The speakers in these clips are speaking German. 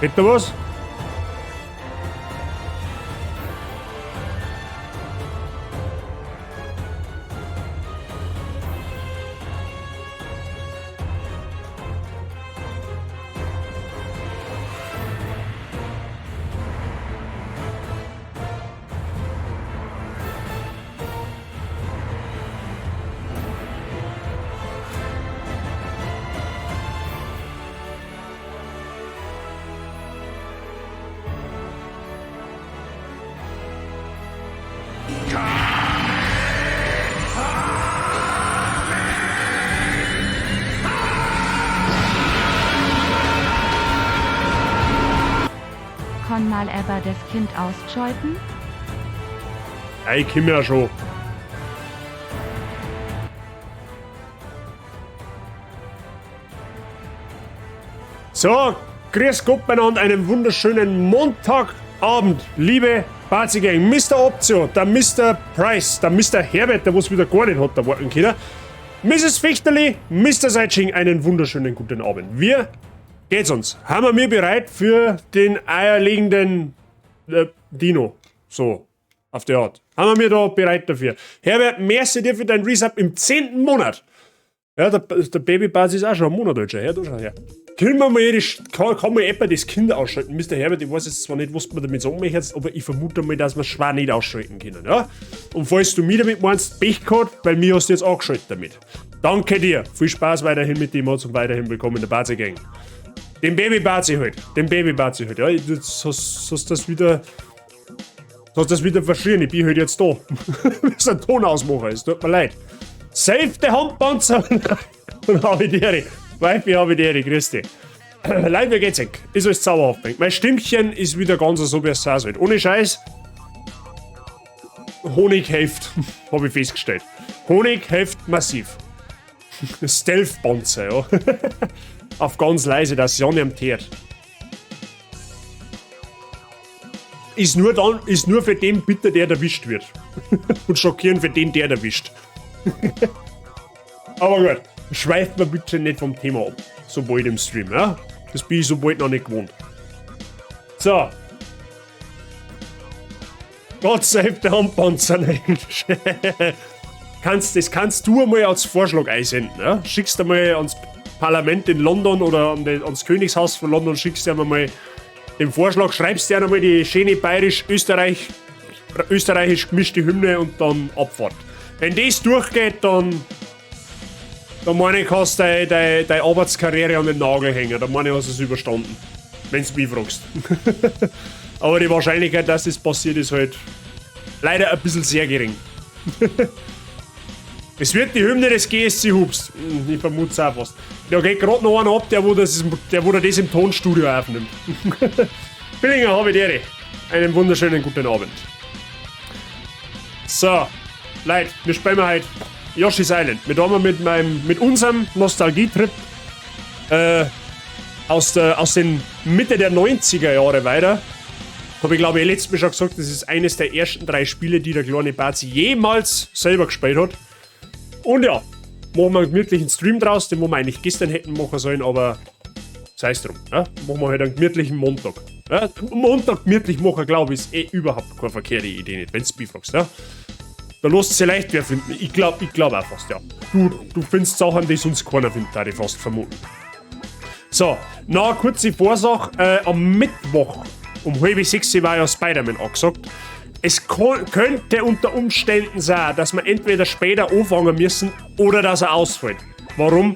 Geht da was? Kann mal aber das Kind ausschalten? Ja, ich komm ja schon. So, grüß Gott miteinander, einen wunderschönen Montagabend, liebe Bazi-Gang. Mr. Optio, der Mr. Price, der Mr. Herbert, der was wieder gar nicht hat, da warten können. Mrs. Fichterli, Mr. Seitsching, einen wunderschönen guten Abend. Wir geht's uns. Haben wir bereit für den eierlegenden Dino? So, auf der Art. Haben wir da bereit dafür. Herbert, merci dir für dein Resub im 10. Monat. Ja, der Baby-Bazi ist auch schon ein Monat alt. Her, du schau her. Können wir mal kann man etwa das Kind ausschalten? Mr. Herbert, ich weiß jetzt zwar nicht, was man damit sagen möchtest, aber ich vermute mal, dass wir schwer nicht ausschalten können, ja? Und falls du mich damit meinst, Pech gehabt, weil mir hast du jetzt angeschaltet damit. Danke dir. Viel Spaß weiterhin mit dem Mods und weiterhin willkommen in der Bazi-Gang. Den Baby-Bazi halt. Ja, jetzt hast das wieder verschrien. Ich bin halt jetzt da. Wir sind Tonausmacher, es tut mir leid. Save the Handpanzer und Habitäre. Weifi, Habitäre, grüß dich. Leid, wie geht's euch? Ist alles zauberhaft. Mein Stimmchen ist wieder ganz so, wie es sein soll. Ohne Scheiß. Honig hilft, habe ich festgestellt. Honig hilft massiv. Stealth-Panzer, ja. Auf ganz leise, dass es ja nicht am Teert. Ist nur für den bitter, der erwischt wird. Und schockieren für den, der erwischt. Aber gut, schweift mir bitte nicht vom Thema ab. So bald im Stream, ja? Das bin ich so bald noch nicht gewohnt. So. Gott save the Handpanzer. Das kannst du einmal als Vorschlag einsenden, ja? Schickst du mal ans Parlament in London oder ans Königshaus von London, schickst du einmal den Vorschlag, schreibst dir einmal die schöne bayerisch-österreichisch gemischte Hymne und dann Abfahrt. Wenn das durchgeht, dann meine ich, kannst du deine Arbeitskarriere an den Nagel hängen. Dann meine ich, hast du es überstanden. Wenn du mich fragst. Aber die Wahrscheinlichkeit, dass das passiert, ist halt leider ein bisschen sehr gering. Es wird die Hymne des GSC Hubs. Ich vermute es auch fast. Da geht gerade noch einer ab, der wo das im Tonstudio aufnimmt. Billinger, habe ich dir. Einen wunderschönen guten Abend. So, Leute, wir spielen heute Yoshi's Island. Wir haben mit unserem Nostalgietrip aus den Mitte der 90er Jahre weiter. Habe ich glaube ich letztes Mal schon gesagt, das ist eines der ersten 3 Spiele, die der kleine Bazi jemals selber gespielt hat. Und ja, machen wir einen gemütlichen Stream draus, den wir eigentlich gestern hätten machen sollen, aber sei es drum. Ja? Machen wir halt einen gemütlichen Montag. Ja? Montag gemütlich machen, glaube ich, ist überhaupt keine verkehrte Idee nicht, wenn du mich fragst. Ja? Da lässt sich leicht wer finden. Ich glaube auch fast, ja. Du findest Sachen, die sonst keiner findet, da ich fast vermuten. So, noch eine kurze Vorsache. Am Mittwoch um 5:30 war ja Spider-Man angesagt. Es könnte unter Umständen sein, dass wir entweder später anfangen müssen oder dass er ausfällt. Warum?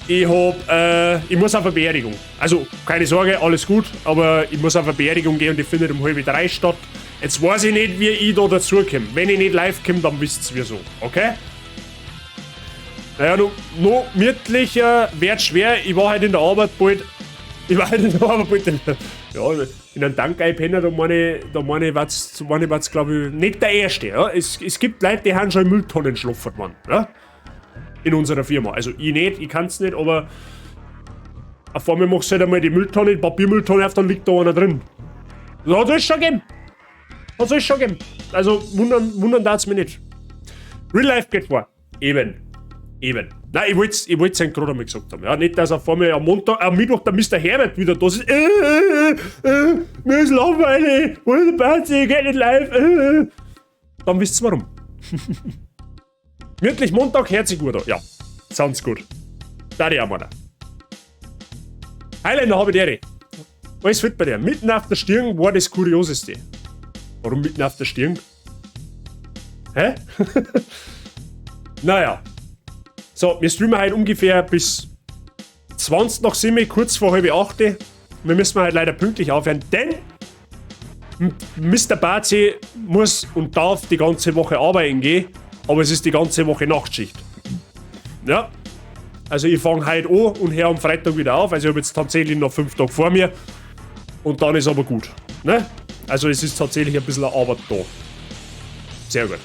Ich muss auf eine Beerdigung. Also, keine Sorge, alles gut, aber ich muss auf eine Beerdigung gehen und die findet um 2:30 statt. Jetzt weiß ich nicht, wie ich da dazukomme. Wenn ich nicht live komme, dann wisst ihr wieso, okay? Naja, noch gemütlicher wird schwer. Ich war halt in der Arbeit bald. Ja, in einem Dank-Einpenner, da meine ich, war's, glaube ich, nicht der Erste. Ja? Es gibt Leute, die haben schon in Mülltonnen geschlafen worden. Ja? In unserer Firma. Also ich nicht, ich kann's nicht, aber auf einmal machst du halt einmal die Mülltonne, die Papiermülltonne auf, dann liegt da einer drin. Das hat es schon gegeben. Also wundern darf's mich nicht. Real Life geht vor. Eben. Eben. Nein, ich wollte es gerade einmal gesagt haben. Ja, nicht, dass er vor mir am Mittwoch der Mr. Herbert wieder da ist. Mir ist langweilig. Wo ist der Party? Geht nicht live. Dann wisst ihr warum. Wirklich Montag, hört sich gut an. Ja, sounds gut. Da die auch mal. Highlander habe ich dir. Alles fit bei dir. Mitten auf der Stirn war das Kurioseste. Warum mitten auf der Stirn? Hä? Naja. So, wir streamen heute ungefähr bis 20 nach 7, kurz vor halb 8. Wir müssen halt leider pünktlich aufhören, denn Mr. Bazi muss und darf die ganze Woche arbeiten gehen, aber es ist die ganze Woche Nachtschicht. Ja. Also ich fange heute an und höre am Freitag wieder auf. Also ich habe jetzt tatsächlich noch 5 Tage vor mir. Und dann ist aber gut. Ne? Also es ist tatsächlich ein bisschen Arbeit da. Sehr gut.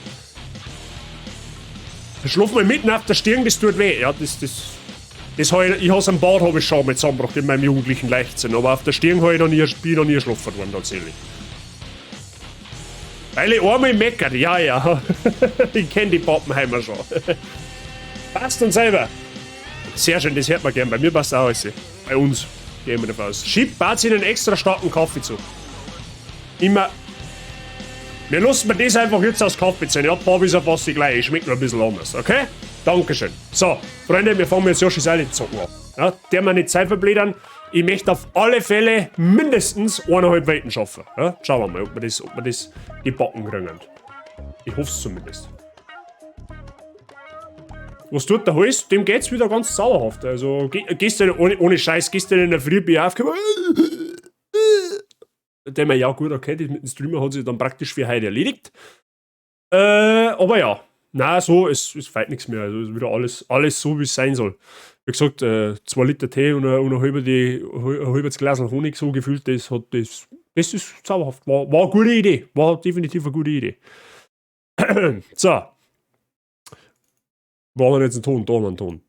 Schlaf mal mitten auf der Stirn, das tut weh. Ja, ich habe am Bart habe ich schon mit zusammengebracht in meinem jugendlichen Leichtsinn. Aber auf der Stirn habe ich noch nie geschlafen worden tatsächlich. Weil ich einmal meckert, ja. Ich kenne die Pappenheimer schon. Passt dann selber. Sehr schön, das hört man gern. Bei mir passt auch alles. Bei uns. Gehen wir davon aus. Schiebt Bazi einen extra starken Kaffee zu. Immer. Wir lassen mir das einfach jetzt aus Kaffee ziehen. Ja, Papa ist ja fast die gleiche. Schmeckt nur ein bisschen anders, okay? Dankeschön. So, Freunde, wir fangen jetzt Yoshi's Island zocken an. Ja, der mir nicht Zeit verblädern. Ich möchte auf alle Fälle mindestens 1,5 Welten schaffen. Ja, schauen wir mal, ob wir das gebacken kriegen. Ich hoffe es zumindest. Was tut der Hals? Dem geht's wieder ganz sauerhaft. Also, gestern, ohne Scheiß, gestern in der Früh bin ich aufgekommen. Der mir ja gut erkennt, mit dem Streamer hat sich dann praktisch für heute erledigt. Aber ja, na so, es fällt nichts mehr. Also, ist wieder alles so, wie es sein soll. Wie gesagt, 2 Liter Tee und ein halbes Glas Honig so gefühlt, das ist zauberhaft. War eine gute Idee. War definitiv eine gute Idee. So. Wo haben wir jetzt einen Ton? Da haben wir einen Ton.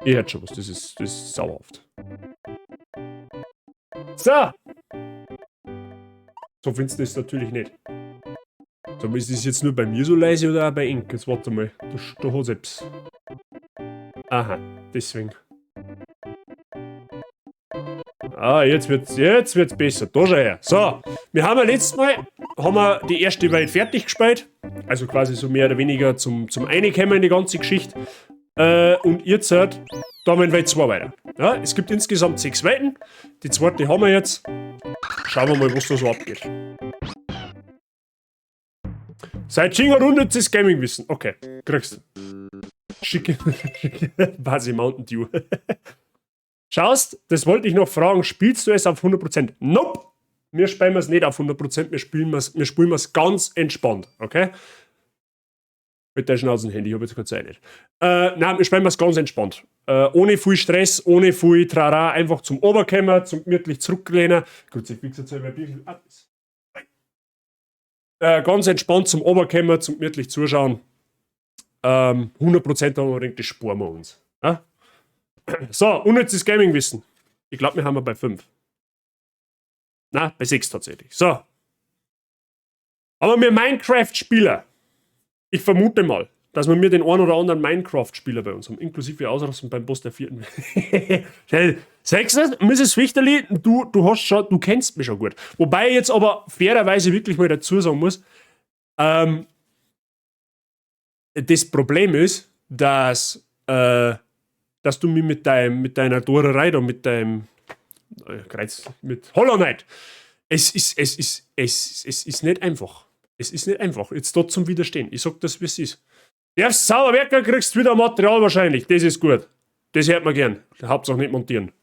Ihr hört schon was, das ist sauerhaft. So! So findest du das natürlich nicht. So, ist das jetzt nur bei mir so leise oder auch bei Ink? Jetzt warte mal, da hat es etwas. Aha, deswegen. Ah, jetzt wird's besser. Da schau her. So, wir haben ja letztes Mal die erste Welt fertig gespielt. Also quasi so mehr oder weniger zum Einkommen in die ganze Geschichte. Und jetzt da haben wir in Welt 2 weiter. Ja, es gibt insgesamt 6 Welten. Die zweite haben wir jetzt. Schauen wir mal, was da so abgeht. Seit Ching hat unnützes Gaming-Wissen. Okay, kriegst du. Schicke Basi Mountain Dew. Schaust, das wollte ich noch fragen. Spielst du es auf 100%? Nope! Wir spielen es nicht auf 100%, wir spielen es ganz entspannt, okay? Mit der Schnauzenhandy, ich habe jetzt keine Zeit nicht. Nein, wir spielen es ganz entspannt. Ohne viel Stress, ohne viel Trara, einfach zum Oberkämmer, zum gemütlich zurücklehnen. Gut, ich fix jetzt selber ein bisschen ab. Ganz entspannt zum Oberkämmer, zum gemütlich zuschauen. 100% haben wir gedacht, das sparen wir uns. Ja? So, unnützes Gaming-Wissen. Ich glaube, wir haben bei 5. Na, bei 6 tatsächlich. So. Aber wir Minecraft-Spieler. Ich vermute mal, dass wir den einen oder anderen Minecraft-Spieler bei uns haben, inklusive Ausrüstung beim Boss der 4. 6. Mrs. Fichterli, du kennst mich schon gut. Wobei ich jetzt aber fairerweise wirklich mal dazu sagen muss, das Problem ist, dass du mich mit deiner Dorerei da, mit Hollow Knight, es ist nicht einfach. Es ist nicht einfach, jetzt dort zum Widerstehen. Ich sag das, wie es ist. Darfst sauber werken, kriegst wieder Material wahrscheinlich. Das ist gut. Das hört man gern. Hauptsache nicht montieren.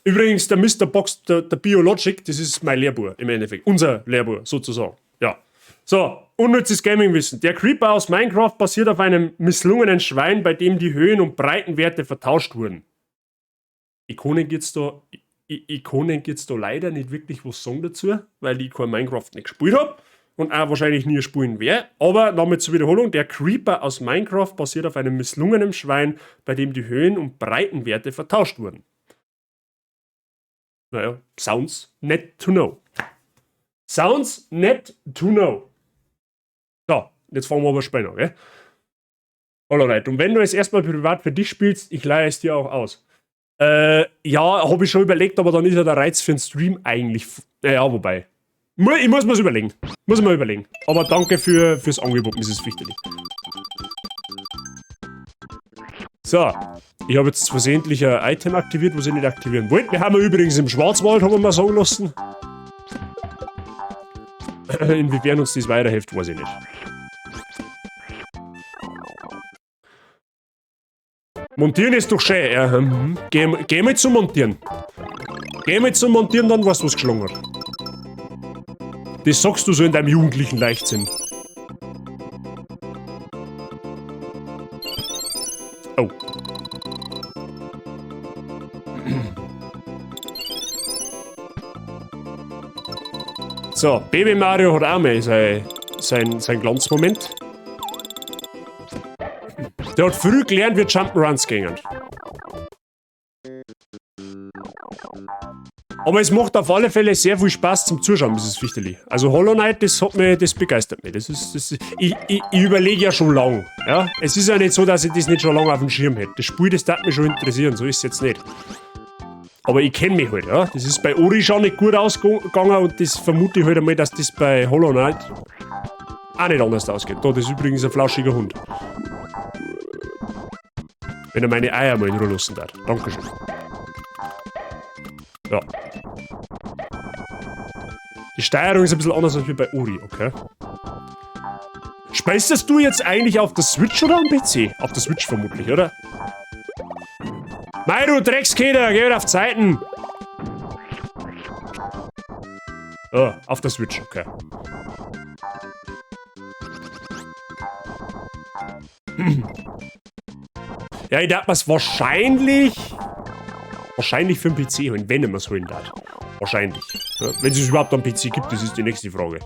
Übrigens, der Mr. Box, der Biologic, das ist mein Lehrbuch im Endeffekt. Unser Lehrbuch, sozusagen. Ja. So, unnützes Gaming-Wissen. Der Creeper aus Minecraft basiert auf einem misslungenen Schwein, bei dem die Höhen- und Breitenwerte vertauscht wurden. Ikonen geht's da leider nicht wirklich was sagen dazu, weil ich kein Minecraft nicht gespielt habe und auch wahrscheinlich nie spielen werde. Aber damit zur Wiederholung, der Creeper aus Minecraft basiert auf einem misslungenen Schwein, bei dem die Höhen- und Breitenwerte vertauscht wurden. Naja, sounds net to know. Sounds net to know. So, jetzt fangen wir aber später an, gell? Hollow Knight. Und wenn du es erstmal privat für dich spielst, ich leihe es dir auch aus. Ja, habe ich schon überlegt, aber dann ist ja der Reiz für einen Stream eigentlich. Ja, wobei. Ich muss mir's überlegen. Muss ich mal überlegen. Aber danke fürs Angebot, Mrs. Fichterli. So. Ich habe jetzt versehentlich ein Item aktiviert, was ich nicht aktivieren wollte. Wir haben übrigens im Schwarzwald, haben wir mal sagen lassen. Inwiefern uns das weiterhilft, weiß ich nicht. Montieren ist doch schön, ja. Geh mal zum Montieren. Geh mal zum Montieren, dann weißt du, was geschlagen hat. Das sagst du so in deinem jugendlichen Leichtsinn. Oh. So, Baby Mario hat auch mal sein Glanzmoment. Der hat früh gelernt, wie Jump'n'Runs gingen. Aber es macht auf alle Fälle sehr viel Spaß zum Zuschauen, Mrs. Fichterli. Also Hollow Knight, das begeistert mich. Ich überlege ja schon lang. Ja? Es ist ja nicht so, dass ich das nicht schon lange auf dem Schirm hätte. Das Spiel, das darf mich schon interessieren, so ist es jetzt nicht. Aber ich kenne mich halt, ja. Das ist bei Ori schon nicht gut ausgegangen und das vermute ich halt einmal, dass das bei Hollow Knight auch nicht anders ausgeht. Da, das ist übrigens ein flauschiger Hund. Wenn er meine Eier mal in Ruhe lassen darf. Dankeschön. Ja. Die Steuerung ist ein bisschen anders als wie bei Ori, okay? Spielst du jetzt eigentlich auf der Switch oder am PC? Auf der Switch vermutlich, oder? Mei, du Dreckskinder, geh wieder auf Zeiten! Oh, auf der Switch, okay. Ja, ich dachte mir's wahrscheinlich für den PC holen, wenn ich mir's holen darf. Wahrscheinlich. Ja, wenn es überhaupt am PC gibt, das ist die nächste Frage.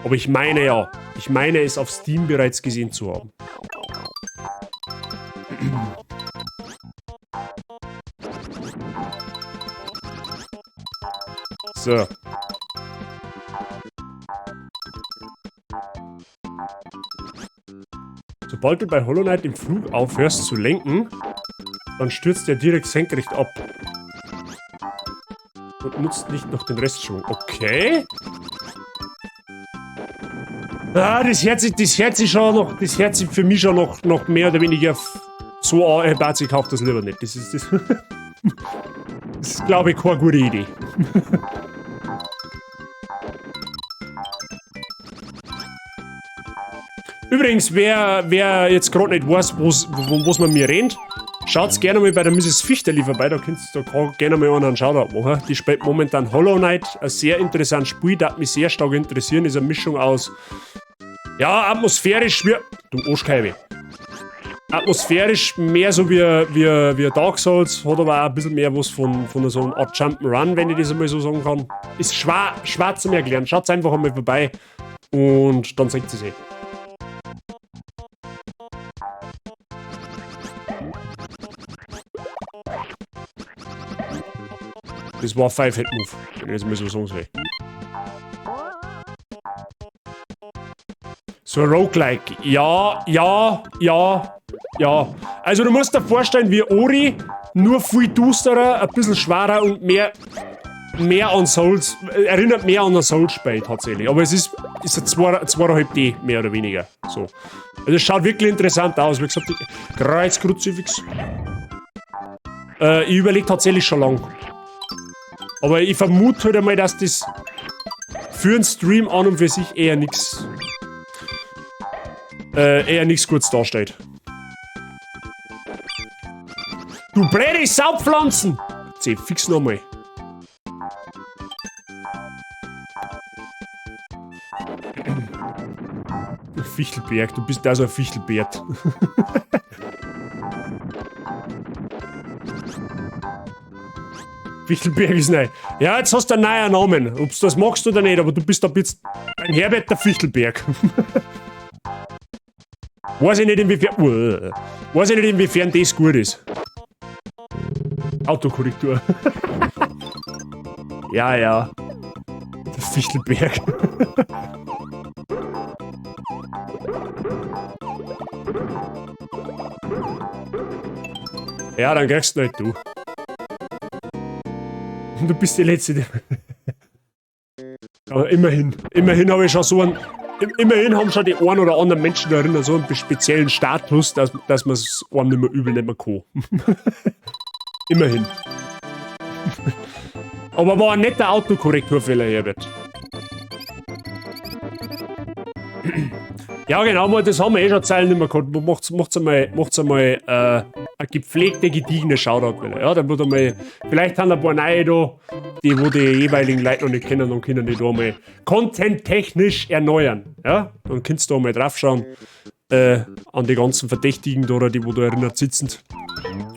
Aber ich meine ja. Ich meine es auf Steam bereits gesehen zu haben. So. Sobald du bei Hollow Knight im Flug aufhörst zu lenken, dann stürzt er direkt senkrecht ab. Und nutzt nicht noch den Restschwung. Okay. Ah, das hört sich für mich schon noch mehr oder weniger so an, ich kaufe das lieber nicht. Das ist, glaube ich, keine gute Idee. Übrigens, wer jetzt gerade nicht weiß, was man mir rennt, schaut gerne mal bei der Mrs. Fichterli vorbei, da könnt ihr gerne mal einen Shoutout machen. Die spielt momentan Hollow Knight, ein sehr interessantes Spiel, das mich sehr stark interessieren, ist eine Mischung aus, ja, atmosphärisch wie, du Arschkeibe. Atmosphärisch mehr so wie Dark Souls, hat aber auch ein bisschen mehr was von so einer Art Jump'n'Run, wenn ich das einmal so sagen kann. Ist schwer zu erklären, schaut einfach einmal vorbei und dann seht ihr es eh. Das war ein Five-Hit-Move, wenn ich das mal so sagen soll. So ein Roguelike. Ja. Also du musst dir vorstellen, wie Ori, nur viel dusterer, ein bisschen schwerer und mehr an Souls, erinnert mehr an ein Souls-Spiel tatsächlich. Aber es ist ein 2,5D, mehr oder weniger. So. Also es schaut wirklich interessant aus. Wie gesagt, Kreuzkruzifix. Ich überlege tatsächlich schon lang. Aber ich vermute halt einmal, dass das für einen Stream an und für sich eher nichts Gutes darstellt. Du blöde Saupflanzen! Zeh, fix nochmal. Fichtelberg, du bist da so ein Fichtelbert. Fichtelberg ist neu. Ja, jetzt hast du einen neuen Namen. Ob du das magst oder nicht, aber du bist ab jetzt ein Herbert der Fichtelberg. Weiß ich nicht, inwiefern das gut ist. Autokorrektur. Ja. Der Fichtelberg. Ja, dann kriegst du nicht du. Du bist die Letzte, die... Aber immerhin habe ich schon so einen... Immerhin haben schon die einen oder anderen Menschen darin so einen speziellen Status, dass man es einem nicht mehr übel nehmen kann. Immerhin. Aber war ein netter Autokorrekturfehler, Herbert. Ja, genau, das haben wir eh schon Zeilen nicht mehr gehabt. Macht's einmal eine gepflegte, gediegene Shoutout. Ja, dann wird einmal, vielleicht haben ein paar neue da, die wo die jeweiligen Leute noch nicht kennen, dann können die da mal content-technisch erneuern. Ja, dann kannst du da mal draufschauen an die ganzen Verdächtigen da, die wo da erinnert sitzen.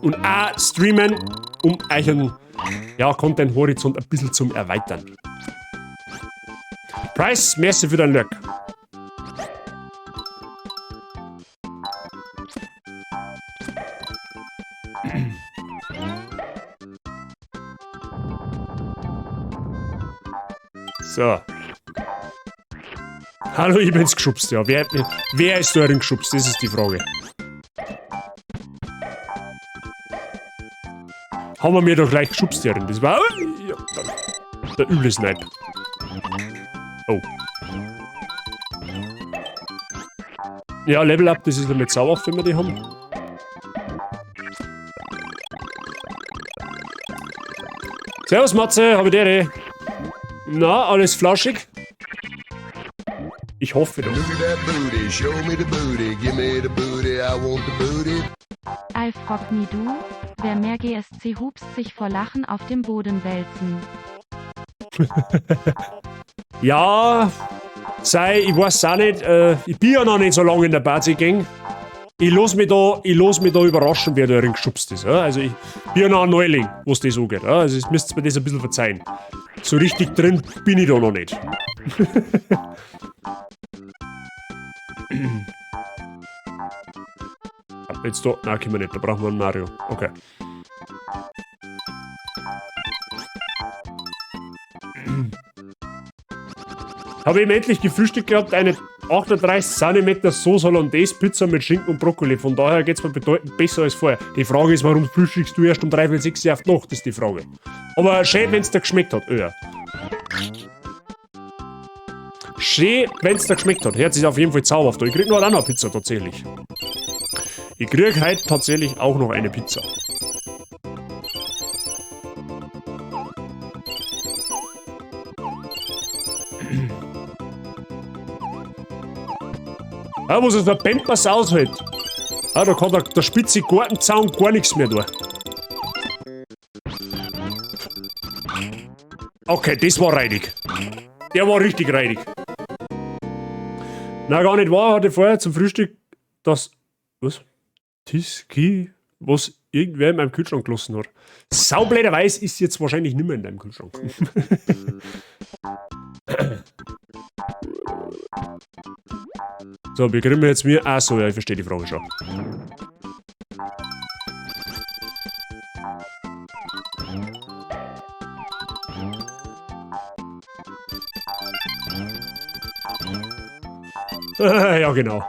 Und auch streamen, um euren Content-Horizont ein bisschen zum Erweitern. Price, merci für dein Lurk. So. Hallo, ich bin's geschubst, ja. Wer ist da drin geschubst? Das ist die Frage. Haben wir mir doch gleich geschubst, Herren. Das war... Ja, der üble Snipe. Oh. Ja, Level Up, das ist damit sauer, wenn wir die haben. Servus, Matze, hab ich dir. Na, alles flauschig? Ich hoffe doch. Alf Rock nie du, wer mehr GSC hupst sich vor Lachen auf dem Boden wälzen. Ja, ich weiß auch nicht, ich bin ja noch nicht so lange in der Party-Gang. Ich lass mich da überraschen, wer da drin geschubst ist. Ja? Also ich bin ja noch ein Neuling, was das angeht. Ja? Also ihr müsst mir das ein bisschen verzeihen. So richtig drin bin ich da noch nicht. Jetzt da. Nein, können wir nicht. Da brauchen wir einen Mario. Okay. Habe eben endlich gefrühstückt gehabt, eine 38 cm Sauce Hollandaise Pizza mit Schinken und Brokkoli. Von daher geht's mir bedeutend besser als vorher. Die Frage ist, warum frühstückst du erst um 3:46 Uhr auf die Nacht, ist die Frage. Aber schön, wenn's dir geschmeckt hat. Ja. Schön, wenn's dir geschmeckt hat. Hört sich auf jeden Fall zauberhaft an. Ich krieg noch eine Pizza tatsächlich. Ich krieg heute tatsächlich auch noch eine Pizza. Ja, was es der Pampers aushält. Ja, da kann der spitze Gartenzaun gar nichts mehr tun. Okay, das war reidig. Der war richtig reidig. Na, gar nicht wahr, hatte vorher zum Frühstück das... Was? Tiski? Was irgendwer in meinem Kühlschrank gelassen hat. Saublöderweise ist jetzt wahrscheinlich nicht mehr in deinem Kühlschrank. So, wir kriegen jetzt mir... Ach so, ja, ich verstehe die Frage schon. Ja, genau.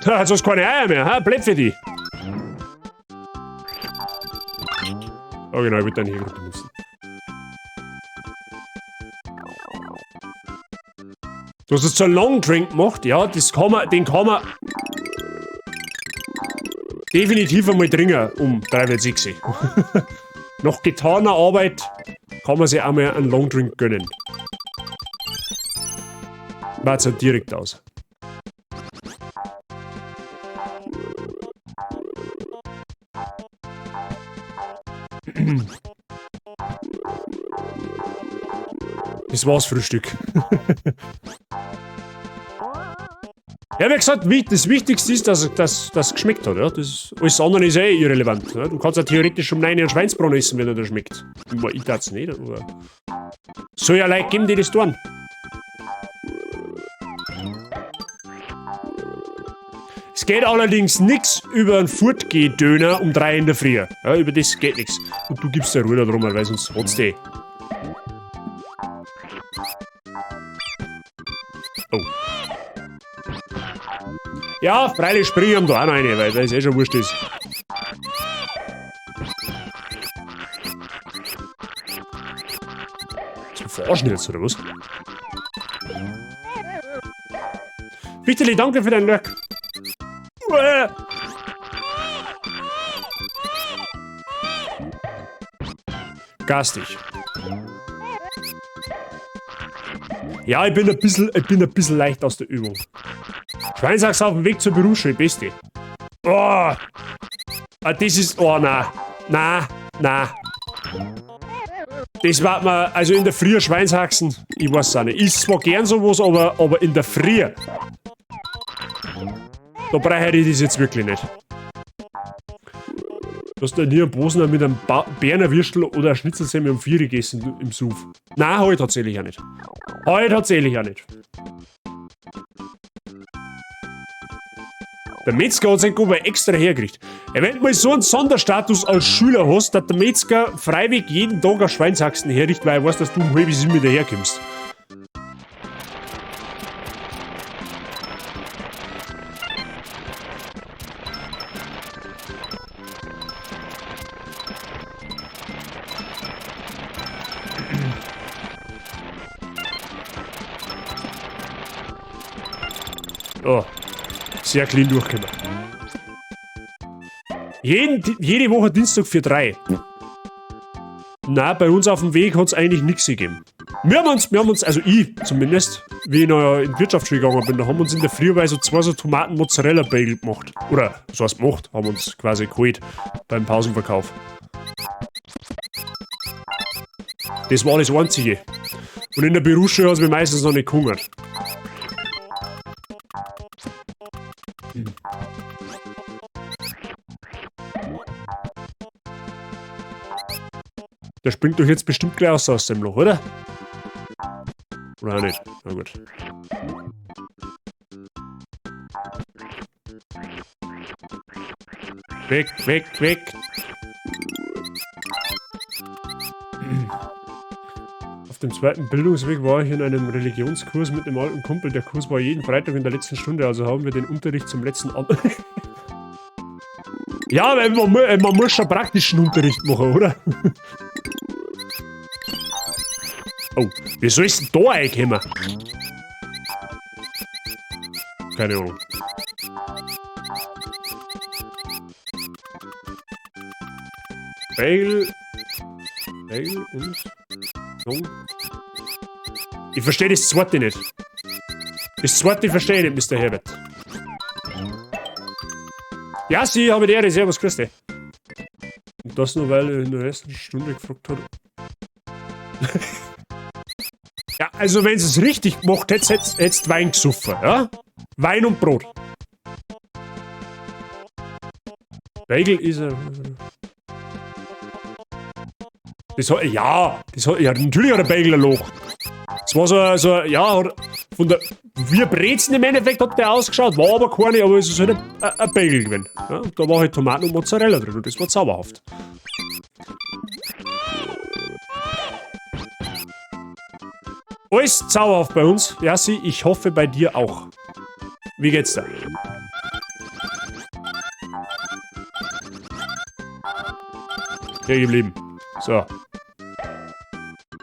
Jetzt hast du keine Eier mehr, ha? Blöd für dich. Oh genau, ich will deinen hier benutzen. Du hast jetzt so einen Long Drink gemacht, ja, den kann man definitiv einmal trinken um 3:06 Uhr. Nach getaner Arbeit kann man sich einmal einen Long Drink gönnen. War jetzt direkt aus. Das war's Frühstück. Ja, wie gesagt, das Wichtigste ist, dass es geschmeckt hat. Ja? Alles andere ist eh irrelevant. Ja? Du kannst ja theoretisch um 9 Uhr einen Schweinsbraten essen, wenn er da schmeckt. Ich darf's nicht. Aber soll ja Leute geben, die das tun. Es geht allerdings nichts über einen Furtgeh-Döner um 3 in der Früh. Ja, über das geht nichts. Und du gibst der Ruhe da drum, weil sonst hat's die. Oh. Ja, freilich spring ich ihm da auch noch rein, weil es eh schon wurscht ist. Zum Verarschen jetzt, oder was? Bitterli, danke für deinen Lurk. Garstig. Ja, ich bin ein bisschen leicht aus der Übung. Schweinsachs auf dem Weg zur Berufsschule, Beste. Oh, das ist, oh, na. Das war mir, also in der Früh Schweinshaxen, ich weiß es auch nicht. Ist zwar gern sowas, aber in der Früh, da brauche ich das jetzt wirklich nicht. Du hast ja nie einen Posen mit einem Berner Würstel oder ein Schnitzelsemmel um 4 gegessen im Suff. Nein, heute tatsächlich auch nicht. Der Metzger hat seinen Gubber extra hergekriegt. Wenn du mal so einen Sonderstatus als Schüler hast, dass der Metzger freiwillig jeden Tag ein Schweinshaxen herrichtet, weil er weiß, dass du um halb 7 wieder herkommst. Oh, sehr clean durchgekommen. Jede Woche Dienstag für 3. Na, bei uns auf dem Weg hat es eigentlich nichts gegeben. Wir haben uns, also ich zumindest, wie ich noch in die Wirtschaftsschule gegangen bin, da haben wir uns in der Früh so 2 so Tomaten-Mozzarella-Bagel gemacht. Oder, was heißt gemacht, haben uns quasi geholt beim Pausenverkauf. Das war das Einzige. Und in der Berufsschule hat es mir meistens noch nicht gehungert. Der springt doch jetzt bestimmt gleich aus dem Loch, oder? Oder auch nicht? Na gut. Weg. Auf dem zweiten Bildungsweg war ich in einem Religionskurs mit einem alten Kumpel. Der Kurs war jeden Freitag in der letzten Stunde, also haben wir den Unterricht zum letzten Abend. Ja, weil man muss schon praktischen Unterricht machen, oder? Oh, wie soll ich denn da reinkommen? Keine Ahnung. Bagel und Song. Ich verstehe das zweite nicht. Das zweite verstehe ich nicht, Mr. Herbert. Ja, sie habe die Ehre, servus, grüß dich. Und das nur, weil ich in der ersten Stunde gefragt habe. Ja, also wenn sie es richtig gemacht hättest Wein gesoffen, ja? Wein und Brot. Bagel ist ein... ja, natürlich hat der Bagel ein Loch. Das war ja, von der... Wie Brezen im Endeffekt hat der ausgeschaut, war aber keine, aber es ist halt ein Bagel gewesen. Ja, und da war halt Tomaten und Mozzarella drin und das war zauberhaft. Alles zauberhaft bei uns. Jassi, ich hoffe bei dir auch. Wie geht's da? Hier geblieben. So.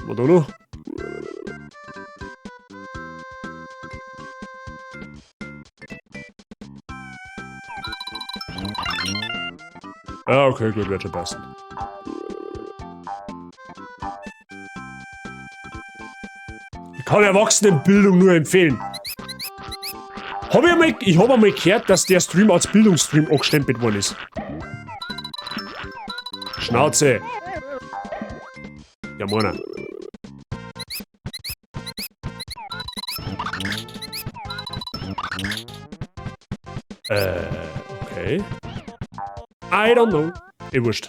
Was da noch? Ah, okay, gut, wird schon passen. Ich kann Erwachsenenbildung nur empfehlen. Ich hab einmal gehört, dass der Stream als Bildungsstream angestempelt worden ist. Schnauze. Ja, Mona. Okay. I don't know. Wurscht.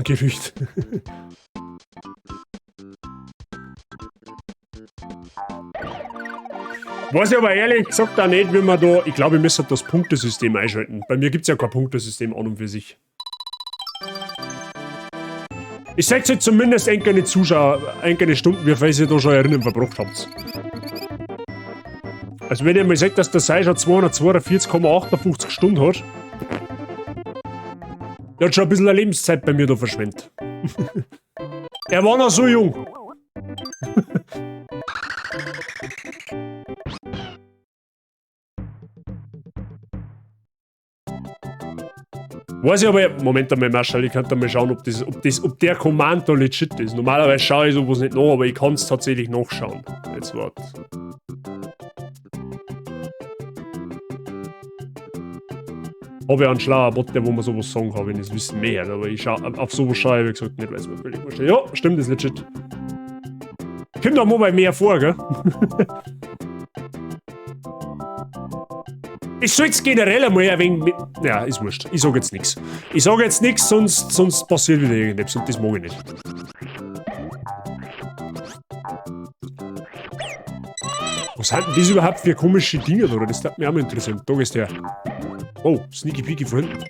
Gewicht. Weiß ich aber ehrlich gesagt auch nicht, wie man da... Ich glaube, ich müsste das Punktesystem einschalten. Bei mir gibt es ja kein Punktesystem an und für sich. Ich sage jetzt zumindest eine Zuschauer, eine Stunden, wie viel ihr da schon erinnern verbracht habt. Also wenn ihr mal sagt, dass der Sei schon 242,58 Stunden hat, der hat schon ein bisschen eine Lebenszeit bei mir da verschwendet. Er war noch so jung. Weiß ich aber, Moment einmal, Marschall, ich kann da mal schauen, ob der Command da legit ist. Normalerweise schaue ich sowas nicht nach, aber ich kann es tatsächlich nachschauen. Jetzt warte. Habe ich einen schlauer Bot, der wo man sowas sagen kann, wenn ich es wissen mehr. Aber ich schaue, auf sowas schaue ich, wie gesagt, nicht, weil es mir völlig wurscht ist. Ja, stimmt, ist legit. Kommt auch mal bei mehr vor, gell? Ich soll jetzt generell einmal ein wenig mit. Ja, ist wurscht. Ich sage jetzt nichts. Ich sage jetzt nichts, sonst passiert wieder irgendetwas und das mag ich nicht. Was sind denn das überhaupt für komische Dinge, oder? Das hat mich auch mal interessiert. Da ist der. Oh, Sneaky Peeky von hinten.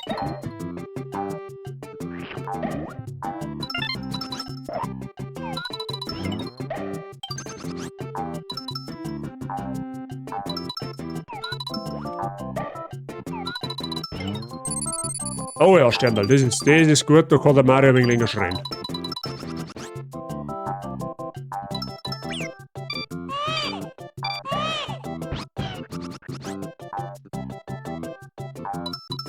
Oh ja, Sterndal, das ist gut, da kann der Mario ein wenig länger schreien.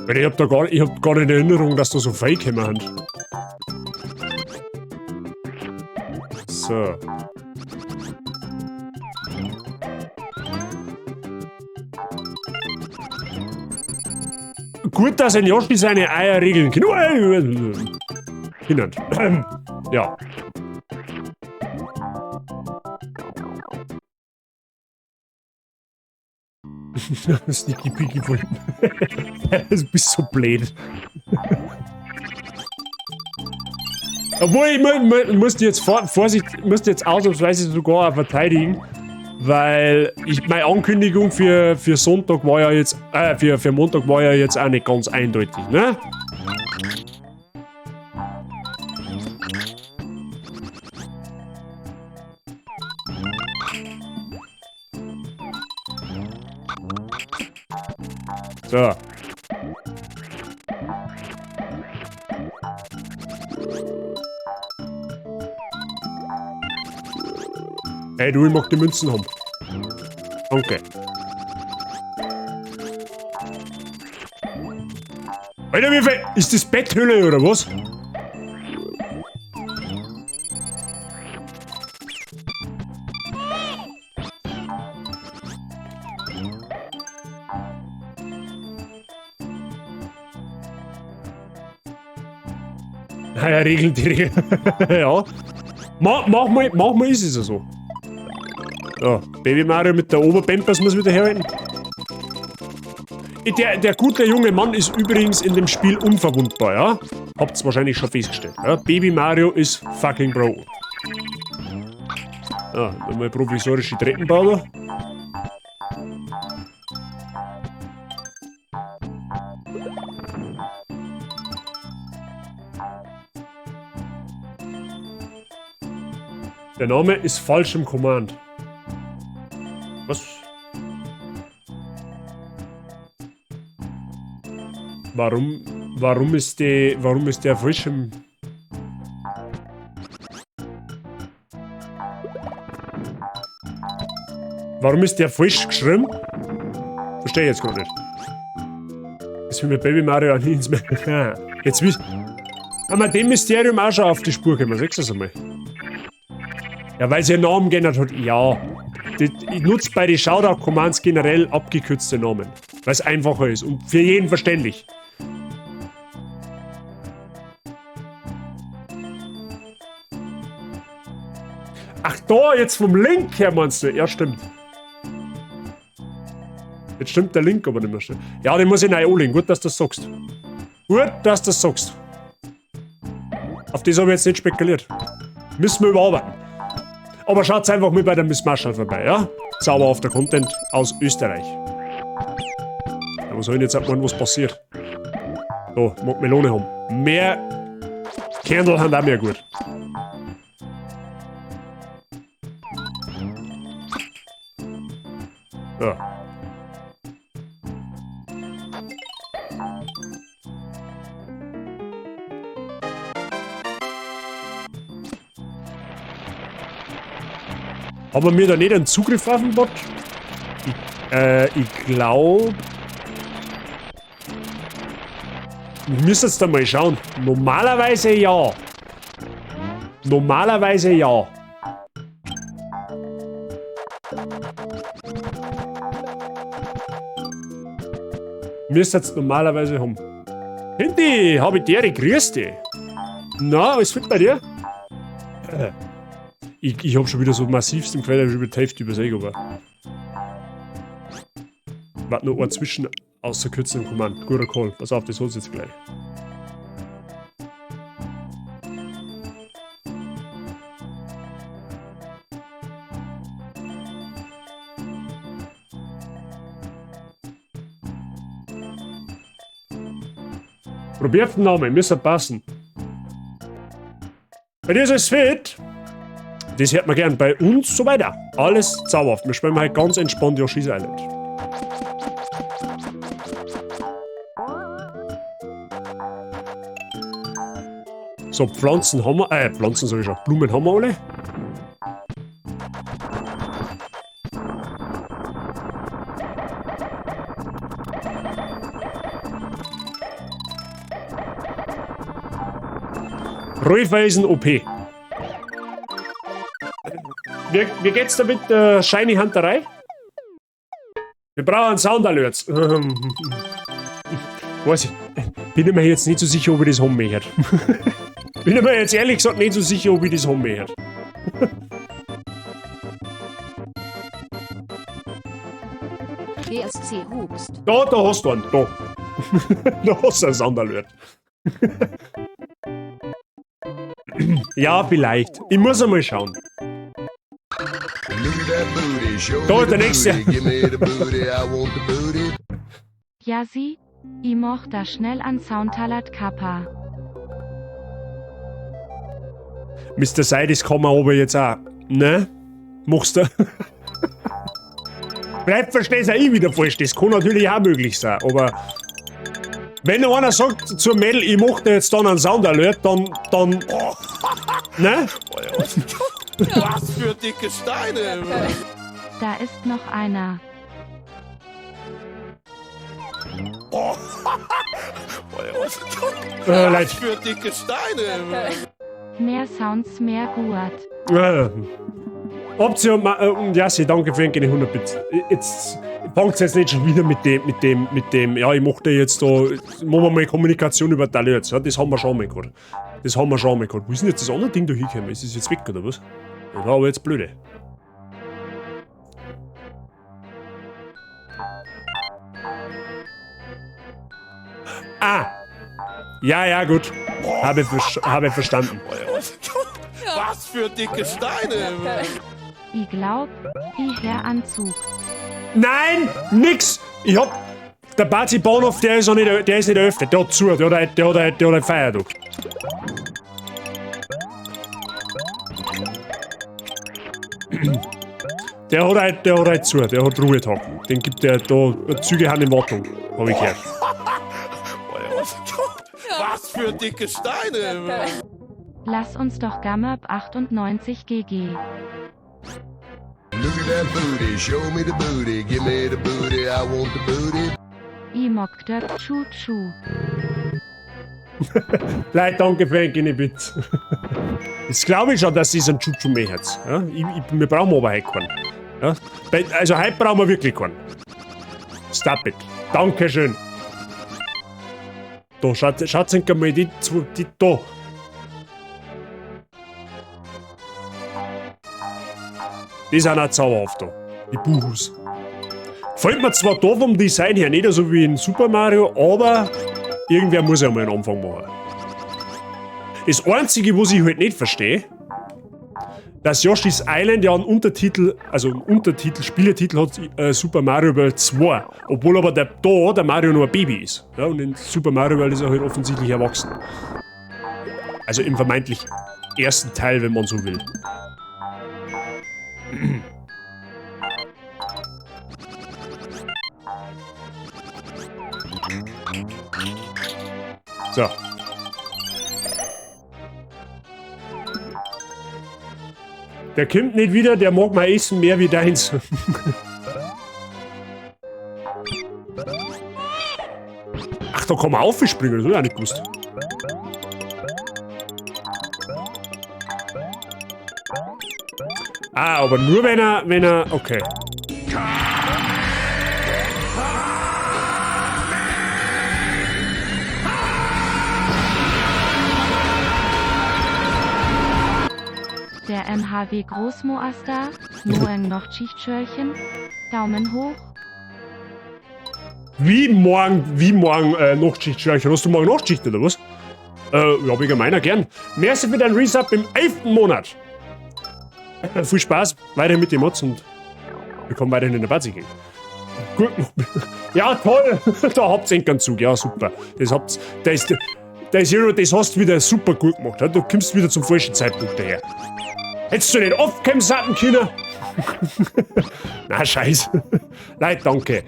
Weil ich hab gar nicht in Erinnerung, dass da so Fake haben. So. Gut, dass ein Yoshi seine Eier regeln kann. Ja. Sneaky Peeky von Du bist so blöd. Obwohl, ich musste jetzt Vorsicht, musste jetzt ausnahmsweise sogar verteidigen, weil meine Ankündigung für Sonntag war ja jetzt, für Montag war ja jetzt auch nicht ganz eindeutig, ne? So. Hey du, ich mag die Münzen haben. Danke. Alter, wie viel? Ist das Betthülle oder was? Ja, Regeln, die Regeln. Ja. Manchmal ist es ja so. Ja, Baby Mario mit der Oberpampers muss wieder herhalten. Der gute junge Mann ist übrigens in dem Spiel unverwundbar, ja? Habt's wahrscheinlich schon festgestellt. Ja? Baby Mario ist fucking Bro. Ja, nochmal provisorische Treppenbauer. Der Name ist falsch im Command. Was? Warum ist der frisch im... Warum ist der frisch geschrieben? Verstehe ich jetzt gar nicht. Das will mir Baby Mario auch nie ins Meer. Jetzt wisst... Haben wir dem Mysterium auch schon auf die Spur gekommen, sagst du das einmal? Ja, weil sie einen Namen geändert hat. Ja. Ich nutze bei den Shoutout-Commands generell abgekürzte Namen. Weil es einfacher ist und für jeden verständlich. Ach da, jetzt vom Link her meinst du? Ja, stimmt. Jetzt stimmt der Link aber nicht mehr schnell. Ja, den muss ich neu anlegen. Gut, dass du das sagst. Gut, dass du das sagst. Auf das habe ich jetzt nicht spekuliert. Müssen wir überarbeiten. Aber schaut einfach mal bei der Miss Marshall vorbei, ja? Zauberhafter Content aus Österreich. Ja, was soll denn jetzt abmachen, was passiert? So, mag Melone haben. Mehr Kernel haben auch mehr gut. Ja. Haben wir da nicht einen Zugriff auf den Bot? Ich glaube... Ich müsste jetzt da mal schauen. Normalerweise ja. Normalerweise ja. Müsste jetzt normalerweise haben. Hindi, habe ich dir, grüß dich. Na, alles fit bei dir? Ich hab schon wieder so massivst im Quell über die Hälfte übersehen, aber. Warte noch ein Zwischen außerkürzen im Command. Guter Call. Pass auf, das holst du jetzt gleich. Probiert den Namen, müsste passen. Bei dir ist es fit. Das hört man gern. Bei uns so weiter. Alles zauberhaft. Wir spielen halt ganz entspannt Yoshi's Island. So, Pflanzen haben wir. Pflanzen sag ich schon. Blumen haben wir alle. Rollfelsen OP. Wie geht's da mit der Shiny Hunterei? Wir brauchen Sound Alerts. Weiß ich. Bin ich mir jetzt nicht so sicher, ob ich das haben möchte. Bin ich mir jetzt ehrlich gesagt nicht so sicher, ob ich das haben möchte. GSC hupst. Da hast du einen. Da. Da hast du einen Sound Alert. Ja, vielleicht. Ich muss einmal schauen. Da ist der nächste. Ja sie, ich moch da schnell an Soundtalat Kappa. Mr. Seidis kann man aber jetzt auch. Ne? Machst du? Vielleicht verstehst du auch ich wieder falsch. Das kann natürlich auch möglich sein. Aber wenn einer sagt zur Mädel, ich mach dir jetzt dann einen Soundalert, dann. Ne? Was für dicke Steine! Da ist noch einer. Leid. Was für dicke Steine! Mehr Sounds, mehr Guat. Option, Jassi, danke für den 100 Bit. Jetzt fangt's jetzt nicht schon wieder mit dem, ja, ich mach dir jetzt da, machen wir mal Kommunikation über die Alerts, ja, das haben wir schon mal gehabt. Das haben wir schon mal gehabt. Wo ist denn jetzt das andere Ding da hingekommen? Ist es jetzt weg, oder was? Das war aber jetzt blöde. Ah! Ja, gut. Habe verstanden. Was für dicke Steine! Ich glaub, ich hör Anzug. Nein! Nix! Ich hab. Der Bazi-Bahnhof, der ist nicht eröffnet. Der hat zu. Der hat einen Feiertag. Der hat halt zu. Der hat Ruhetag. Den gibt der da. Züge haben in Wartung. Hab ich gehört. Was für dicke Steine! Lass uns doch Gammerb 98 GG. Look at that booty, show me the booty, give me the booty, I want the booty. Ich mag der Chu-Chu. Leute, danke für den Genebit. Jetzt glaube ich schon, dass sie so einen Chuchu mehr hat. Ja? Wir brauchen aber heute keinen. Ja? Also heute brauchen wir wirklich keinen. Stop it. Dankeschön. Da, schaut mal die da. Die sind auch zauberhaft da. Die Buhus. Fällt mir zwar da vom Design her nicht so wie in Super Mario, aber irgendwer muss ja mal einen Anfang machen. Das Einzige, was ich halt nicht verstehe, dass Yoshi's Island ja einen Untertitel, also einen Untertitel, Spieletitel hat Super Mario World 2. Obwohl aber der Mario nur ein Baby ist. Ja, und in Super Mario World ist er halt offensichtlich erwachsen. Also im vermeintlich ersten Teil, wenn man so will. So. Der kommt nicht wieder, der mag mein Essen mehr wie deins. Ach, da kann man aufspringen, das hab ich auch nicht gewusst. Ah, aber nur wenn er, okay. Der MHW Großmoaster, Noeng noch Schichtschörchen, Daumen hoch. Wie morgen Nachtschicht? Hast du morgen Nachtschicht oder was? Ja, wegen meiner gern. Merci für dein Resub im 11. Monat. Viel Spaß, weiter mit dem Mods und wir kommen weiterhin in der Party gehen. Gut. Ja, toll. Da habt ihr einen ganz Zug. Ja, super. Das hast du wieder super gut gemacht. Du kommst wieder zum falschen Zeitpunkt daher. Hättest du nicht oft kommen satten können? Na, scheiße. Leid, danke.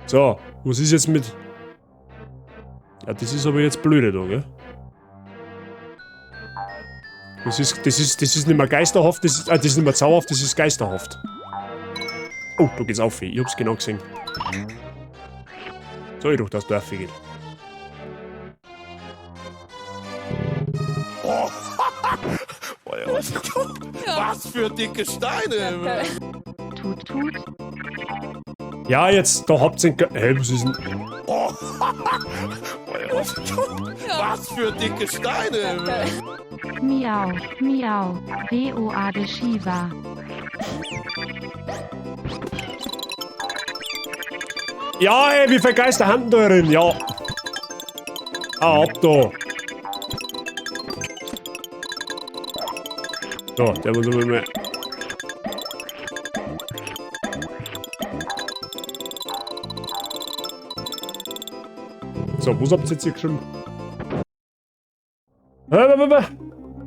So, was ist jetzt mit... Ja, das ist aber jetzt blöde da, gell? Das ist nicht mehr geisterhaft, das ist nicht mehr zauberhaft, das ist geisterhaft. Oh, da geht's auf, ich hab's genau gesehen. Soll ich doch, dass Dorf geht. Oh. Was für dicke Steine! Tut. Ja, jetzt, da habt ihr den... was ist denn... Oh. Was für dicke Steine! Miau, miau, WOA de Shiva. Ja, ey, wie viel Geister haben da drin? Ja. Ah, ab da. So, der muss aber mehr. So, was habt ihr jetzt hier geschrieben?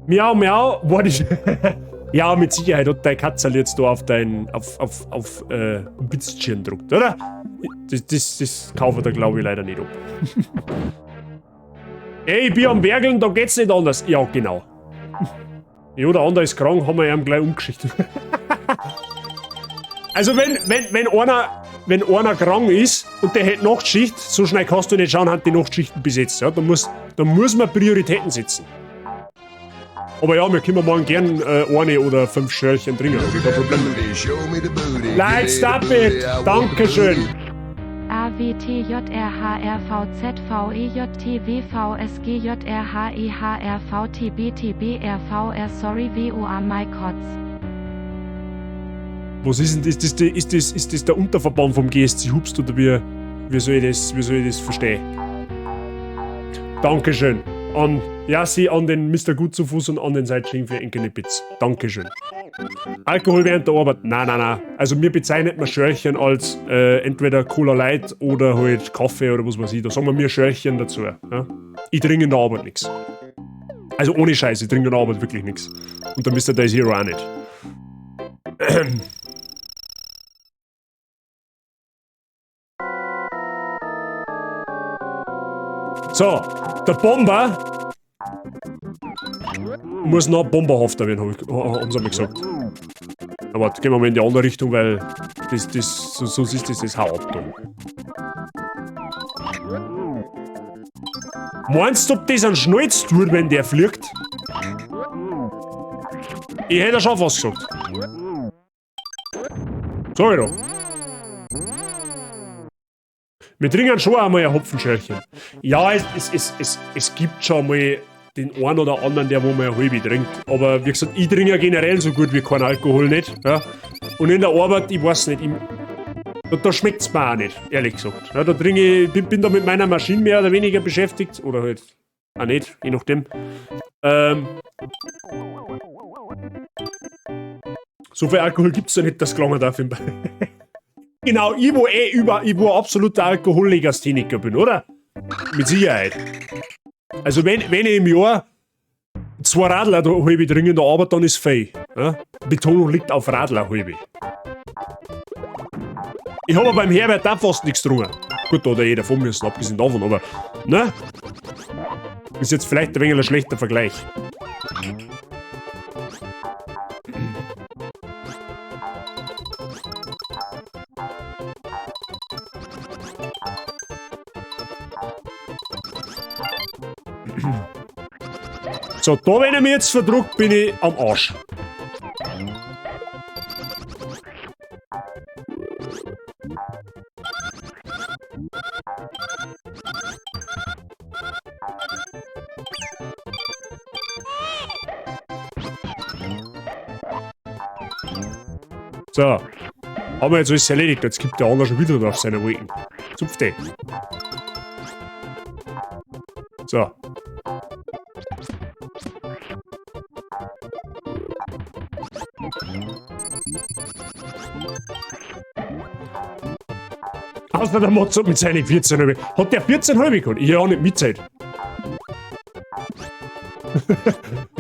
Miau, miau, warte ich. Ja, mit Sicherheit hat dein Katzel jetzt da auf dein. auf Bitzchen gedruckt, oder? Das kaufen da glaube ich leider nicht ab. Ey, ich bin am Werkeln, da geht's nicht anders. Ja, genau. Ja, der andere ist krank, haben wir ihm gleich umgeschichtet. Also wenn einer krank ist und der hat Nachtschicht, so schnell kannst du nicht schauen, hat die Nachtschichten besetzt. Ja? Da muss man Prioritäten setzen. Aber ja, wir können morgen gern eine oder 5 Schörchen trinken. Hab ich kein Problem damit. Leid, stop it! Dankeschön! AWTJRHRVZVEJTVVSGJRHEHRVTBTBRVR sorry WOA my Kotz. Was ist denn das? Ist das der Unterverband vom GSC Hubst oder wie soll ich das verstehen? Dankeschön. An Yassi, an den Mr. Gut zu Fuß und an den Seitschling für Enkelnipitz. Dankeschön. Alkohol während der Arbeit? Nein. Also wir bezeichnen mal Schörchen als entweder Cola Light oder halt Kaffee oder was weiß ich. Da sagen wir mir Schörchen dazu. Ja? Ich trinke in der Arbeit nichts. Also ohne Scheiß, ich trinke in der Arbeit wirklich nichts. Und der Mr. Day Zero auch nicht. So, der Bomber muss noch bomberhafter werden, haben sie mir gesagt. Aber gehen wir mal in die andere Richtung, weil sonst ist das Haupt. Meinst du, ob das einen Schnalz tut, wenn der fliegt? Ich hätte schon was gesagt. Sag ich doch. Wir trinken schon einmal ein Hopfenschörchen. Ja, es gibt schon mal den einen oder anderen, der wo mal eine halbe trinkt. Aber wie gesagt, ich trinke ja generell so gut wie keinen Alkohol nicht. Ja? Und in der Arbeit, ich weiß nicht, Da schmeckt's mir auch nicht, ehrlich gesagt. Ja, da bin da mit meiner Maschine mehr oder weniger beschäftigt. Oder halt auch nicht, je nachdem. So viel Alkohol gibt's ja nicht, dass gelangen darf im Genau, ich wo absoluter Alkohollegastheniker bin, oder? Mit Sicherheit. Also wenn ich im Jahr 2 Radler da halbe trinke in der Arbeit, dann ist fein. Ja? Betonung liegt auf Radler halbe. Ich habe beim Herbert auch fast nichts getrunken. Gut, da hat jeder von müssen, abgesehen davon, aber ne? Ist jetzt vielleicht ein wenig ein schlechter Vergleich. So, da wenn er mich jetzt verdruckt, bin ich am Arsch. So, haben wir jetzt alles erledigt. Jetzt gibt der andere schon wieder auf seine Wolken. Zupft den. So. Außer der Motzo mit seinen 14,5. Hat der 14,5 gehabt? Ich auch nicht Mitzeit.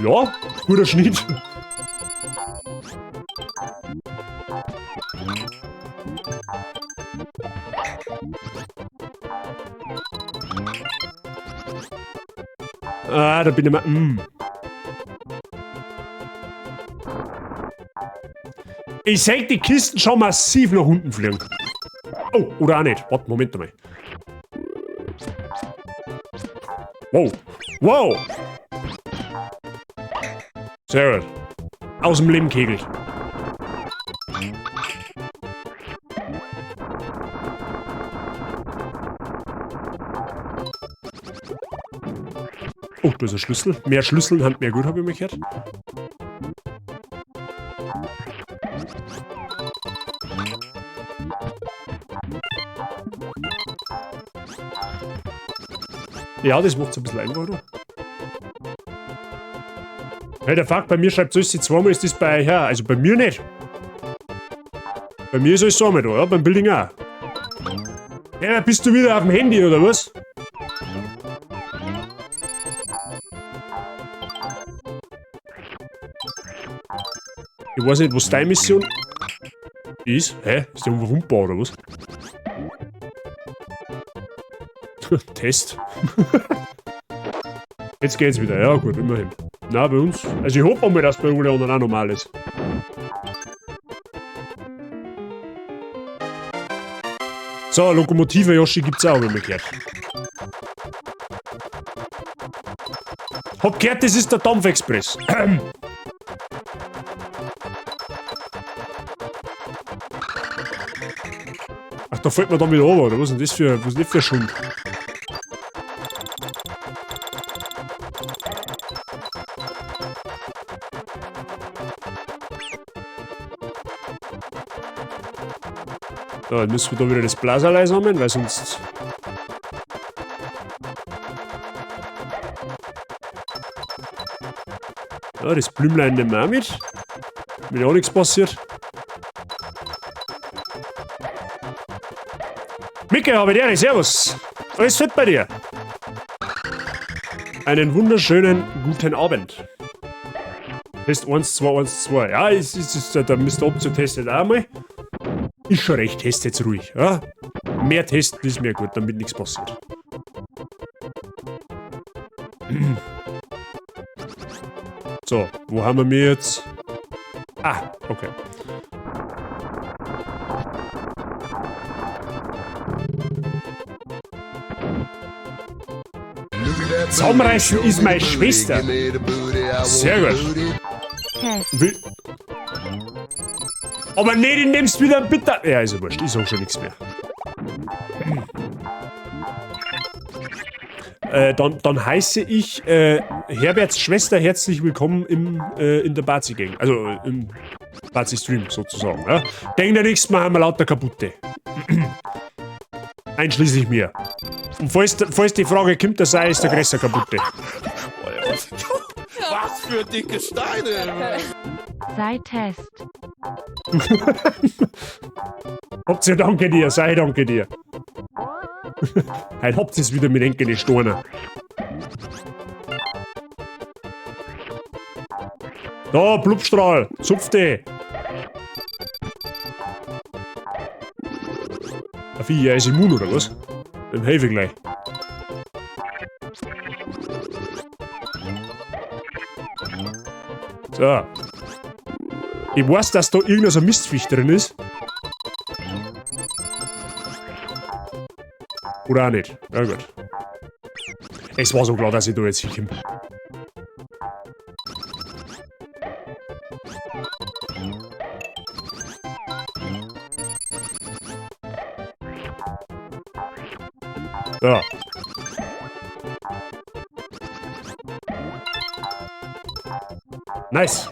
Ja, guter Schnitt. Ah, da bin ich mal. Ich sag, die Kisten schon massiv nach unten fliegen. Oh, oder auch nicht. Warte, Moment mal. Wow. Wow. Sehr gut. Aus dem Leben kegelt. Oh, da ist ein Schlüssel. Mehr Schlüssel, Hand mehr gut, habe ich mir gehört. Ja, das macht es ein bisschen einfacher. Hey, der Fakt, bei mir schreibt es zweimal, ist das bei euch auch. Also bei mir nicht. Bei mir ist alles so da, ja? Beim Building auch. Ja, bist du wieder auf dem Handy, oder was? Ich weiß nicht, was deine Mission ist. Hä? Ist der unverwundbar, oder was? Test. Jetzt geht's wieder. Ja, gut, immerhin. Na, bei uns. Also, ich hoffe mal, dass bei alle anderen auch normal ist. So, Lokomotive Yoshi gibt's auch, wenn man gehört. Hab gehört, das ist der Dampfexpress. Ach, da fällt man dann wieder runter, oder was ist denn das für Schund? So, dann müssen wir da wieder das Blaserlei sammeln, weil sonst... Ja, das Blümlein nehmen wir auch mit. Mir auch nichts passiert. Micke, habe ich dir, servus. Alles fit bei dir? Einen wunderschönen guten Abend. Test 1, 2, 1, 2. Ja, der Mr. Option testet auch mal. Ist schon recht, test jetzt ruhig. Ja? Mehr testen ist mir gut, damit nichts passiert. So, wo haben wir mir jetzt? Ah, okay. Zusammenreißen ist meine Schwester. Sehr gut. Will. Aber nicht, indem es wieder bitter... Ja, ist ja wurscht. Ich sag schon nichts mehr. Dann heiße ich Herberts Schwester herzlich willkommen in der Bazi-Gang. Also im Bazi-Stream sozusagen. Ja. Denk der nächsten Mal haben wir lauter kaputte. Einschließlich mir. Und falls die Frage kommt, der sei ist der größte kaputte. Was für dicke Steine. Sei Test. Habt ihr danke dir, sei danke dir. Heute habt ihr es wieder mit Enkel Steiner. Da, Blubstrahl, zupfte. Wie, er ist immun oder was? Dann helfe ich gleich. So. Ich weiß, dass da irgendein so Mistviech drin ist. Oder auch nicht. Na gut. Es war so klar, dass ich da jetzt hinkomme. So. Nice.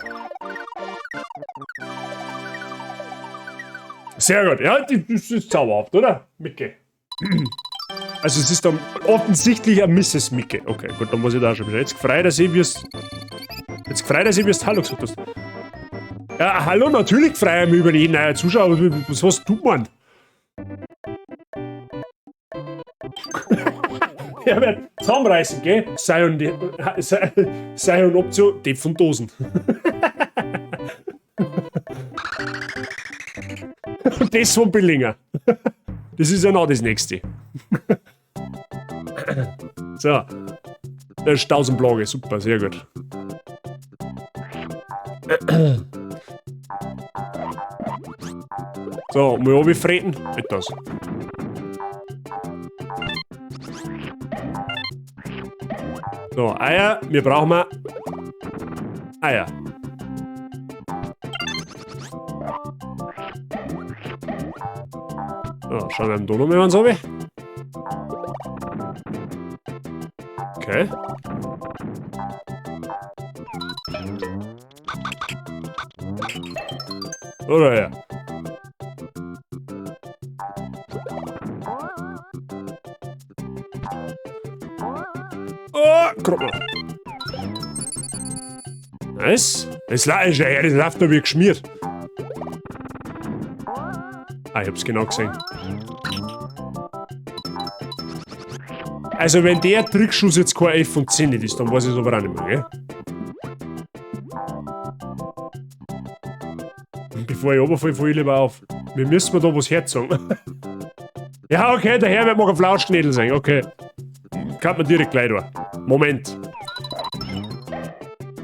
Sehr gut. Ja, das ist zauberhaft, oder? Micke. Also es ist dann offensichtlich ein Mrs. Micke. Okay, gut, dann muss ich da schon wieder. Jetzt gefreut, dass ich wirst. Jetzt gefreut, dass ich wirst Hallo gesagt hast. Ja, hallo, natürlich freue ich mich über jeden neuen Zuschauer. Was hast du gemeint? Er wird zusammenreißen, gell? Sei und Option, die von Dosen. Und das von Billinger. Das ist ja noch das nächste. So. Das ist 1000 Blage, super, sehr gut. So, mal runterfreten. Nicht das. So, Eier. Wir brauchen Eier. So, schauen wir da nochmal was runter. Okay. Oder ja. Oh, guck mal. Nice. Das läuft da wie geschmiert. Ah, ich hab's genau gesehen. Also wenn der Trickschuss jetzt kein 11 von 10 ist, dann weiß ich es aber auch nicht mehr, gell? Und bevor ich runterfalle, falle ich lieber auf. Wir müssen da was herzogen. Ja, okay, der Herr wird mal ein Flauschknädel sein, okay. Kann man direkt gleich da. Moment.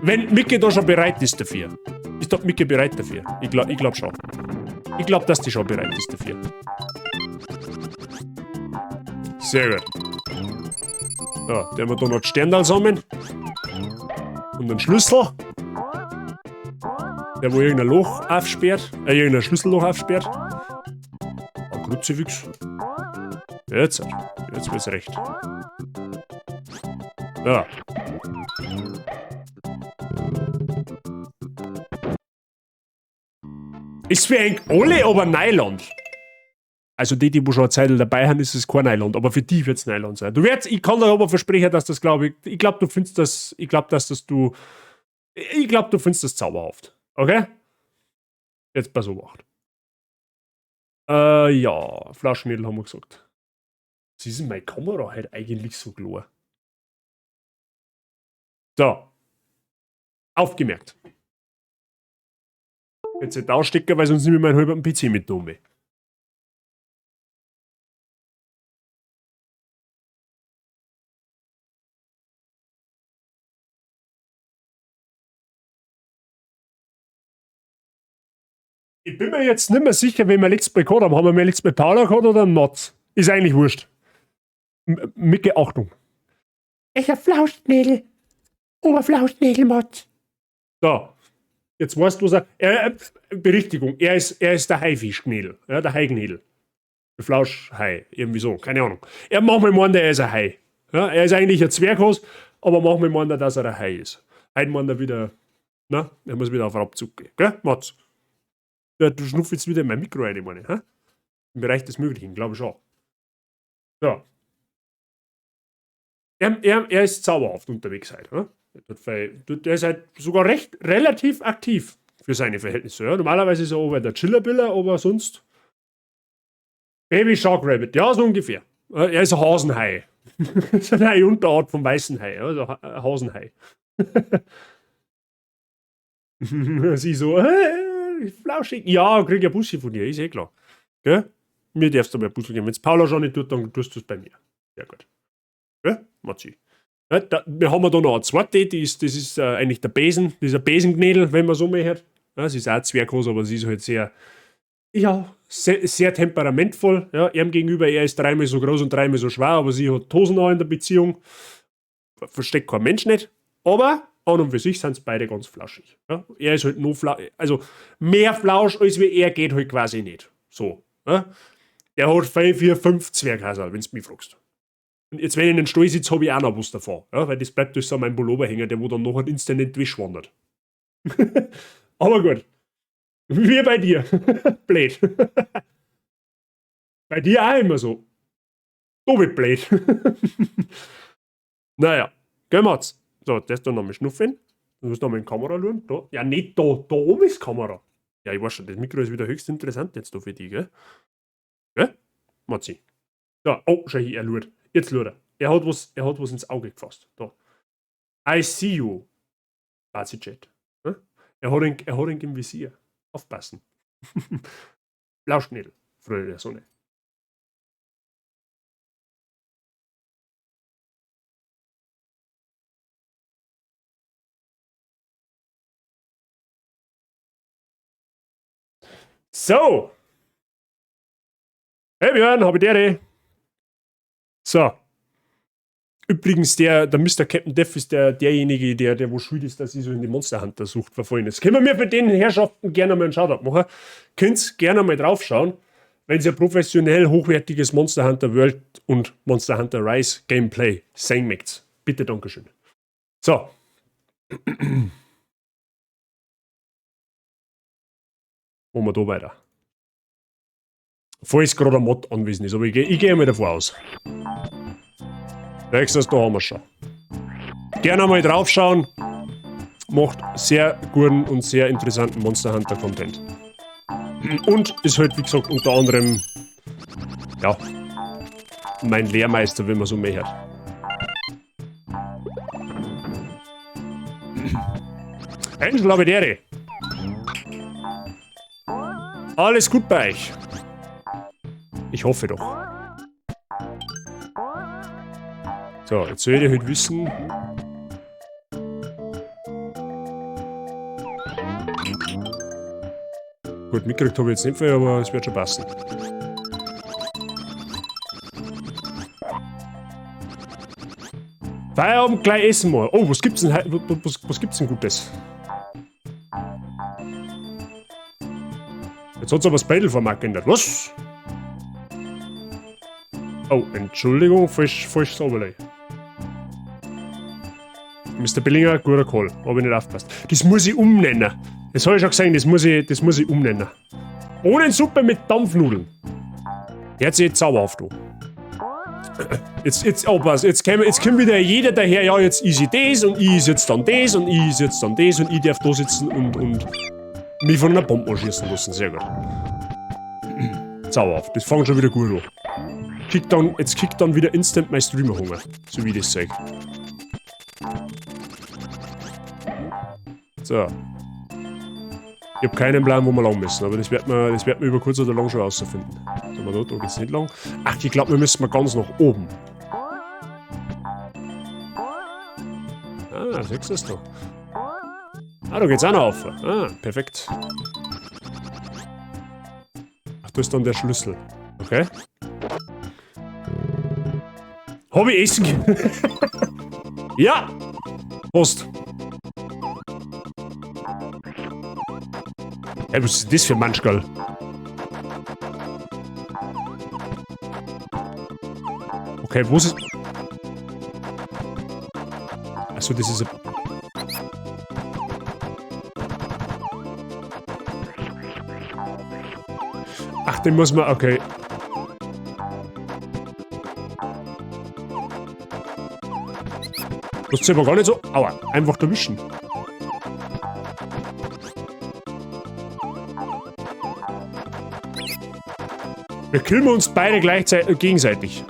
Wenn Micke da schon bereit ist dafür. Ist doch Micke bereit dafür? Ich glaub schon. Ich glaube, dass die schon bereit ist dafür. Sehr gut. So, der haben wir da noch die Sterndal zusammen. Und einen Schlüssel. Der wo irgendein Loch aufsperrt. Irgendein Schlüsselloch aufsperrt. Ein Kruzifix. Jetzt wird's recht. Ja. Ist für ein alle aber Nylon. Also die schon eine Zeit dabei haben, ist es kein Nylon, aber für die wird es Nylon sein. Ich kann dir aber versprechen, dass das, glaube ich glaube, du findest das, ich glaube, du findest das zauberhaft. Okay? Jetzt pass auf. Ja, Flaschenmädel haben wir gesagt. Was ist denn meine Kamera halt eigentlich so klar? So. Aufgemerkt. Jetzt nicht ausstecken, weil sonst nehme ich meinen halben PC mit um. Ich bin mir jetzt nicht mehr sicher, wen wir letztes Mal gehabt haben. Haben wir letztes Mal Paula gehabt oder einen Mats? Ist eigentlich wurscht. Micke, Achtung. Ich hab Flauschnägel. Oberflauschnägel, Mats. So. Jetzt weißt du, was Berichtigung. Er ist der Haifischknädel. Ja, der Haiknädel. Der Flauschhai. Irgendwie so. Keine Ahnung. Er macht mir meinen, er ist ein Hai. Ja, er ist eigentlich ein Zwerghas, aber macht mir meinen, dass er ein Hai ist. Heute meint er wieder, er muss wieder auf Abzug gehen. Gell, Mats? Ja, du schnupfst jetzt wieder in mein Mikro rein, meine ich. Im Bereich des Möglichen, glaube ich schon. Ja. Er ist zauberhaft unterwegs halt. Ne? Der ist halt sogar relativ aktiv für seine Verhältnisse. Ja? Normalerweise ist er oben der Chillerbiller, aber sonst. Baby Shark Rabbit, ja, so ungefähr. Er ist ein Hasenhai. Das ist eine Unterart vom weißen Hai, also ein Hasenhai. Sie so, flauschig. Ja, krieg ja Bussi von dir, ist eh klar. Gell? Mir darfst du mal Bussi geben. Wenn es Paula schon nicht tut, dann tust du es bei mir. Sehr gut. Gell? Matzi. Ja, wir haben da noch eine zweite, das ist eigentlich der Besen, dieser Besengnädel, wenn man so mehr hört. Ja, sie ist auch zwerggroß, aber sie ist halt sehr, ja, sehr temperamentvoll. Ja, ihm gegenüber, er ist 3-mal so groß und 3-mal so schwer, aber sie hat Hosen auch in der Beziehung. Versteckt kein Mensch nicht. Aber an und für sich sind es beide ganz flauschig. Ja, er ist halt nur also mehr Flausch als wie er geht halt quasi nicht. So. Ja. Er hat 5, 4, 5 Zwerghäuser, wenn du mich fragst. Und jetzt, wenn ich in den Stall sitze, habe ich auch noch was davon. Ja, weil das bleibt durch so mein Pullover hängen, der wo dann noch ein instant in die Wäsche wandert. Aber gut. Wie bei dir. Blöd. Bei dir auch immer so. Du bist blöd. Naja, gehen wir jetzt. So, das da nochmal schnuffen. Du musst nochmal in die Kamera schauen. Da. Ja, nicht da. Da oben ist die Kamera. Ja, ich weiß schon, das Mikro ist wieder höchst interessant jetzt da für dich, gell? Gell? Matzi. Da, oh, schau hier, er schaut. Jetzt schaut er. Er hat was ins Auge gefasst. Da. I see you. Bazi-Chat. Er hat ihn im Visier. Aufpassen. Blauschnädel, Freude der Sonne. So. Hey Björn, habe ich dir. So. Übrigens, der Mr. Captain Death ist derjenige, der wo schuld ist, dass ich so in die Monster Hunter Sucht verfallen ist. Können wir mir für den Herrschaften gerne mal einen Shoutout machen? Könnt gerne mal draufschauen, wenn ihr professionell hochwertiges Monster Hunter World und Monster Hunter Rise Gameplay sehen möchtet. Bitte, Dankeschön. So. Machen wir da weiter. Falls gerade ein Mod anwesend ist, aber ich gehe mal davon aus. Nächstes, da haben wir schon. Gerne mal draufschauen. Macht sehr guten und sehr interessanten Monster Hunter Content. Und ist halt, wie gesagt, unter anderem, ja, mein Lehrmeister, wenn man so mehr hört. Angel Abedere. Alles gut bei euch. Ich hoffe doch. So, jetzt soll ich halt wissen. Gut, mitgekriegt habe ich jetzt nicht viel, aber es wird schon passen. Feierabend, gleich essen mal. Oh, was gibt's denn Gutes? Jetzt hat's aber das Beidelformat geändert. Was? Oh, Entschuldigung, falsches Oberlei. Mr. Billinger, guter Call. Habe ich nicht aufgepasst. Das muss ich umnennen. Das habe ich schon gesagt, das muss ich umnennen. Bohnensuppe mit Dampfnudeln. Hört sich jetzt sauber auf, du. Jetzt aufpass, jetzt kommt wieder jeder daher, ja, jetzt ist ich das und ich ist jetzt dann das und ich ist jetzt dann das und ich darf da sitzen und mich von einer Bombe schießen lassen. Sehr gut. Sauber auf, das fängt schon wieder gut an. Jetzt kickt dann wieder instant mein Streamer-Hunger, so wie ich das sage. So. Ich habe keinen Plan, wo wir lang müssen, aber das wird man über kurz oder lang schon rausfinden. Sind wir da geht's nicht lang. Ach, ich glaube, wir müssen mal ganz nach oben. Ah, siehst du das da? Ah, da geht's auch noch auf. Ah, perfekt. Ach, da ist dann der Schlüssel. Okay. Hab ich Essen? Ja! Prost! Hey, was ist das für ein Manschgal? Okay, wo ist es? Achso, das ist ein... Ach, den muss man... Okay. Das ist aber gar nicht so. Aua, einfach erwischen. Wir killen uns beide gleichzeitig gegenseitig.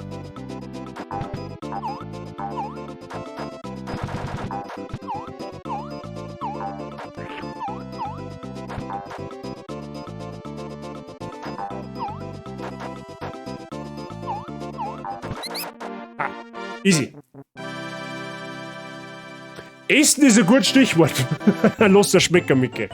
Ah, easy. Essen ist ein gutes Stichwort. Los, der Schmecker, Micke.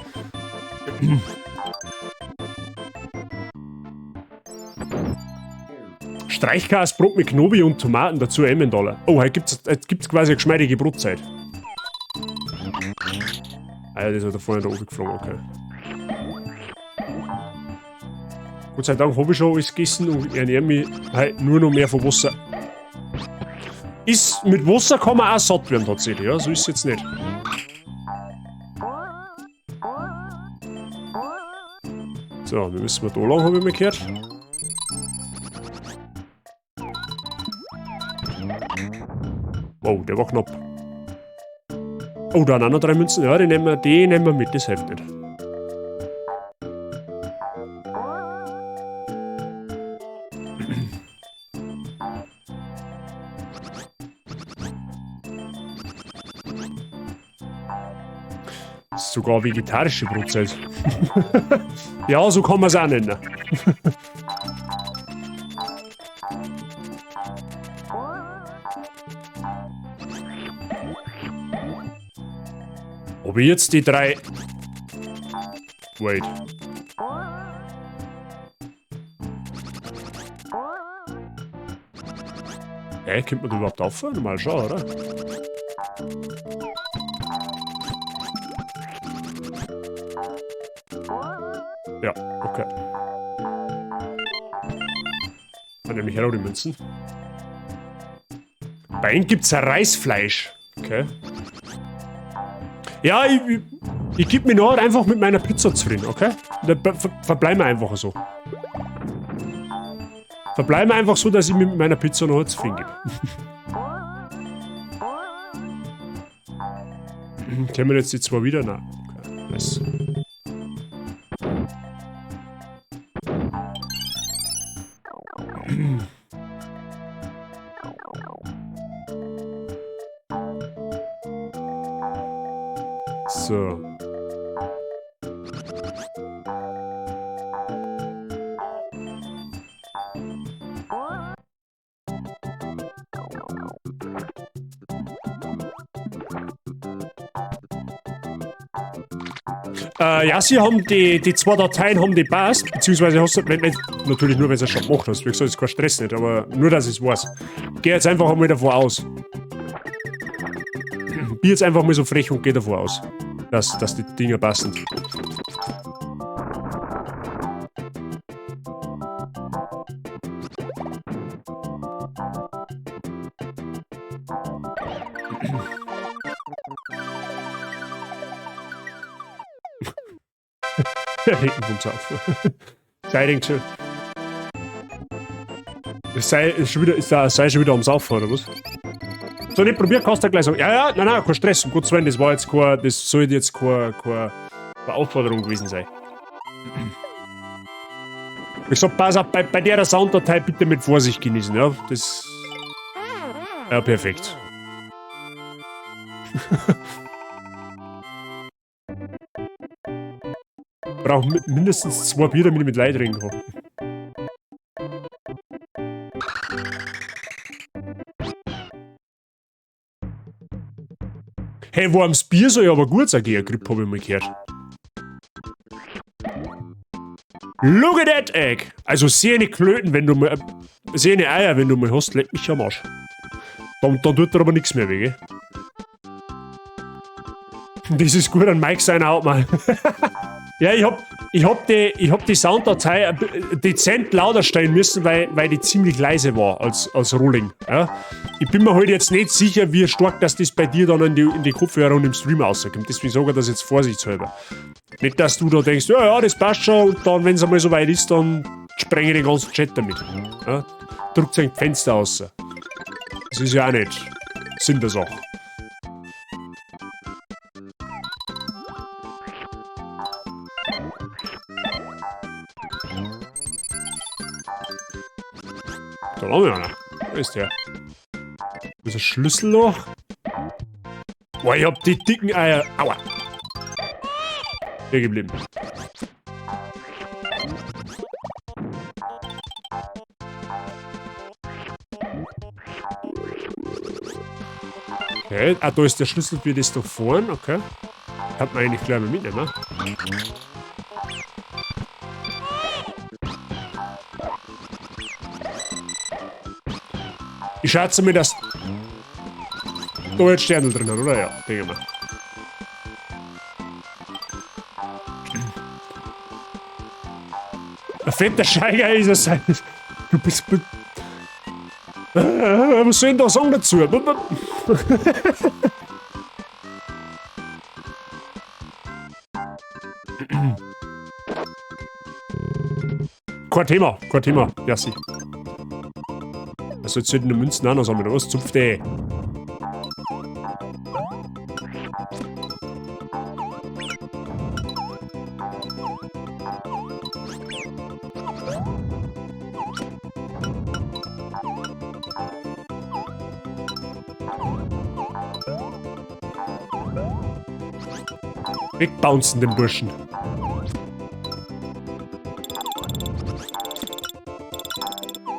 Streichkäsebrot mit Knobi und Tomaten, dazu Emmentaler. Oh, heute gibt's quasi eine geschmeidige Brotzeit. Ah ja, das hat er vorhin da oben geflogen, okay. Gott sei Dank habe ich schon alles gegessen und ernähre mich halt nur noch mehr von Wasser. Mit Wasser kann man auch satt werden tatsächlich, ja, so ist es jetzt nicht. So, dann müssen wir da lang, habe ich mal gehört. Wow, der war knapp. Oh, da haben auch noch 3 Münzen. Ja, die nehmen wir mit, das hilft nicht. Sogar vegetarische Brotzeit. Ja, so kann man es auch nennen. Ob ich jetzt die 3... Wait. Kommt man da überhaupt aufhören? Mal schauen, oder? Ja, okay. Dann nehme ich her auch die Münzen. Bei ihnen gibt's Reisfleisch. Okay. Ja, ich gebe mir noch einfach mit meiner Pizza zufrieden, okay? Verbleiben wir einfach so. Verbleiben wir einfach so, dass ich mit meiner Pizza noch zufrieden gebe. Kennen wir jetzt die 2 wieder? Nein. Okay, nice. So. Ja, sie haben die 2 Dateien haben die passt, beziehungsweise hast du, natürlich nur, wenn du es schon gemacht hast. Wie gesagt, ist kein Stress nicht, aber nur, dass ich es weiß. Geh jetzt einfach einmal davon aus. Bin jetzt einfach mal so frech und geh davon aus, dass die Dinger passen. Hinten kommt's auf. Sei denkt schon. Sei schon wieder am Saufen, oder was? So, nicht probiert, kannst du gleich sagen. Ja, nein, kein Stress, um Gottes Willen, das soll jetzt keine Aufforderung gewesen sein. Ich sag, pass auf, bei der Sounddatei bitte mit Vorsicht genießen, ja? Das. Ja, perfekt. Brauche mindestens 2 Bier, damit ich mit Leid reden kann. Hey, warmes Bier soll ja aber gut sein, Grip, habe ich mal gehört. Look at that egg! Also sehr eine Klöten, wenn du mal. Sehr eine Eier, wenn du mal hast, leck mich am Arsch. Dann tut er aber nichts mehr weh, gell? Das ist gut, an Mike sein Haut mal. Ja, ich hab die Sounddatei dezent lauter stellen müssen, weil die ziemlich leise war als Rolling. Ja? Ich bin mir halt jetzt nicht sicher, wie stark das bei dir dann in die Kopfhörer und im Stream rauskommt. Deswegen sage ich das jetzt vorsichtshalber. Nicht, dass du da denkst, ja, das passt schon, und dann, wenn es einmal so weit ist, dann sprenge ich den ganzen Chat damit. Ja? Drückt ein Fenster raus. Das ist ja auch nicht Sinn der Sache. haben wir einer. Wo ist der? Wo ist ein Schlüsselloch? Boah, ich hab die dicken Eier. Aua. Hier geblieben. Okay, da ist der Schlüssel für das da vorne, okay. Kann man eigentlich gleich mal mitnehmen. Ich schätze mir, dass da jetzt Sterne drin hat, oder? Ja, denke mal. Ein fetter Scheiger ist es. Du bist... Was soll ich da sagen dazu? Kein Thema, Jassi. Also jetzt sollten die Münzen auch noch sammeln, was zupft ey? Wegbouncen, den Burschen.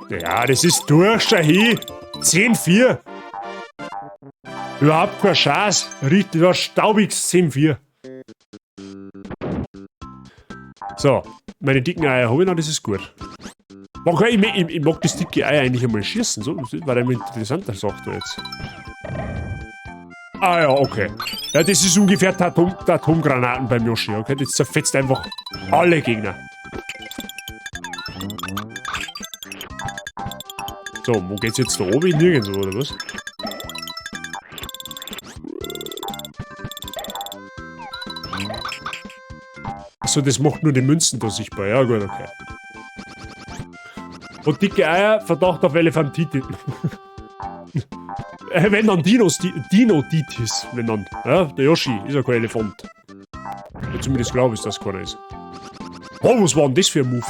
Ja, das ist durch, Shahi. 10-4. Überhaupt kein Scheiß. Richtig, was staubiges 10-4. So, meine dicken Eier habe ich noch, das ist gut. Ich mag das dicke Ei eigentlich einmal schießen, so. Das war eine interessante Sache da jetzt. Ah ja, okay. Ja, das ist ungefähr die Atomgranaten beim Yoshi, okay? Das zerfetzt einfach alle Gegner. So, wo geht's jetzt da oben? Nirgendwo, oder was? Achso, das macht nur die Münzen da sichtbar. Ja, gut, okay. Und dicke Eier, Verdacht auf Elefantitis. Wenn dann Dino-Ditis, wenn dann. Ja, der Yoshi ist ja kein Elefant. Ja, zumindest glaube ich, dass keiner ist. Oh, was war denn das für ein Move?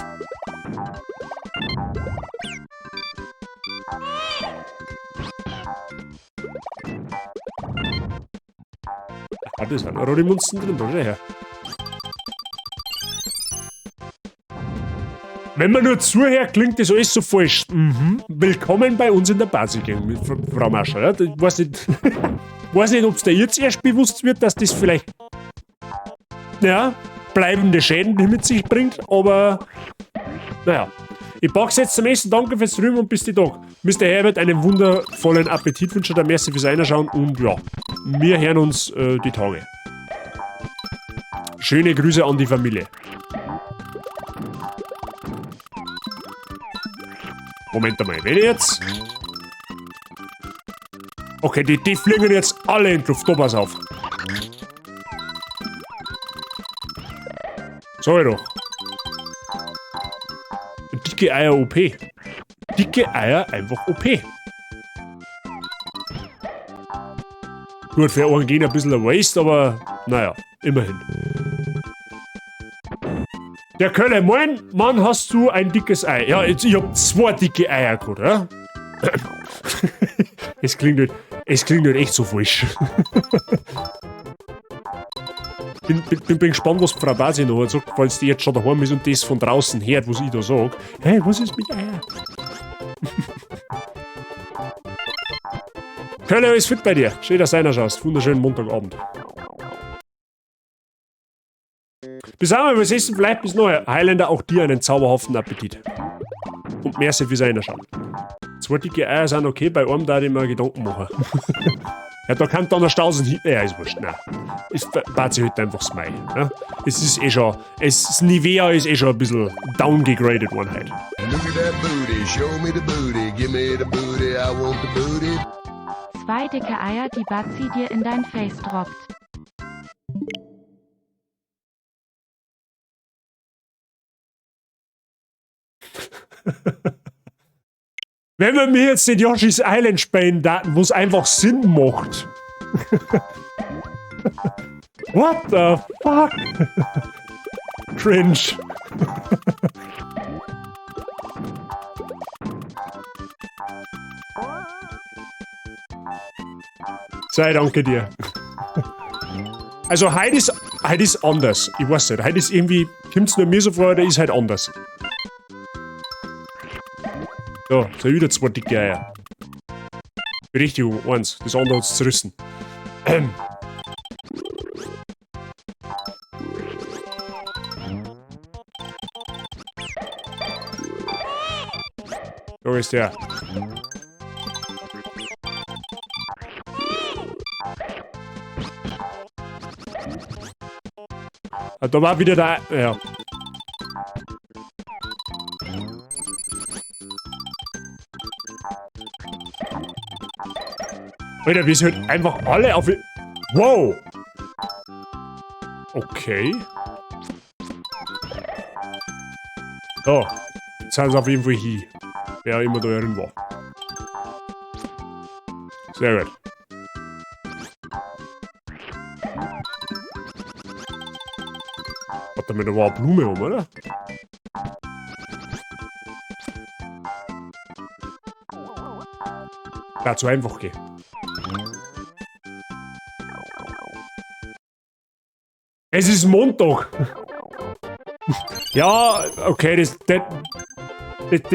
Ah, da sind auch die Münzen drin, da schau her. Wenn man nur zuhört, klingt das alles so falsch. Willkommen bei uns in der Basigang, mit Frau Mascher. Ja? Ich weiß nicht, ob es dir jetzt erst bewusst wird, dass das vielleicht ja, bleibende Schäden mit sich bringt, aber naja. Ich pack's jetzt zum Essen. Danke fürs Streamen und bis die Tag. Mr. Herbert, einen wundervollen Appetit wünsche dir. Merci fürs Reinschauen und ja, wir hören uns die Tage. Schöne Grüße an die Familie. Moment einmal, wenn ich jetzt... Okay, die fliegen jetzt alle in die Luft. Da pass auf. Sag ich doch. Dicke Eier OP. Dicke Eier einfach OP. Gut, für einen gehen ein bisschen ein Waste, aber naja, immerhin. Der Kölle, moin, Mann, hast du ein dickes Ei? Ja, jetzt, ich hab 2 dicke Eier gehabt, ja? Es klingt nicht echt so falsch. Bin gespannt, was Frau Basi noch sagt, falls die jetzt schon daheim ist und das von draußen hört, was ich da sag. Hey, was ist mit Eier? Kölle, alles fit bei dir? Schön, dass du reinschaust. Wunderschönen Montagabend. Bis einmal, was essen bleibt bis nachher. Highlander, auch dir einen zauberhaften Appetit. Und merci fürs Reinschauen. 2 dicke Eier sind okay, bei einem da ich mir Gedanken machen. Ja, da kann dann noch 1000 hin. Ja, ist wurscht, nein. Es bat sich halt einfach das Mai. Ja? Es ist eh schon. Das Nivea ist eh schon ein bisschen downgegradet worden halt. Look at that booty, show me the booty, give me the booty, I want the booty. 2 dicke Eier, die Bazi dir in dein Face droppt. Wenn wir mir jetzt den Yoshi's Island spielen, wo es einfach Sinn macht. What the fuck? Cringe. Sei danke dir. Also heute ist anders. Ich weiß nicht. Heute ist irgendwie, kommt's nur mir so vor, oder ist halt anders. So, so wieder zwei dicke Eier. Berichtigung, eins. Das andere hat's zerrissen. So ist der. Ah, da war wieder der... Ja. Alter, wir sind einfach alle auf... Wow! Okay. So. Jetzt sind sie auf jeden Fall hier. Wer immer da drin war. Sehr gut. Warte mal, da war eine Blume um, oder? Ja, zu einfach gehen. Es ist Montag. Ja, okay, das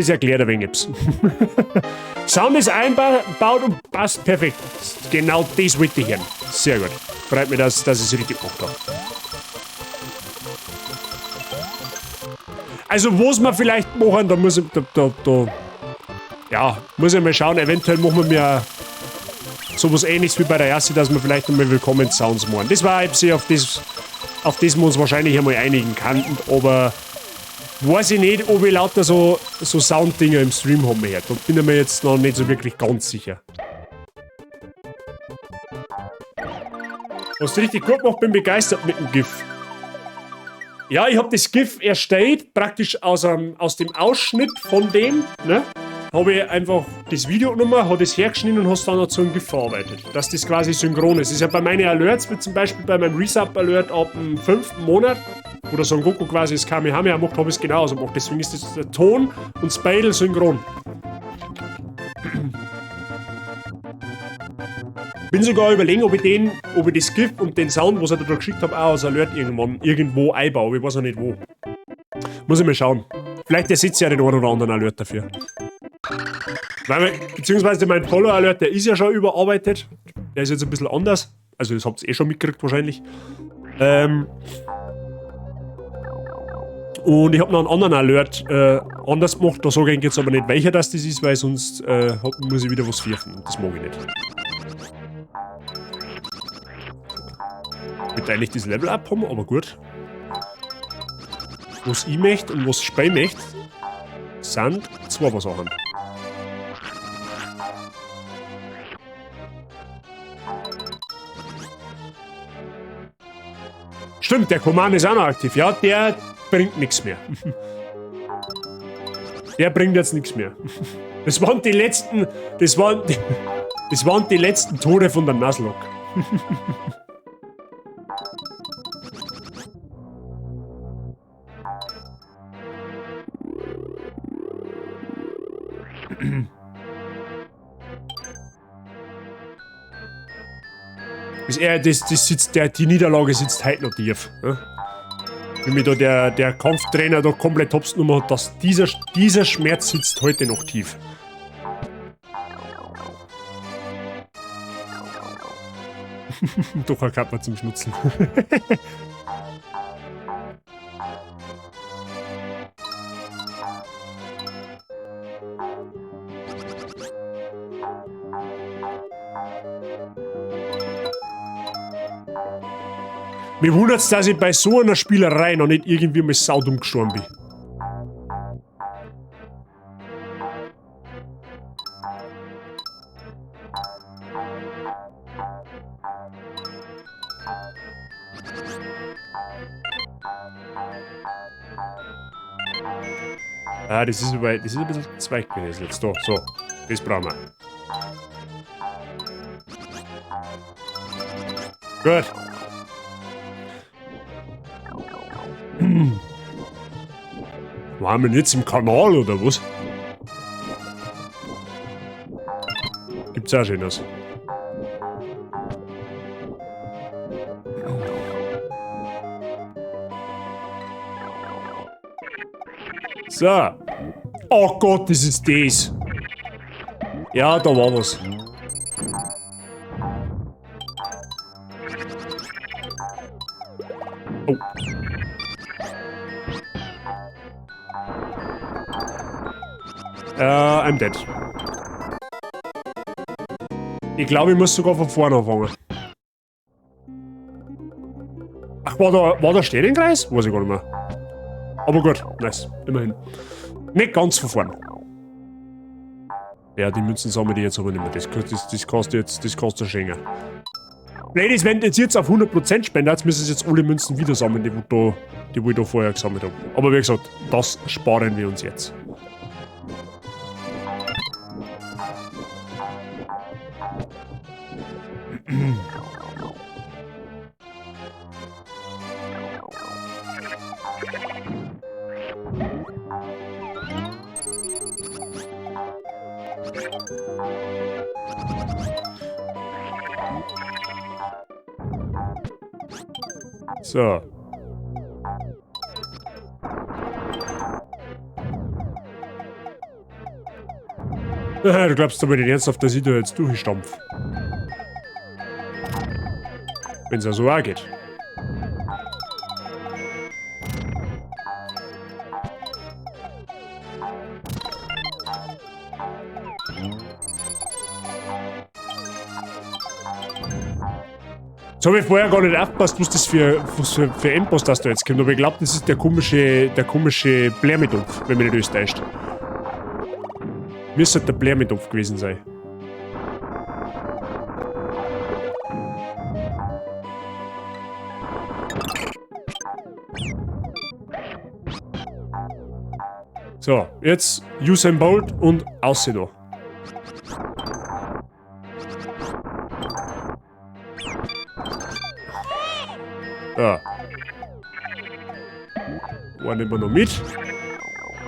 erklärt ein wenig etwas. Sound ist eingebaut und passt perfekt. Genau das wollte ich hören. Sehr gut. Freut mich, dass ich es richtig gemacht habe. Also, was wir vielleicht machen, da muss ich, ja, muss ich mal schauen. Eventuell machen wir sowas ähnliches wie bei der ersten, dass wir vielleicht nochmal Willkommen-Sounds machen. Das war ein bisschen auf das wir uns wahrscheinlich einmal einigen könnten, aber weiß ich nicht, ob ich lauter so Sounddinger im Stream haben werde. Da bin ich mir jetzt noch nicht so wirklich ganz sicher. Was du richtig gut gemacht, bin begeistert mit dem GIF. Ja, ich habe das GIF erstellt, praktisch aus dem Ausschnitt von dem, ne? Habe ich einfach das Video genommen, habe das hergeschnitten und habe es dann noch zu einem GIF verarbeitet. Dass das quasi synchron ist. Das ist ja bei meinen Alerts, wie zum Beispiel bei meinem Resub-Alert ab dem 5. Monat, wo der Son Goku quasi das Kamehameha macht, habe ich es genauso gemacht. Deswegen ist das der Ton und Spadel synchron. Bin sogar überlegen, ob ich das GIF und den Sound, was ich da geschickt habe, auch als Alert irgendwo einbaue. Ich weiß noch nicht wo. Muss ich mal schauen. Vielleicht ersetzt ja den einen oder anderen Alert dafür. Beziehungsweise mein Follow-Alert, der ist ja schon überarbeitet. Der ist jetzt ein bisschen anders. Also das habt ihr eh schon mitgekriegt wahrscheinlich. Und ich habe noch einen anderen Alert anders gemacht. Da sage ich jetzt aber nicht, welcher das ist, weil sonst muss ich wieder was fürchten. Das mag ich nicht. Ich will eigentlich das Level-Up haben, aber gut. Was ich möchte und was ich möchte, sind zwei Sachen. Stimmt, der Command ist auch noch aktiv. Ja, der bringt nichts mehr. Der bringt jetzt nichts mehr. Das waren die letzten... Das waren die letzten Tode von der Nuzlocke. Die Niederlage sitzt heute noch tief. Ne? Wenn mir da der Kampftrainer da komplett hops genommen hat, dass dieser Schmerz sitzt heute noch tief. Doch ein Kappa zum Schnutzen. Mir wundert's, dass ich bei so einer Spielerei noch nicht irgendwie mal saudumm gestorben bin. Ah, das ist ein bisschen zweig gewesen jetzt. Da, so. Das brauchen wir. Gut. Waren wir jetzt im Kanal oder was? Gibt's auch Schönes. So. Oh Gott, das ist das. Ja, da war was. Oh. I'm dead. Ich glaube, ich muss sogar von vorne anfangen. Ach, war da Stehlenkreis? Weiß ich gar nicht mehr. Aber gut, nice. Immerhin. Nicht ganz von vorne. Ja, die Münzen sammeln die jetzt aber nicht mehr. Das kannst du schenken. Ladies, wenn jetzt auf 100% spendet, müssen sie jetzt alle Münzen wieder sammeln, die ich da vorher gesammelt habe. Aber wie gesagt, das sparen wir uns jetzt. So. Du glaubst aber nicht ernsthaft, dass ich da jetzt durchstampf. Wenn's ja so auch geht. Jetzt habe ich vorher gar nicht aufgepasst, was das für Endboss das da jetzt kommt, aber ich glaube, das ist der komische Blärmedopf, wenn mich nicht alles täuscht. Müsste der Blärmedopf gewesen sein. So, jetzt Usain Bolt und aussehen da. Ja. War nehmen wir noch mit.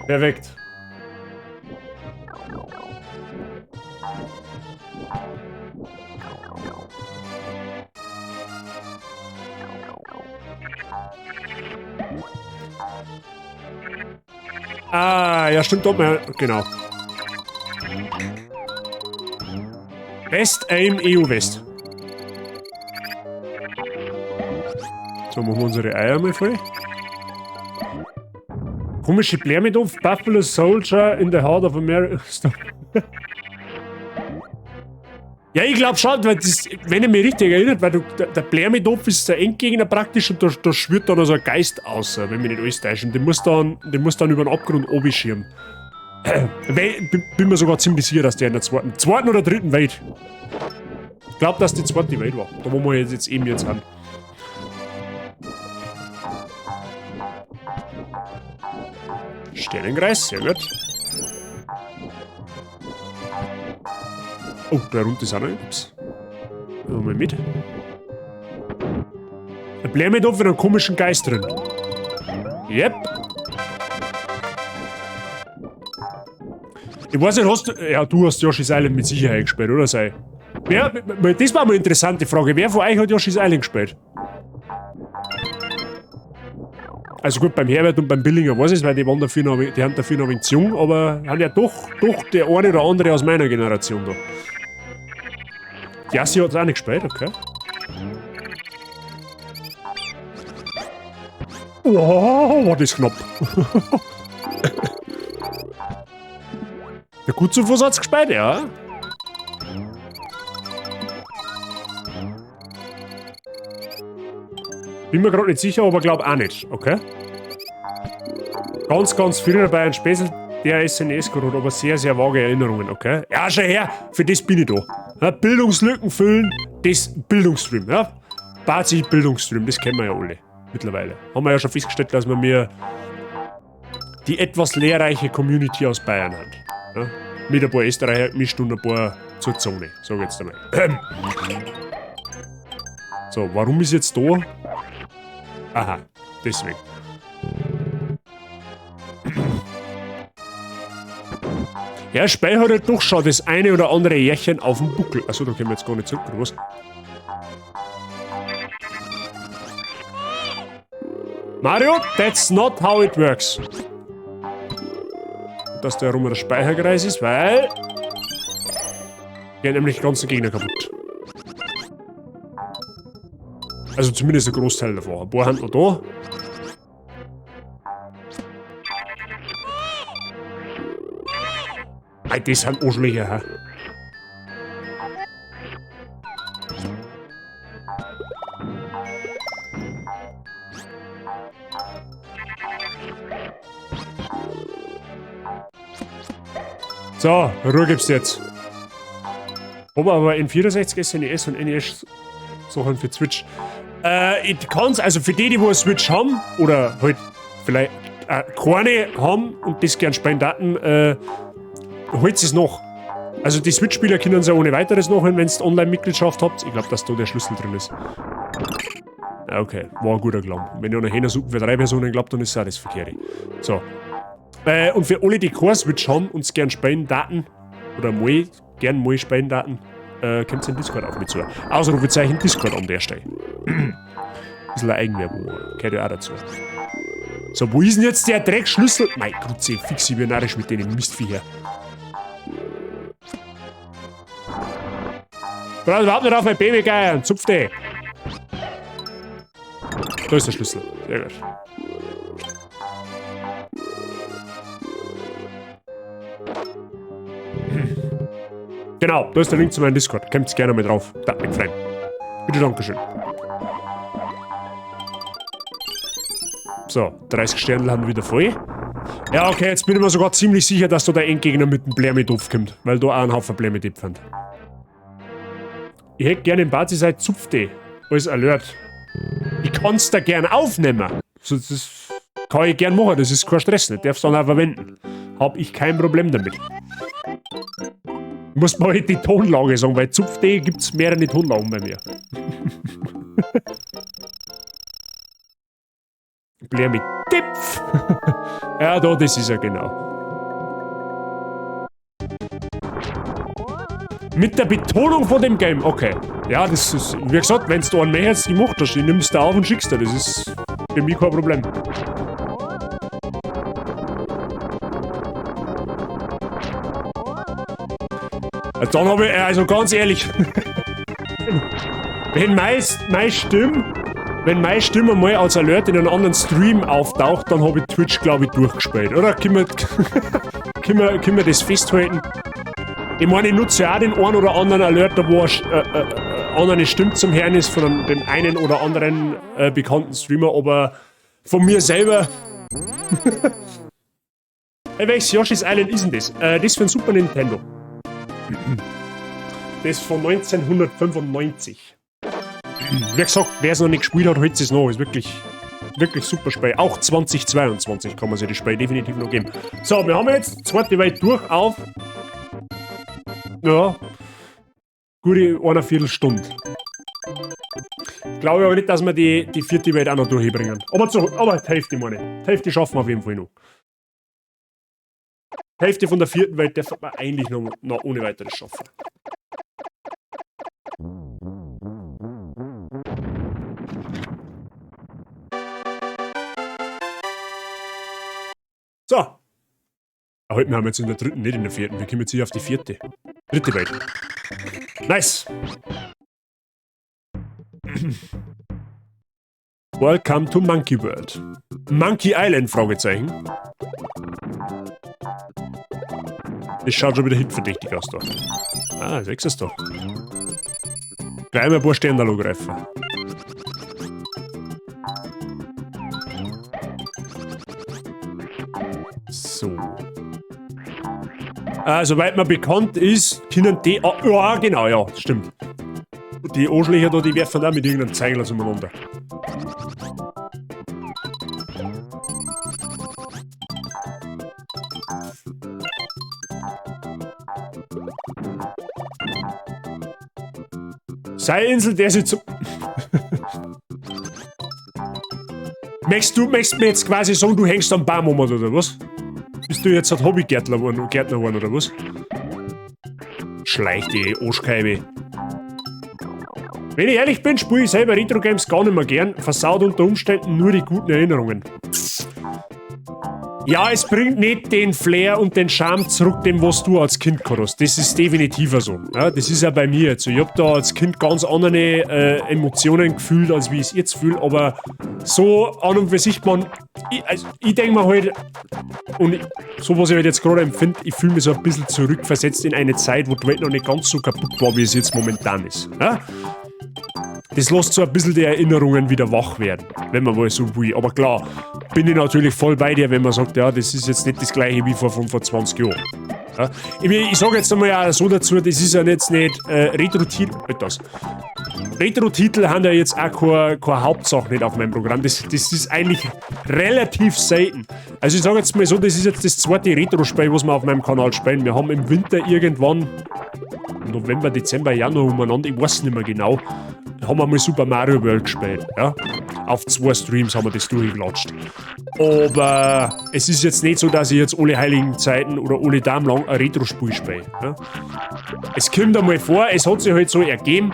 Perfekt. Ah, ja stimmt, dort mal. Genau. Best Aim EU West. So, machen wir unsere Eier mal voll. Komische Blärmedopf, Buffalo Soldier in the Heart of America. Ja, ich glaube schon, weil das, wenn ich mich richtig erinnere, weil der Blärmedopf ist der Endgegner praktisch und da schwirrt dann so ein Geist aus, wenn mich nicht alles täuscht. Und den muss dann über den Abgrund oben schirmen. Bin mir sogar ziemlich sicher, dass der in der zweiten oder dritten Welt. Ich glaube, dass die zweite Welt war. Da wo wir jetzt eben jetzt haben. Sternenkreis, sehr gut. Oh, da runter ist auch noch etwas. Mal mit. Ein Blärmedopf mit einem komischen Geist drin. Yep. Ich weiß nicht, du hast Yoshi's Island mit Sicherheit gespielt, oder sei? Ja, das war mal eine interessante Frage. Wer von euch hat Yoshi's Island gespielt? Also gut, beim Herbert und beim Billinger weiß ich es, weil die haben dafür noch ein wenig zu jung, aber haben ja doch der eine oder andere aus meiner Generation da. Jassi hat es auch nicht gespielt, okay. Oh, war das knapp. Der Gutzufuß hat es gespielt, ja. Bin mir gerade nicht sicher, aber glaube auch nicht, okay? Ganz früher bei einem Späßel, der SNS hat, aber sehr, sehr vage Erinnerungen, okay? Ja, schau her, für das bin ich da. Ja, Bildungslücken füllen, das Bildungsstream, ja? Bazi Bildungsstream, das kennen wir ja alle mittlerweile. Haben wir ja schon festgestellt, dass wir mir die etwas lehrreiche Community aus Bayern haben. Ja? Mit ein paar Österreicher gemischt und ein paar zur Zone, sag ich jetzt einmal. So, warum ist jetzt da? Aha, deswegen. Ja, Spei hat halt doch schon das eine oder andere Jährchen auf dem Buckel. Achso, da können wir jetzt gar nicht zurück, oder was? Mario, that's not how it works. dass da herum der Speicherkreis ist, weil... Geht nämlich die ganzen Gegner kaputt. Also zumindest ein Großteil davon. Ein paar haben noch da. Ei, das sind Arschlöcher, hä? So, Ruhe gibt's jetzt. Aber N64, SNES und NES Sachen für Switch. Ich kann's, also für die eine Switch haben, oder halt vielleicht keine haben und das gern spielen Daten, holt es noch. Also die Switch-Spieler können es ja ohne weiteres nachholen, wenn ihr Online-Mitgliedschaft habt. Ich glaube, dass da der Schlüssel drin ist. Ja, okay, war ein guter Glauben. Wenn ihr nachher suchen für 3 Personen glaubt, dann ist es auch das Verkehrte. So. Und für alle, die keine Switch haben und es gern spielen Daten, oder gern mal spielen Daten, kommt in Discord auf mich zu. Ausrufezeichen Discord an der Stelle. Bisschen Eigenwerbung, gehört ja auch dazu. So, wo ist denn jetzt der Dreckschlüssel? Mein Gott, fix ich wie narrisch mit denen Mistviecher. Brauchst überhaupt nicht auf mein Baby geiern, zupf die. Da ist der Schlüssel. Sehr gut. Genau, da ist der Link zu meinem Discord. Kommt gerne mal drauf. Da, mit rein. Bitte, dankeschön. So, 30 Sterne haben wir wieder voll. Ja, okay, jetzt bin ich mir sogar ziemlich sicher, dass da der Endgegner mit dem Blair mit aufkommt, weil da auch ein Haufen Blair mit fand. Ich hätte gerne im Bazisite Zupfte als Alert. Ich kann's da gern aufnehmen. So, das kann ich gern machen, das ist kein Stress, nicht. Darf's dann auch verwenden. Hab ich kein Problem damit. Muss mal halt die Tonlage sagen, weil Zupfte gibt's mehrere Tonlagen bei mir. Blair mit Tipf. Ja, da, das ist er genau. Mit der Betonung von dem Game, okay. Ja, das ist, wie gesagt, wenn du einen mehr jetzt gemacht hast, dann nimmst du auf und schickst dir. Das ist für mich kein Problem. Dann habe ich, also ganz ehrlich, wenn meine Stimme mal als Alert in einem anderen Stream auftaucht, dann habe ich Twitch, glaube ich, durchgespielt. Oder? Können wir das festhalten? Ich meine, ich nutze ja auch den einen oder anderen Alert, wo eine Stimme zum Hören ist von dem einen oder anderen bekannten Streamer, aber von mir selber... Welches Yoshi's Island ist denn das? Das ist für ein Super Nintendo. Das ist von 1995. Wie gesagt, wer es noch nicht gespielt hat, holt es noch. Ist wirklich super Spiel. Auch 2022 kann man sich das Spiel definitiv noch geben. So, wir haben jetzt die zweite Welt durch auf... Ja, gute 1/4 Stunde. Glaube aber nicht, dass wir die vierte Welt auch noch durchbringen. Aber die Hälfte, meine ich. Die Hälfte schaffen wir auf jeden Fall noch. Die Hälfte von der vierten Welt darf man eigentlich noch ohne weiteres schaffen. So. Heute wir haben jetzt in der dritten, nicht in der vierten. Wir kommen jetzt hier auf die vierte. Dritte Welt. Nice. Welcome to Monkey World. Monkey Island, Fragezeichen. Das schaut schon wieder hitverdächtig aus da. Ah, sechs ist da. Gleich mal ein paar Sterne da greifen. So. Soweit mir bekannt ist, können die... ja, genau, ja, stimmt. Die Arschlöcher da, die werfen auch mit irgendeinem Zeigler umeinander. Seiinsel, der sitzt so... Möchtest du mir jetzt quasi sagen, du hängst am Baum oder was? Bist du jetzt ein Hobbygärtner geworden, oder was? Schleich die Arschkeibe. Wenn ich ehrlich bin, spiele ich selber Retro-Games gar nicht mehr gern. Versaut unter Umständen nur die guten Erinnerungen. Ja, es bringt nicht den Flair und den Charme zurück, dem was du als Kind gehabt hast. Das ist definitiv so. Ja, das ist ja bei mir jetzt so. Ich hab da als Kind ganz andere Emotionen gefühlt, als wie ich es jetzt fühle. Aber so an und für sich, man, ich denke mir halt, und so was ich halt jetzt gerade empfinde, ich fühle mich so ein bisschen zurückversetzt in eine Zeit, wo die Welt noch nicht ganz so kaputt war, wie es jetzt momentan ist. Ja? Das lässt so ein bisschen die Erinnerungen wieder wach werden, wenn man mal so will. Aber klar, bin ich natürlich voll bei dir, wenn man sagt, ja, das ist jetzt nicht das gleiche wie vor 25 Jahren. Ja? Ich sage jetzt einmal auch so dazu, das ist ja jetzt nicht Retro-Titel. Retro-Titel haben ja jetzt auch keine Hauptsache nicht auf meinem Programm. Das ist eigentlich relativ selten. Also ich sage jetzt mal so, das ist jetzt das zweite Retro-Spiel, was wir auf meinem Kanal spielen. Wir haben im Winter irgendwann, November, Dezember, Januar umeinander, ich weiß nicht mehr genau, haben wir mal Super Mario World gespielt. Ja? Auf 2 Streams haben wir das durchgelatscht. Aber es ist jetzt nicht so, dass ich jetzt alle heiligen Zeiten oder alle Damen lang ein Retro-Spiel spiele. Ja? Es kommt einmal vor, es hat sich halt so ergeben,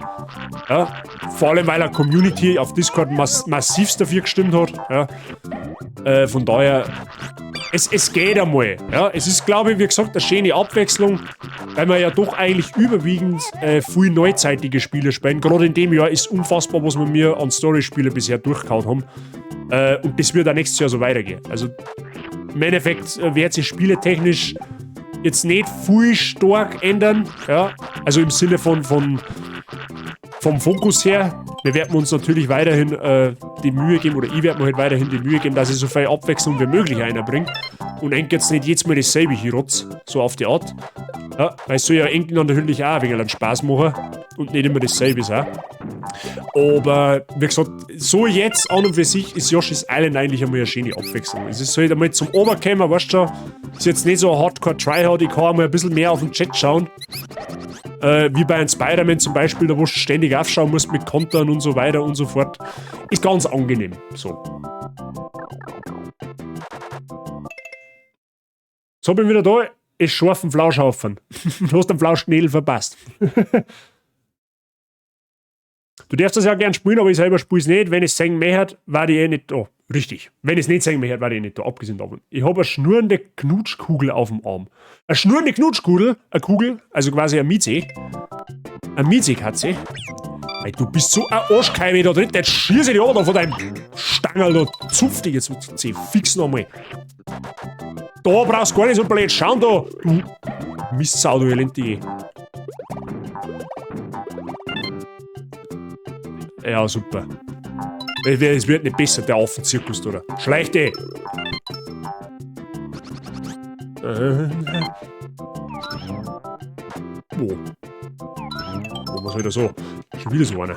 ja? Vor allem weil eine Community auf Discord massivst dafür gestimmt hat. Ja? Von daher, es geht einmal. Ja? Es ist, glaube ich, wie gesagt, eine schöne Abwechslung, weil wir ja doch eigentlich überwiegend viel neuzeitige Spiele spielen. Gerade in dem Jahr ist unfassbar, was wir mir an Story-Spiele bisher durchgehauen haben. Und das wird auch nächstes Jahr so weitergehen. Also im Endeffekt wird sich spieletechnisch jetzt nicht viel stark ändern. Ja? Also im Sinne vom Fokus her. Wir werden uns natürlich weiterhin die Mühe geben, oder ich werde mir halt weiterhin die Mühe geben, dass ich so viel Abwechslung wie möglich einbringe. Und eigentlich jetzt nicht jedes Mal dasselbe hier rotz, so auf die Art. Ja, weil es soll ja irgendwie natürlich auch ein wenig einen Spaß machen und nicht immer dasselbe sein. Aber wie gesagt, so jetzt an und für sich ist Yoshi's Island eigentlich einmal eine schöne Abwechslung. Es ist halt einmal zum Oberkämmer, weißt du, ist jetzt nicht so ein Hardcore-Tryhard, ich kann einmal ein bisschen mehr auf den Chat schauen. Wie bei einem Spider-Man zum Beispiel, da wo du ständig aufschauen musst mit Kontern und so weiter und so fort. Ist ganz angenehm. So. So, bin wieder da. Ist scharf ein Flauschhaufen. Du hast den Flauschknädel verpasst. Du darfst das ja gern spielen, aber ich selber spiele es nicht. Wenn ich es singen möchte, war die nicht da. Richtig. Wenn ich es nicht singen möchte, war die nicht da. Abgesehen davon. Ich habe eine schnurrende Knutschkugel auf dem Arm. Eine schnurrende Knutschkugel, eine Kugel, also quasi eine Mieze. Eine Mieze-Katze. Hey, du bist so ein Arschkeibe da drin, jetzt schieße ich dich da von deinem Stangerl da. Zupf dich jetzt, fix nochmal. Da brauchst du gar nicht so blöd schauen, da. Du Mistsau, du Elentige. Ja, super. Es wird nicht besser, der Affenzirkus, oder? Schleich dich! Wo? Oh, was soll da so? Schon wieder so einer.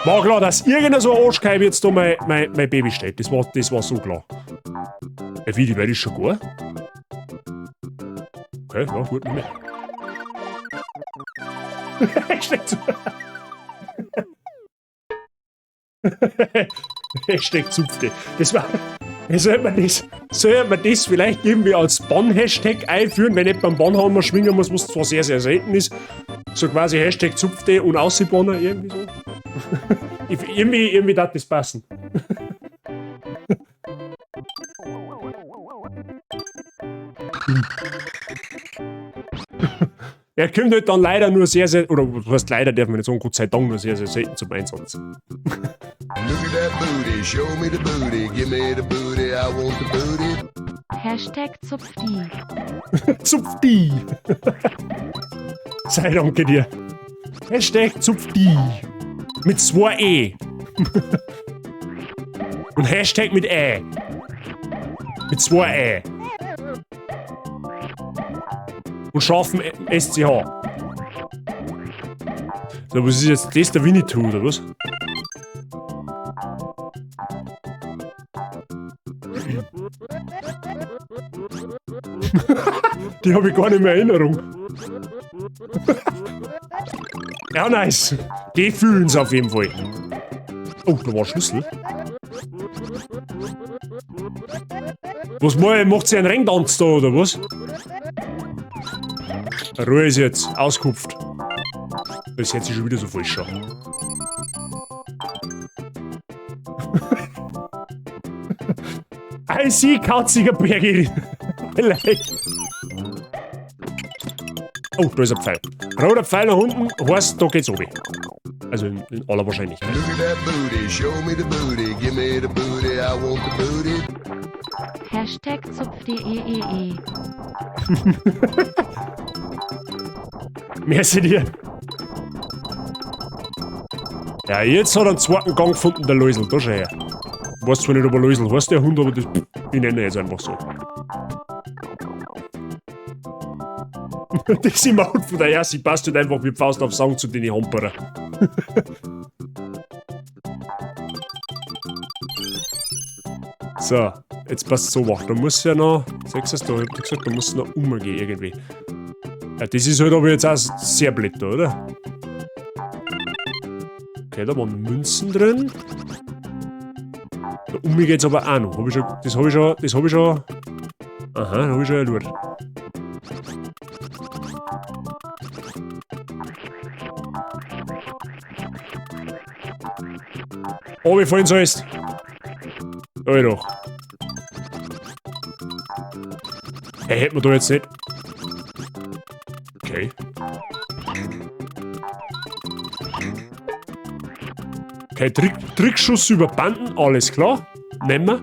War klar, dass irgendein so ein Arschkeibe jetzt da mein Baby steht. Das war so klar. Wie, die Welt ist schon gar? Okay, ja, gut, nicht mehr. Hashtag Zupfte. Sollte man das vielleicht irgendwie als Bann-Hashtag einführen, wenn nicht beim Bannhammer schwingen muss, was zwar sehr, sehr selten ist. So quasi Hashtag Zupfte und Aussibanner, irgendwie so. irgendwie darf das passen. Er kommt halt dann leider nur sehr, sehr, oder was heißt leider, darf man nicht sagen, Gott sei Dank nur sehr, sehr selten zum Einsatz. Look at that booty, show me the booty, give me the booty, I want the booty. Hashtag Zupfdi. Zupfdi. Sei danke dir. Hashtag Zupfdi. Mit 2 E. Und Hashtag mit Ä. Mit 2 Ä. Und scharfen SCH. So, was ist jetzt das, der Winnetou, oder was? Die habe ich gar nicht mehr in Erinnerung. Ja, nice. Die fühlen es auf jeden Fall. Oh, da war ein Schlüssel. Was macht sie einen Ringtanz da, oder was? Ruhe ist jetzt, auskupft. Das hört sich schon wieder so falsch an. Weil sie kauziger Berge. Vielleicht. Oh, da ist ein Pfeil. Roter Pfeil nach unten, heißt, da geht's oben. Also in aller Wahrscheinlichkeit. Look at that booty, show me the booty, give me the booty, I want the booty. Hashtag zupfdeee. Merci dir. Ja, jetzt hat er einen zweiten Gang gefunden, der Läusel. Da schau her. Ich weiß zwar nicht, ob er Läusel heißt, der Hund, aber das, ich nenne ihn jetzt einfach so. Das Emote von der Ersi passt halt einfach wie Faust auf Sang zu den Hamperer. So, jetzt passt so wach. Da muss ja noch. Sechstes da, ich hab gesagt, da muss noch umgehen irgendwie. Ja, das ist halt aber jetzt auch sehr blöd da, oder? Okay, da waren Münzen drin. Da um geht's aber auch noch. Das hab ich schon. Aha, da hab ich schon erlaubt. Oh, wie fallen sollst. Da doch. Hey, hätten wir da jetzt nicht. Okay. Okay, Trickschuss über Banden, alles klar. Nehmen wir.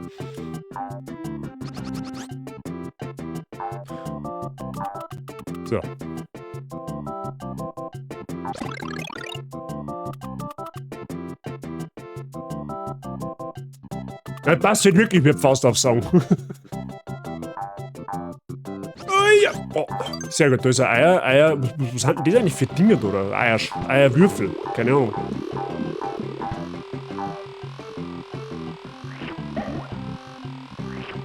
So. Das passt halt wirklich wie Faust auf Sagen. Oh, ja. Oh, sehr gut, da ist ein Eier. Was sind denn das eigentlich für Dinge da? Oder? Eierwürfel, keine Ahnung.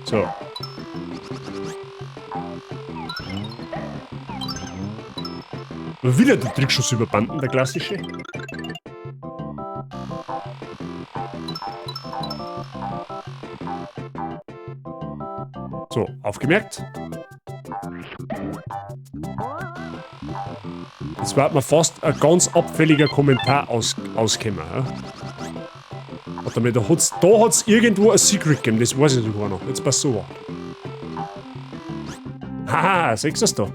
So. Wieder der Trickschuss über Banden, der klassische. So, aufgemerkt. Jetzt wird mir fast ein ganz abfälliger Kommentar auskommen. Ja? Warte mal, da hat's irgendwo ein Secret gegeben, das weiß ich sogar noch. Jetzt passt so. Haha, siehst du das da?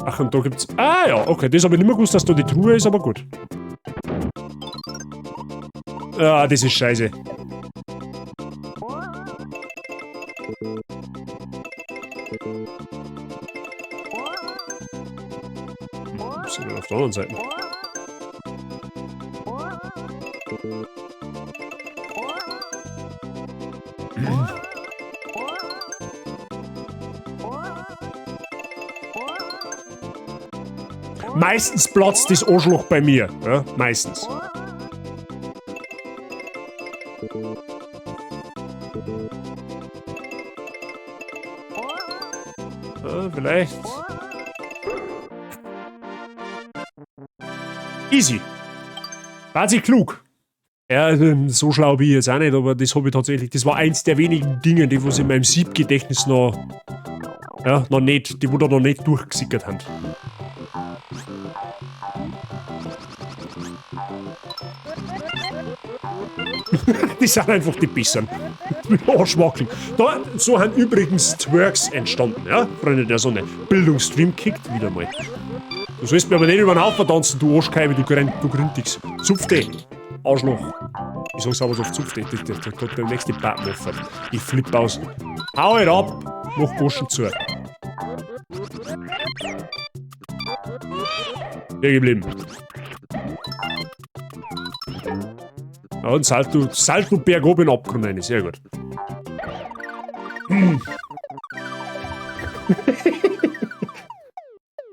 Ach, und da gibt's. Ah ja, okay, das habe ich nicht mehr gewusst, dass da die Truhe ist, aber gut. Ah, das ist scheiße. Was ist denn auf der anderen Seite? Meistens platzt das Arschloch bei mir. Ja, meistens. Vielleicht. Easy. War sie klug. Ja, so schlau bin ich jetzt auch nicht, aber das habe ich tatsächlich. Das war eins der wenigen Dinge, die was in meinem Siebgedächtnis noch nicht, die wo da noch nicht durchgesickert haben. Die sind einfach die Besseren. Arschwackeln. Da, so haben übrigens Twerks entstanden, ja? Freunde der Sonne. Bildungsstream kickt wieder mal. Du sollst mir aber nicht über den Haufen tanzen, du Arschkeibe, du Grüntix. Zupfte. Arschloch. Ich sag's aber so auf Zupfte. Da kommt der nächste Button offen. Ich flipp aus. Hau halt ab. Mach Goschen zu. Hier geblieben. Ja, und Salto bergab in den Abgrund rein. Sehr gut.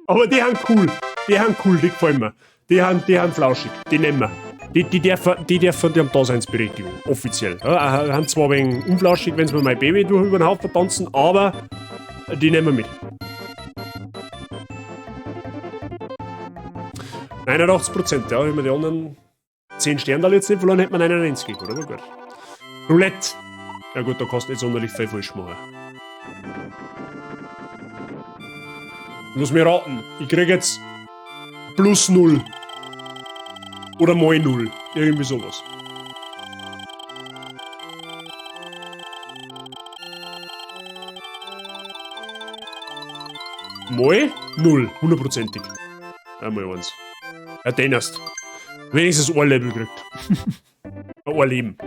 Aber die haben cool. Die gefallen mir. Die haben flauschig. Die nehmen wir. Die dürfen, die haben Daseinsberechtigung. Offiziell. Ja, haben zwar ein wenig unflauschig, wenn sie mir mein Baby durch über den Haufen tanzen, aber die nehmen wir mit. 89%, ja, wenn wir die anderen 10 Sterne jetzt nicht verloren, hätte man 91 gegeben, oder? Aber gut. Roulette. Ja gut, da kannst du nicht sonderlich viel falsch machen. Lass mich raten. Ich krieg jetzt +0. Oder mal 0. Irgendwie sowas. Mal 0. 100%ig. Einmal 1. Ja, den erst. Wenigstens ein Level gekriegt. Ein Leben.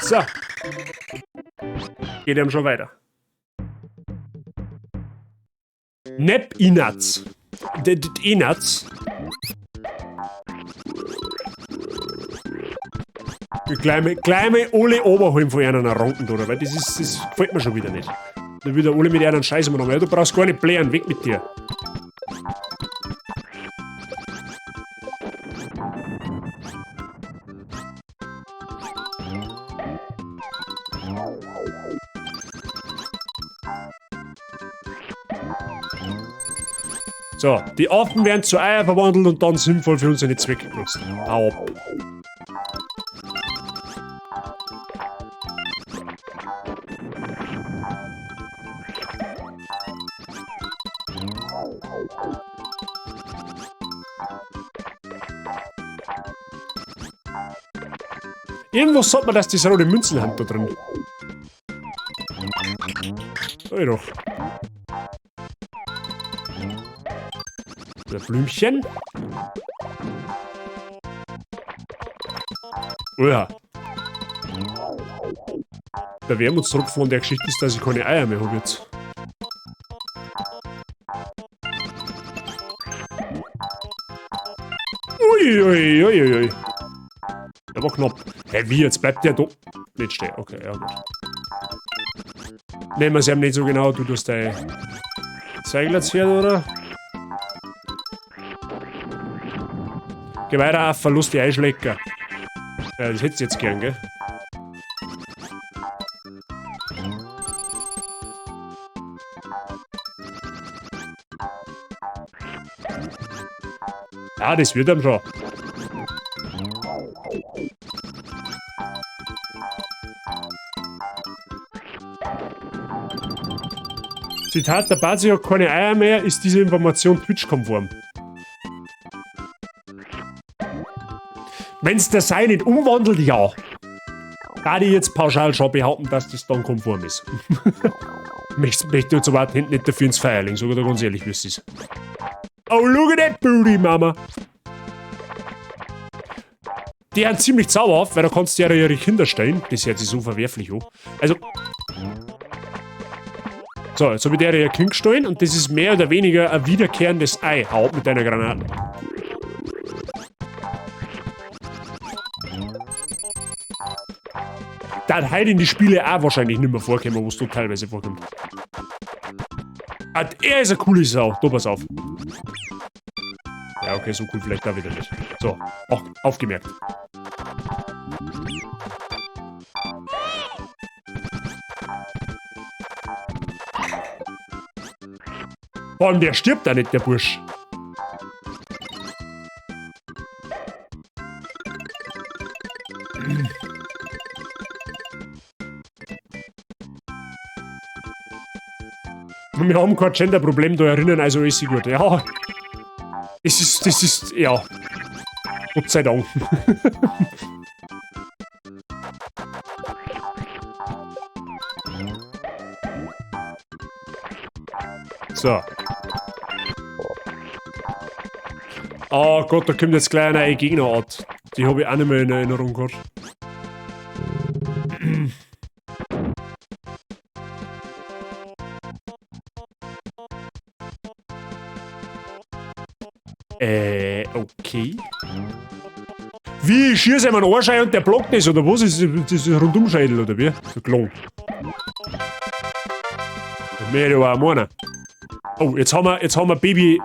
So. Geht ihm schon weiter. Nep Inats. Inats. Gleich mal alle oberhalb von einer ranken, oder? Weil das gefällt mir schon wieder nicht. Da will der alle mit einem Scheiß immer noch mehr. Du brauchst gar nicht blären, weg mit dir. So, die Affen werden zu Eier verwandelt und dann sinnvoll für unsere Zwecke genutzt. Hau ab. Irgendwas sagt man, dass das rote Münzen haben da drin. Oh, doch. Der Blümchen. Oh ja. Der Wermutstropfen von der Geschichte ist, dass ich keine Eier mehr habe jetzt. Uiuiuiui. Der war knapp. Hey, wie, jetzt bleibt der da nicht stehen. Okay, ja gut. Nehmen wir es ihm nicht so genau. Du tust dein Zeigelerz-Pferd, oder? Geh weiter auf, verlust die Eischlecker. Ja, das hättest du jetzt gern, gell? Ja, das wird ihm schon. Zitat, der Bazi hat keine Eier mehr, ist diese Information Twitch-konform. Wenn's der Sei nicht umwandelt, ja. Da die jetzt pauschal schon behaupten, dass das dann konform ist. Möchte jetzt aber nicht dafür ins Feierling, sogar da ganz ehrlich, wie es ist. Oh, look at that booty, Mama. Die sind ziemlich zauberhaft, weil da kannst du ja ihre Kinder stellen. Das hört sich so verwerflich an. Also. So, jetzt habe ich der ihr Kind gestohlen und das ist mehr oder weniger ein wiederkehrendes Ei. Hau ab mit deiner Granate. Da hat heute in die Spiele auch wahrscheinlich nicht mehr vorkommen, wo es da teilweise vorkommt. Ah, er ist eine coole Sau. Da pass auf. Ja, okay, so cool vielleicht da wieder nicht. So, auch aufgemerkt. Vor allem, der stirbt da nicht, der Bursch. Wir haben kein Gender-Problem da erinnern, also ist sie gut. Ja. Das ist, ja. Gott sei Dank. So. Oh Gott, da kommt jetzt gleich eine neue Gegnerart. Die habe ich auch nicht mehr in Erinnerung gehabt. Okay. Wie, ich schieße ihm einen Arschei und der blockt das, oder was? Ist das ein Rundumschädel, oder wie? So gelungen. Das möchte ich aber auch meinen. Oh, jetzt haben wir Baby,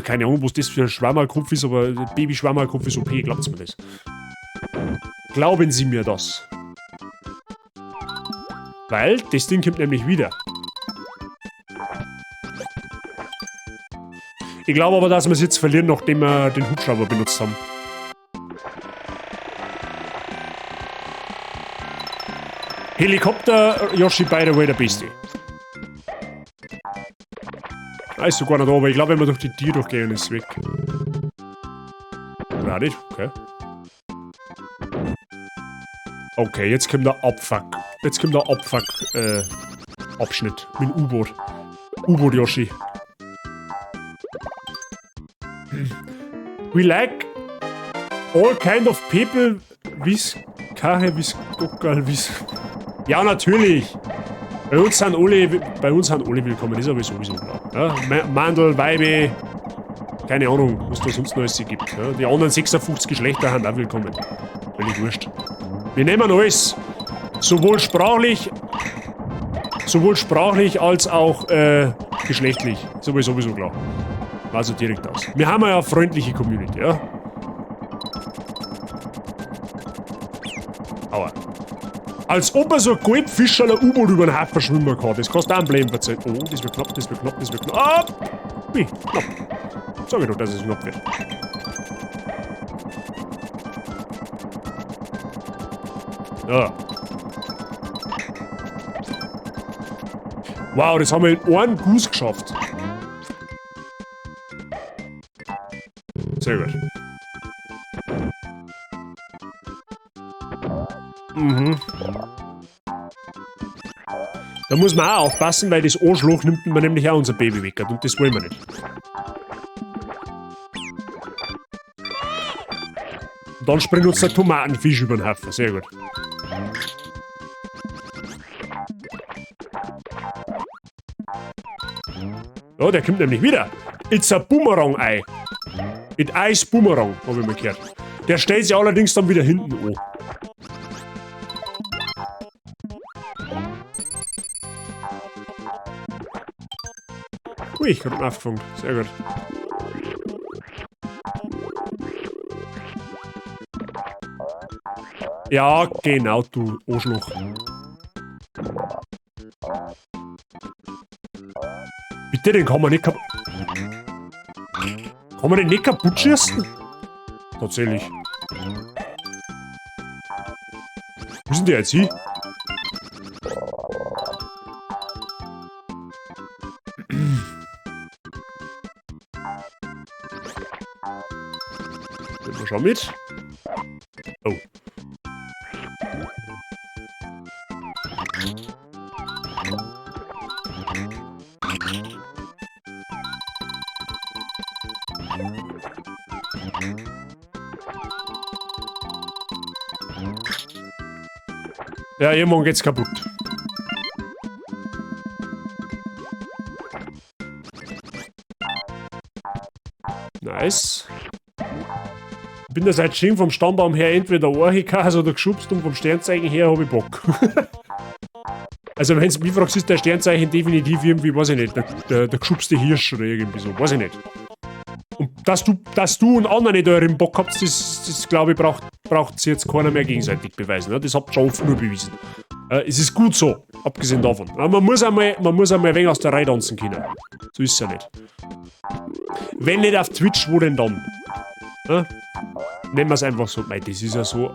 keine Ahnung, was das für ein Schwammerkopf ist, aber Baby-Schwammerkopf ist OP, glaubt mir das. Glauben Sie mir das. Weil, das Ding kommt nämlich wieder. Ich glaube aber, dass wir es jetzt verlieren, nachdem wir den Hubschrauber benutzt haben. Helikopter, Yoshi, by the way, der Beste. Ist sogar nicht da, aber ich glaube, wenn wir durch die Tür durchgehen, ist es weg. Oder nicht? Okay. Okay, jetzt kommt der Abfuck. Jetzt kommt der Abfuck, Abschnitt. Mit dem U-Boot. U-Boot Yoshi. We like all kind of people. Kache, Gockerl, Ja, natürlich. Bei uns sind alle willkommen, das ist aber sowieso klar. Ja, Mandel, Weibe, keine Ahnung, was da sonst noch alles gibt. Ja, die anderen 56 Geschlechter sind auch willkommen. Völlig wurscht. Wir nehmen alles. Sowohl sprachlich als auch geschlechtlich. Ist aber sowieso klar. Also direkt aus. Wir haben ja eine freundliche Community, ja. Aua. Als ob er so ein Goldfischerler U-Boot über den Hafen schwimmen kann. Das kannst du auch am Leben erzählen. Oh, das wird knapp, das wird knapp, das wird knapp. Ah! Wie? Knapp. Sag ich doch, dass es knapp wird. Ja. Wow, das haben wir in einem Guss geschafft. Sehr gut. Da muss man auch aufpassen, weil das Arschloch nimmt man nämlich auch unser Baby weg und das wollen wir nicht. Und dann springt uns der Tomatenfisch über den Haufen. Sehr gut. Ja, der kommt nämlich wieder. It's a Boomerang-Ei. It Eis Boomerang, habe ich mal gehört. Der stellt sich allerdings dann wieder hinten an. Ui, ich hab ihn aufgefangen. Sehr gut. Ja, genau, du Arschloch. Bitte, den kann man nicht kaputt... Kann man den nicht kaputt schießen? Tatsächlich. Wo sind die jetzt hin? Nehmen wir schon mit. Oh. Ja, irgendwann geht's kaputt. Nice. Ich bin da seit schon vom Stammbaum her entweder Archikas oder geschubst und vom Sternzeichen her habe ich Bock. Also wenn du mich fragst, ist der Sternzeichen definitiv irgendwie, weiß ich nicht, der geschubste Hirsch oder irgendwie so, weiß ich nicht. Und dass du und andere nicht euren Bock habt, das glaube ich, braucht jetzt keiner mehr gegenseitig beweisen. Ne? Das habt ihr schon oft nur bewiesen. Es ist gut so, abgesehen davon. Aber man muss einmal ein wenig aus der Reihe tanzen können. So ist es ja nicht. Wenn nicht auf Twitch, wo denn dann? Ne? Nennen wir es einfach so. Mei, das ist ja so.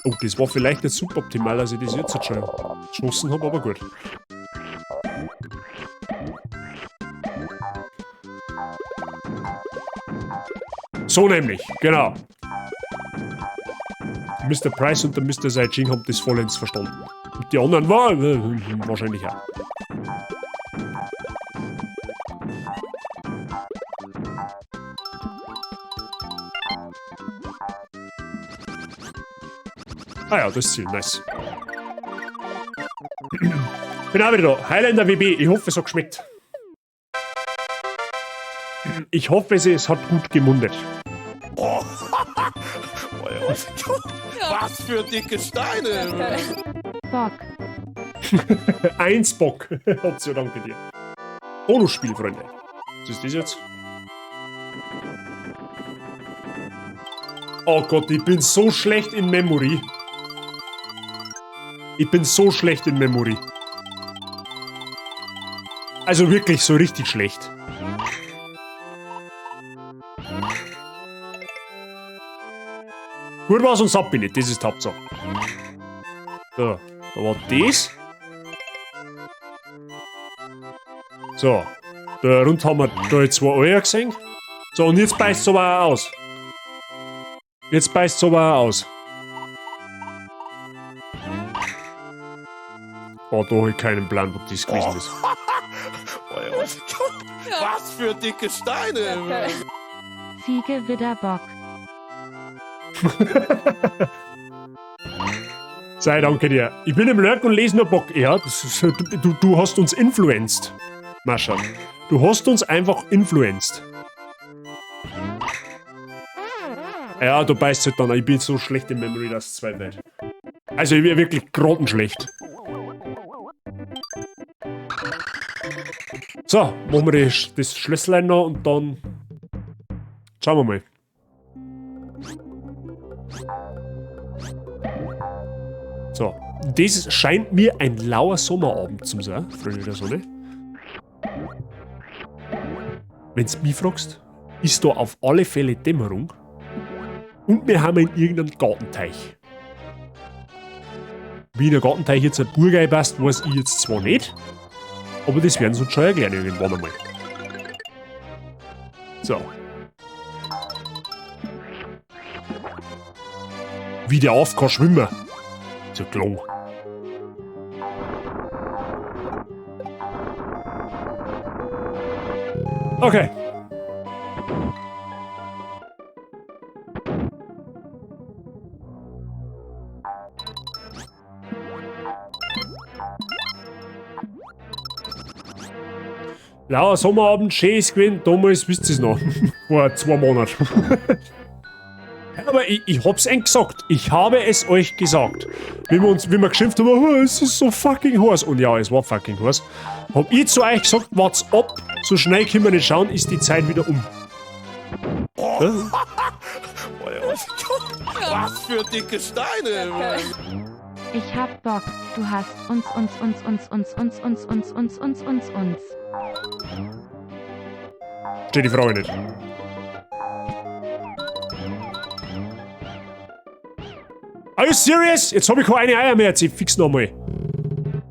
Oh, das war vielleicht nicht suboptimal, als ich das jetzt schon geschossen habe, aber gut. So nämlich, genau. Mr. Price und der Mr. Saijin haben das vollends verstanden. Und die anderen waren wahrscheinlich auch. Ah ja, das ist Ziel, nice. Bin auch wieder da. Highlander WB, ich hoffe, es hat geschmeckt. Ich hoffe, es hat gut gemundet. Oh. Was für dicke Steine! Bock. 1 Bock. Option, danke dir. Bonusspiel, Freunde. Was ist das jetzt? Oh Gott, ich bin so schlecht in Memory. Ich bin so schlecht in Memory. Also wirklich so richtig schlecht. Gut war's und satt bin ich, das ist die Hauptsache. So, da war das. So, da rund haben wir da jetzt 2 Eier gesehen. So, und jetzt beißt es aber auch aus. Jetzt beißt es aber auch aus. Oh, da habe ich keinen Plan, ob das gewesen ist. Was für dicke Steine! Ziege, Widder, Bock. Sei danke dir. Ich bin im Lurk und lese nur Bock. Ja, das ist, du hast uns influenced. Mascha. Du hast uns einfach influenced. Ja, du beißt halt dann. Ich bin so schlecht in Memory, dass es 2 wird. Also ich bin wirklich grottenschlecht. So, machen wir das Schlüssellein noch und dann schauen wir mal. So, das scheint mir ein lauer Sommerabend zu sein, Freunde der Sonne. Wenn du mich fragst, ist da auf alle Fälle Dämmerung und wir haben in irgendeinem Gartenteich. Wie der Gartenteich jetzt ein Burg einpasst, weiß ich jetzt zwar nicht, aber das werden sie uns schon erklären irgendwann einmal. So. Wie der auf kann schwimmen. So klar. Okay. Lauer Sommerabend, schön ist gewesen, damals wisst ihr es noch. Vor 2 Monaten. Aber ich hab's euch gesagt. Ich habe es euch gesagt. Wie wir geschimpft haben, oh, es ist so fucking heiß. Und ja, es war fucking heiß. Hab ich zu euch gesagt, wart's ab, so schnell können wir nicht schauen, ist die Zeit wieder um. Was für dicke Steine! Ich hab Bock. Du hast uns. Steht die Frage nicht. Are you serious? Jetzt hab ich keine Eier mehr. Jetzt fix nochmal.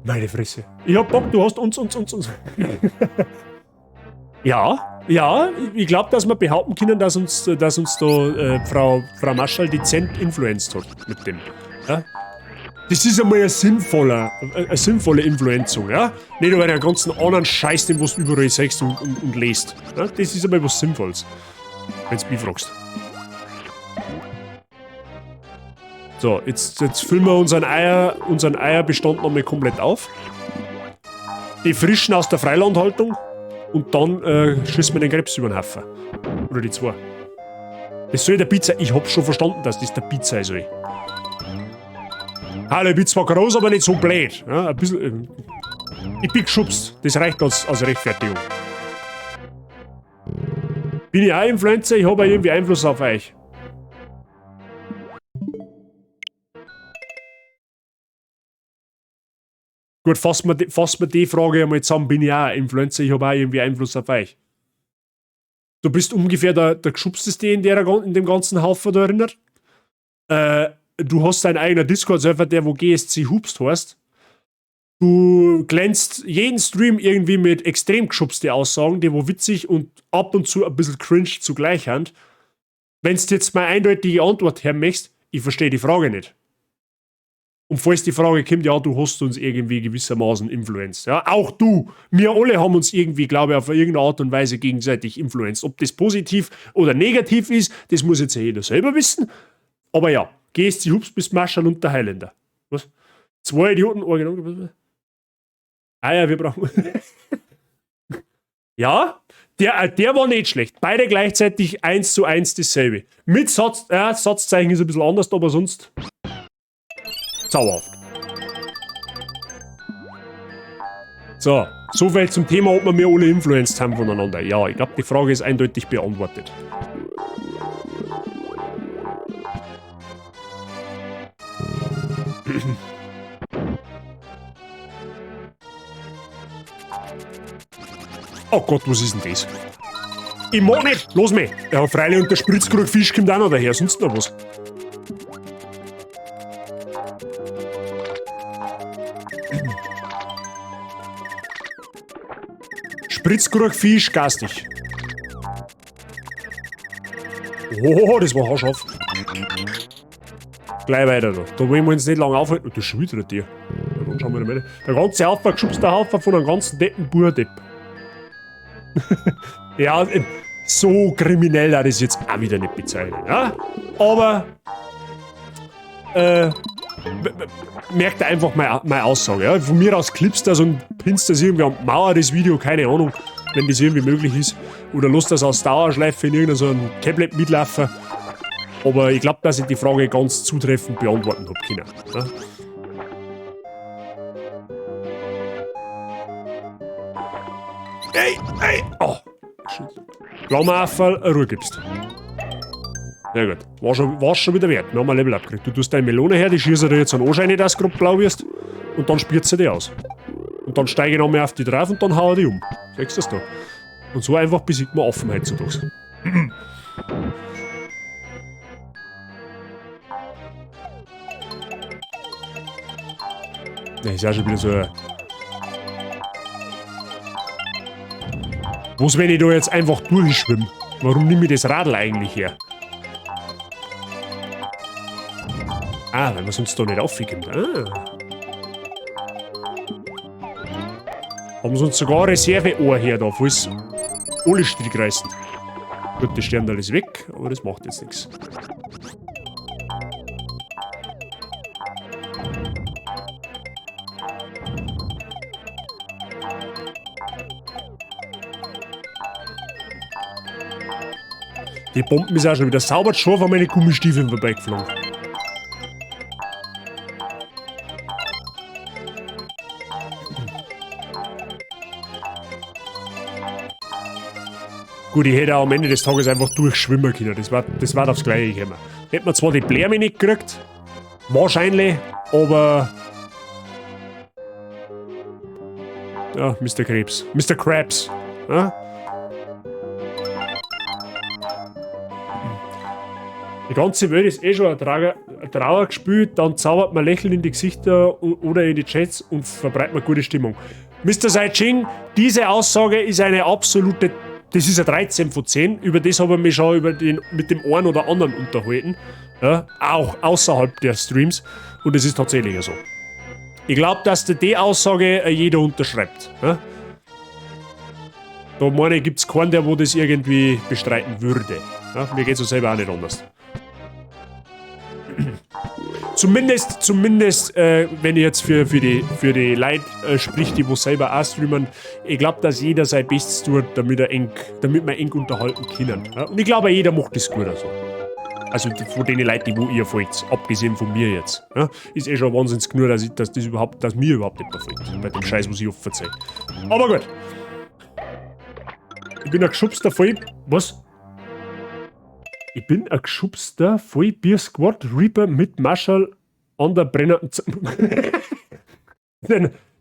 Meine Fresse. Ich hab Bock, du hast uns. Ja, ich glaube, dass wir behaupten können, dass uns da Frau Marschall dezent influenced hat mit dem. Ja? Das ist einmal eine sinnvolle Influenzung, ja? Nicht über einen ganzen anderen Scheiß, den du überall sagst und lest. Ja? Das ist einmal was Sinnvolles. Wenn du mich fragst. So, jetzt füllen wir unseren Eierbestand nochmal komplett auf. Die frischen aus der Freilandhaltung. Und dann schießen wir den Krebs über den Haufen. Oder die 2. Das soll der Pizza. Ich hab schon verstanden, dass das der Pizza soll. Hallo, ich bin zwar groß, aber nicht so blöd. Ja, ein bisschen. Ich bin geschubst. Das reicht als Rechtfertigung. Bin ich auch Influencer? Ich habe irgendwie Einfluss auf euch. Gut, fassen wir die Frage einmal zusammen. Bin ich auch ein Influencer? Ich habe auch irgendwie Einfluss auf euch. Du bist ungefähr der geschubsteste in dem ganzen Haufen da erinnert. Du hast deinen eigenen Discord-Server, der wo GSC Hubst heißt. Du glänzt jeden Stream irgendwie mit extrem geschubste Aussagen, die wo witzig und ab und zu ein bisschen cringe zugleich haben. Wenn du jetzt mal eindeutige Antwort hören möchtest, ich verstehe die Frage nicht. Und falls die Frage kommt, ja, du hast uns irgendwie gewissermaßen influenced. Ja, auch du. Wir alle haben uns irgendwie, glaube ich, auf irgendeine Art und Weise gegenseitig influenced. Ob das positiv oder negativ ist, das muss jetzt jeder selber wissen. Aber ja, GSC Hubs bis Marschall und der Highlander. Was? 2 Idioten, original. Ah ja, wir brauchen. Ja, der war nicht schlecht. Beide gleichzeitig 1:1 dasselbe. Mit Satzzeichen ist ein bisschen anders, aber sonst. Zauberhaft. So viel zum Thema, ob wir alle influenced haben voneinander. Ja, ich glaube, die Frage ist eindeutig beantwortet. Oh Gott, was ist denn das? Ich mag nicht! Los mich! Ja, freilich, und der Spritzkrugfisch kommt auch noch daher, sonst noch was. Spritzgurkfisch, garstig. Oh, das war haarscharf. Gleich weiter da. Da wollen wir uns nicht lange aufhalten. Und das ist schon wieder ein Tier. Ja, dann schauen wir mal. Der ganze Haufen, geschubster Haufen von einem ganzen Deppen-Burdepp. Ja, so kriminell hat das jetzt auch wieder nicht bezeichnen. Ja? Aber merkt einfach meine Aussage. Ja? Von mir aus klippst das und pinst das irgendwie an die Mauer, das Video, keine Ahnung, wenn das irgendwie möglich ist. Oder lässt das als Dauerschleife in irgendeinem so einem Tablet mitlaufen. Aber ich glaube, dass ich die Frage ganz zutreffend beantworten habe können. Ja? Ey! Oh! Klammerafall, Ruhe gibst. Ja gut, war schon wieder wert. Wir haben ein Level abgekriegt. Du tust deine Melone her, die schießt dir jetzt einen Anschein, dass du grob blau wirst. Und dann spürt sie dich aus. Und dann steige ich noch mehr auf die drauf und dann hau ich die um. Siehst du das da? Und so einfach besiegt man Affen heutzutage. Das ist auch schon wieder so ein... Was, wenn ich da jetzt einfach durchschwimme? Warum nehme ich das Radl eigentlich her? Ah, weil wir sonst da nicht aufficken. Ah. Haben sie uns sogar Reserveohr her da, falls alle Strick reißen. Gut, das Stern ist weg, aber das macht jetzt nichts. Die Bomben ist auch schon wieder sauber scharf an meine Gummistiefeln vorbeigeflogen. Gut, ich hätte auch am Ende des Tages einfach durchschwimmen können. Das war aufs Gleiche gekommen. Hätten wir zwar die Blärme nicht gekriegt, wahrscheinlich, aber... Ja, Mr. Krebs. Mr. Krabs. Ja? Die ganze Welt ist eh schon ein Trauergespiel, dann zaubert man Lächeln in die Gesichter oder in die Chats und verbreitet man gute Stimmung. Mr. Sai-Ching, diese Aussage ist eine absolute... Das ist ein 13 von 10. Über das habe ich mich schon mit dem einen oder anderen unterhalten. Ja, auch außerhalb der Streams. Und es ist tatsächlich so. Ich glaube, dass die Aussage jeder unterschreibt. Ja? Da meine ich, gibt es keinen, der wo das irgendwie bestreiten würde. Ja? Mir geht es selber auch nicht anders. Zumindest wenn ich jetzt für die Leute sprich, die wo selber auch streamen, ich glaube, dass jeder sein Bestes tut, damit wir eng unterhalten können. Ja? Und ich glaube, jeder macht das gut. Also von den Leuten, die wo ihr folgt, abgesehen von mir jetzt. Ja? Ist eh schon wahnsinnig genug, dass mir überhaupt nicht folgt. Bei dem Scheiß, was ich oft verzeihe. Aber gut. Ich bin ein geschubster Voll... Was? Ich bin ein geschubster Vollbier Squad Reaper mit Marshall an der Brenner. Das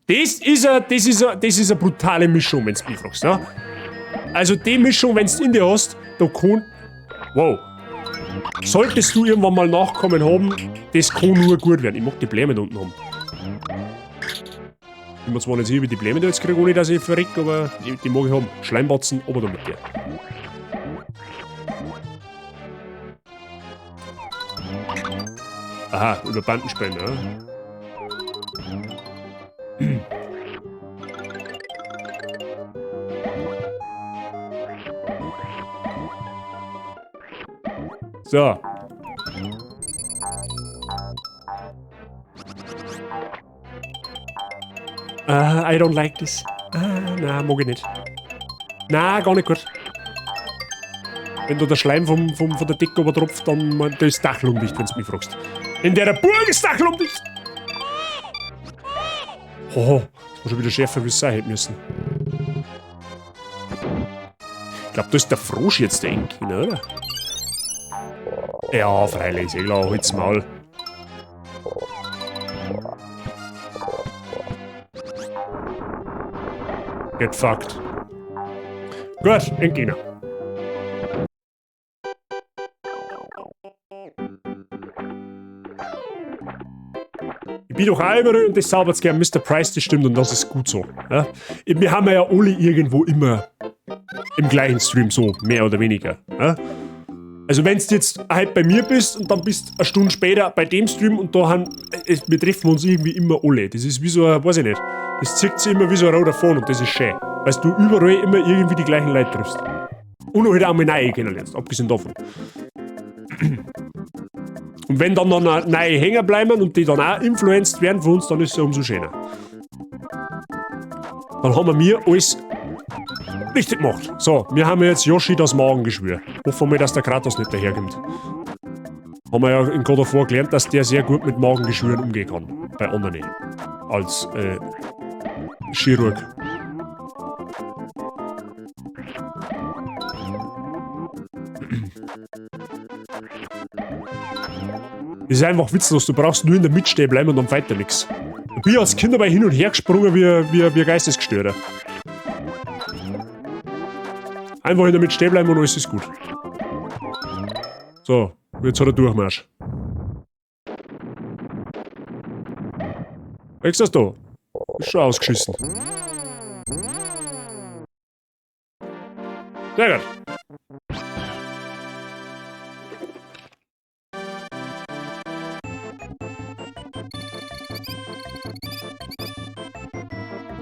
ist eine brutale Mischung, wenn du mich fragst. Ja? Also die Mischung, wenn du in dir hast, da kann... Wow. Solltest du irgendwann mal Nachkommen haben, das kann nur gut werden. Ich mag die Bläme da unten haben. Ich muss zwar nicht sehen, wie die Bläme da jetzt kriege, ohne dass ich verreck, aber die mag ich haben. Schleimbatzen, aber da mit dir. Aha, über Bandenspäne, ja. So. I don't like this. Nein, mag ich nicht. Nein, gar nicht gut. Wenn da der Schleim von der Decke oben tropft, dann das ist dachelundicht, wenn du mich fragst. In der Burg ist dachelundicht! Oh, das war schon wieder schärfer, wie es sein hätte müssen. Ich glaube, da ist der Frosch jetzt der Enkel, oder? Ja, freilich, ist eh klar, halt's Maul. Get fucked. Gut, Enkel. Ich bin doch auch überall und das zaubert gern Mr. Price, das stimmt und das ist gut so. Ja? Wir haben ja alle irgendwo immer im gleichen Stream so, mehr oder weniger. Ja? Also wenn du jetzt halt bei mir bist und dann bist eine Stunde später bei dem Stream und da haben, wir treffen uns irgendwie immer alle. Das ist wie so ein, weiß ich nicht, das zieht sich immer wie so ein roter Faden und das ist schön. Weil du überall immer irgendwie die gleichen Leute triffst. Und halt auch mal neue kennenlernst, abgesehen davon. Und wenn dann noch neue hängen bleiben und die dann auch influenced werden von uns, dann ist es umso schöner. Dann haben wir alles richtig gemacht. So, wir haben jetzt Yoshi das Magengeschwür. Hoffen wir, dass der Kratos nicht daherkommt. Haben wir ja in God of War gelernt, dass der sehr gut mit Magengeschwüren umgehen kann. Bei anderen. Als Chirurg. Das ist einfach witzlos, du brauchst nur in der Mitte stehen bleiben und dann weiter nix. Ich bin als Kind dabei hin und her gesprungen wie Geistesgestörter. Einfach in der Mitte stehen bleiben und alles ist gut. So, jetzt hat er Durchmarsch. Wächst das da? Ist schon ausgeschissen. Sehr gut.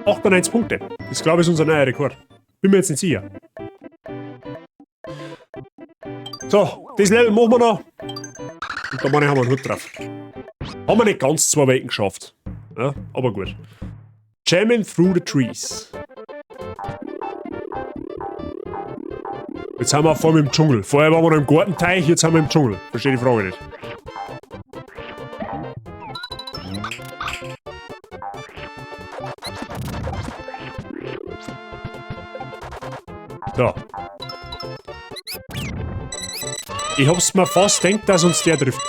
...98 Punkte. Das glaube ich ist unser neuer Rekord. Bin mir jetzt nicht sicher. So, das Level machen wir noch. Und da meine ich, haben wir einen Hut drauf. Haben wir nicht ganz 2 Welten geschafft. Ja, aber gut. Jamming through the trees. Jetzt sind wir vor allem im Dschungel. Vorher waren wir noch im Gartenteich, jetzt sind wir im Dschungel. Verstehe die Frage nicht. So. Ich hab's mir fast gedacht, dass uns der trifft.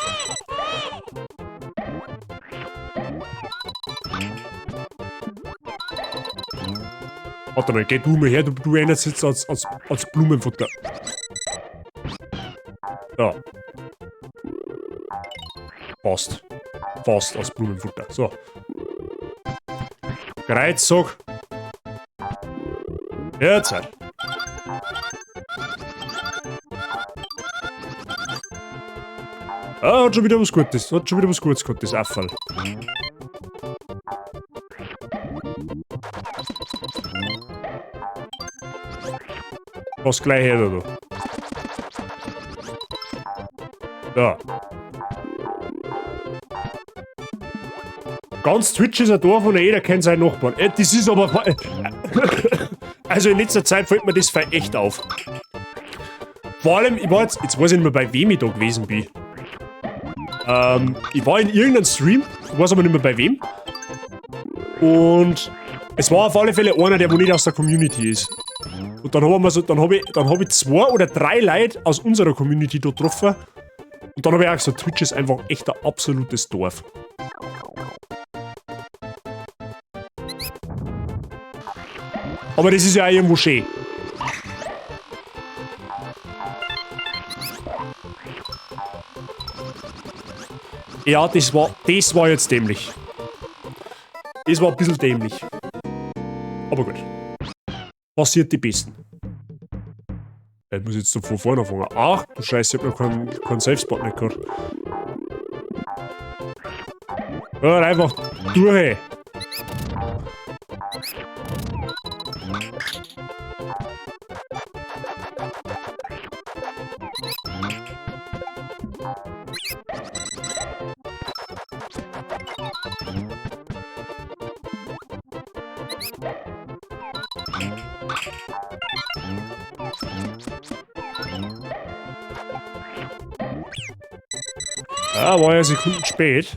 Warte mal, geh du mal her, du erinnerst jetzt als Blumenfutter. Ja. Fast. Fast als Blumenfutter. So. Kreuzsack. Jetzt halt. Ah, hat schon wieder was Gutes. Hat schon wieder was Gutes gehabt, das Affall. Was gleich her, du. Da. Ganz Twitch ist ein Dorf und jeder kennt seinen Nachbarn. Das ist aber... Also in letzter Zeit fällt mir das echt auf. Vor allem, ich war jetzt weiß ich nicht mehr, bei wem ich da gewesen bin. Ich war in irgendeinem Stream, ich weiß aber nicht mehr bei wem. Und es war auf alle Fälle einer, der wohl nicht aus der Community ist. Und dann haben wir so, dann hab ich 2 oder 3 Leute aus unserer Community da getroffen. Und dann habe ich auch gesagt, Twitch ist einfach echt ein absolutes Dorf. Aber das ist ja auch irgendwo schön. Ja, das war jetzt dämlich. Das war ein bisschen dämlich. Aber gut. Passiert die Besten. Ich muss jetzt von vorne anfangen. Ach, du Scheiße, ich hab noch keinen Safe-Spot nicht gehabt. Ja, einfach durch, ey. Ja, war ja Sekunden spät.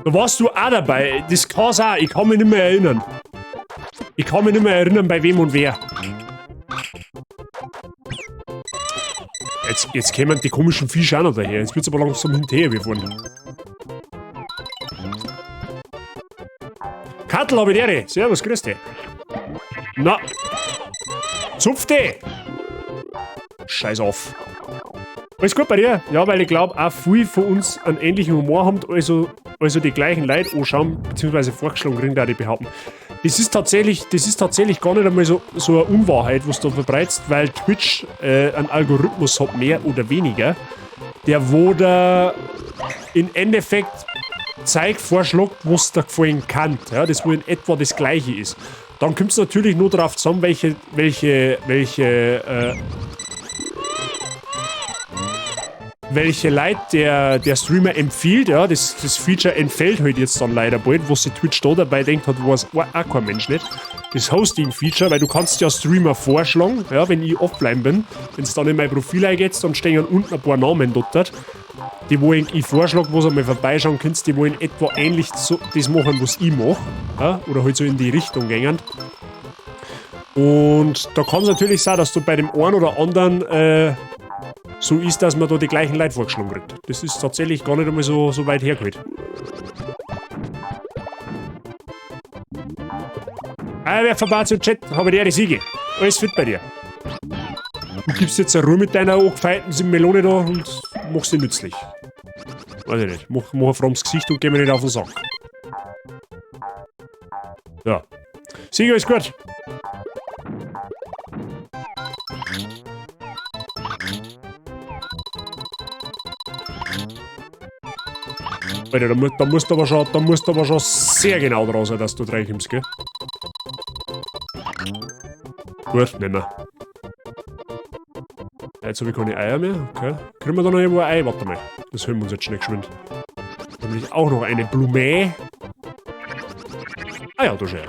Da warst du auch dabei. Das kann's auch. Ich kann mich nicht mehr erinnern. Ich kann mich nicht mehr erinnern, bei wem und wer. Jetzt kämen die komischen Fische auch noch daher. Jetzt wird's aber langsam hinterher wie vorhin. Kattel, habe ich dir. Servus, grüß dich. Na. Zupfte! Scheiß auf. Alles gut bei dir? Ja, weil ich glaube, auch viele von uns einen ähnlichen Humor haben, also die gleichen Leute anschauen, beziehungsweise vorgeschlagen kriegen, da die behaupten. Das ist tatsächlich gar nicht einmal so eine Unwahrheit, was du verbreitest, weil Twitch einen Algorithmus hat, mehr oder weniger, der wo da im Endeffekt Zeug vorschlägt, was dir gefallen kann. Ja, das wo in etwa das Gleiche ist. Dann kommt es natürlich nur darauf zusammen, welche Leute der Streamer empfiehlt. Ja, das Feature entfällt halt jetzt dann leider bald, wo sich Twitch da dabei denkt hat, weiß auch kein Mensch nicht. Das Hosting-Feature, weil du kannst ja Streamer vorschlagen, ja, wenn ich offline bin. Wenn es dann in mein Profil eingeht, dann stehen unten ein paar Namen dort. Die, wo ich vorschlage, wo du mal vorbeischauen kannst, die wollen etwa ähnlich so das machen, was ich mache. Ja, oder halt so in die Richtung gehen. Und da kann es natürlich sein, dass du bei dem einen oder anderen so ist, dass man da die gleichen Leute vorgeschlagen kriegt. Das ist tatsächlich gar nicht einmal so weit hergeholt. Wer verbaut im Chat? Habe ich die Siege. Alles fit bei dir. Du gibst jetzt eine Ruhe mit deiner angefeilten Melone da und machst sie nützlich. Weiß ich nicht. Mach ein frommes Gesicht und geh mir nicht auf den Sack. Ja. Siege, alles gut. Alter, da musst du aber schon sehr genau draus sein, dass du reinkommst, gell? Gut, nehmen wir. Jetzt habe ich keine Eier mehr, okay. Kriegen wir da noch irgendwo ein Ei? Warte mal. Das hören wir uns jetzt schnell geschwind. Dann will ich auch noch eine Blume. Ah ja, da schon.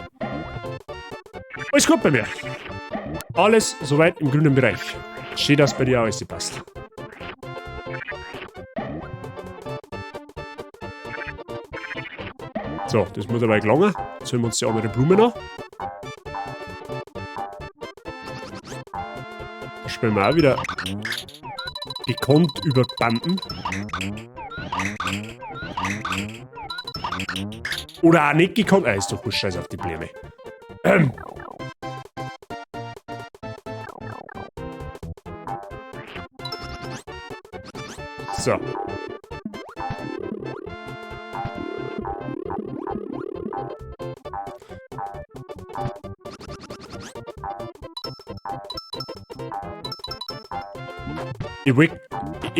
Alles gut bei mir. Alles soweit im grünen Bereich. Steht das bei dir auch, alles passt. So, das muss aber gelingen. Jetzt holen wir uns die andere Blume noch. Da spielen wir auch wieder gekonnt über Banden. Oder auch nicht gekonnt. Ist doch gut, scheiß auf die Blume. So. Ich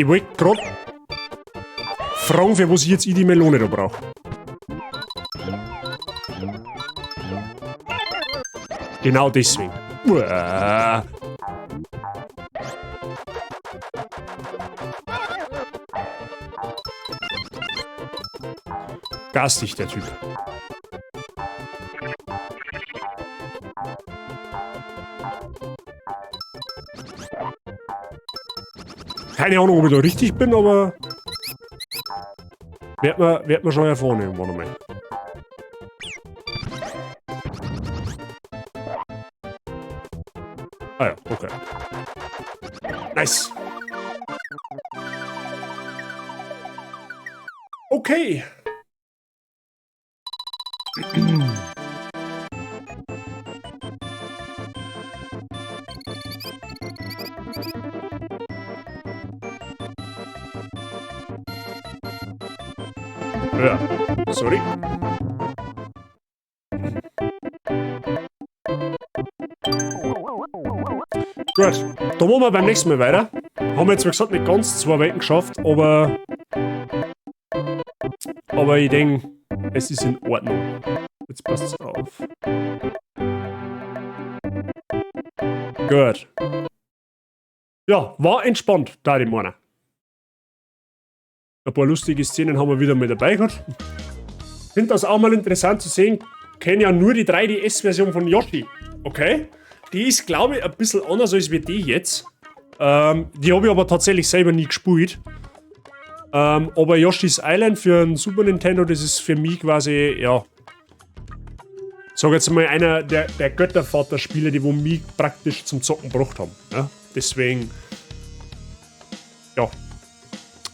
wollte gerade fragen, für was ich jetzt die Melone da brauche. Genau deswegen. Uah. Garstig, der Typ. Keine Ahnung, ob ich da richtig bin, aber werd man schon erfahren irgendwann einmal. Ah ja, okay. Nice. Okay. Ja, sorry. Gut, da machen wir beim nächsten Mal weiter. Haben wir jetzt, wie gesagt, nicht ganz 2 Welten geschafft, aber ich denke, es ist in Ordnung. Jetzt passt es auf. Gut. Ja, war entspannt, da die Morgen. Ein paar lustige Szenen haben wir wieder mit dabei gehabt. Ich finde das auch mal interessant zu sehen. Ich kenne ja nur die 3DS-Version von Yoshi. Okay? Die ist, glaube ich, ein bisschen anders als wie die jetzt. Die habe ich aber tatsächlich selber nie gespielt. Aber Yoshi's Island für ein Super Nintendo, das ist für mich quasi, ja, sag jetzt mal, einer der Göttervater-Spiele, die wo mich praktisch zum Zocken gebracht haben. Ja? Deswegen, ja,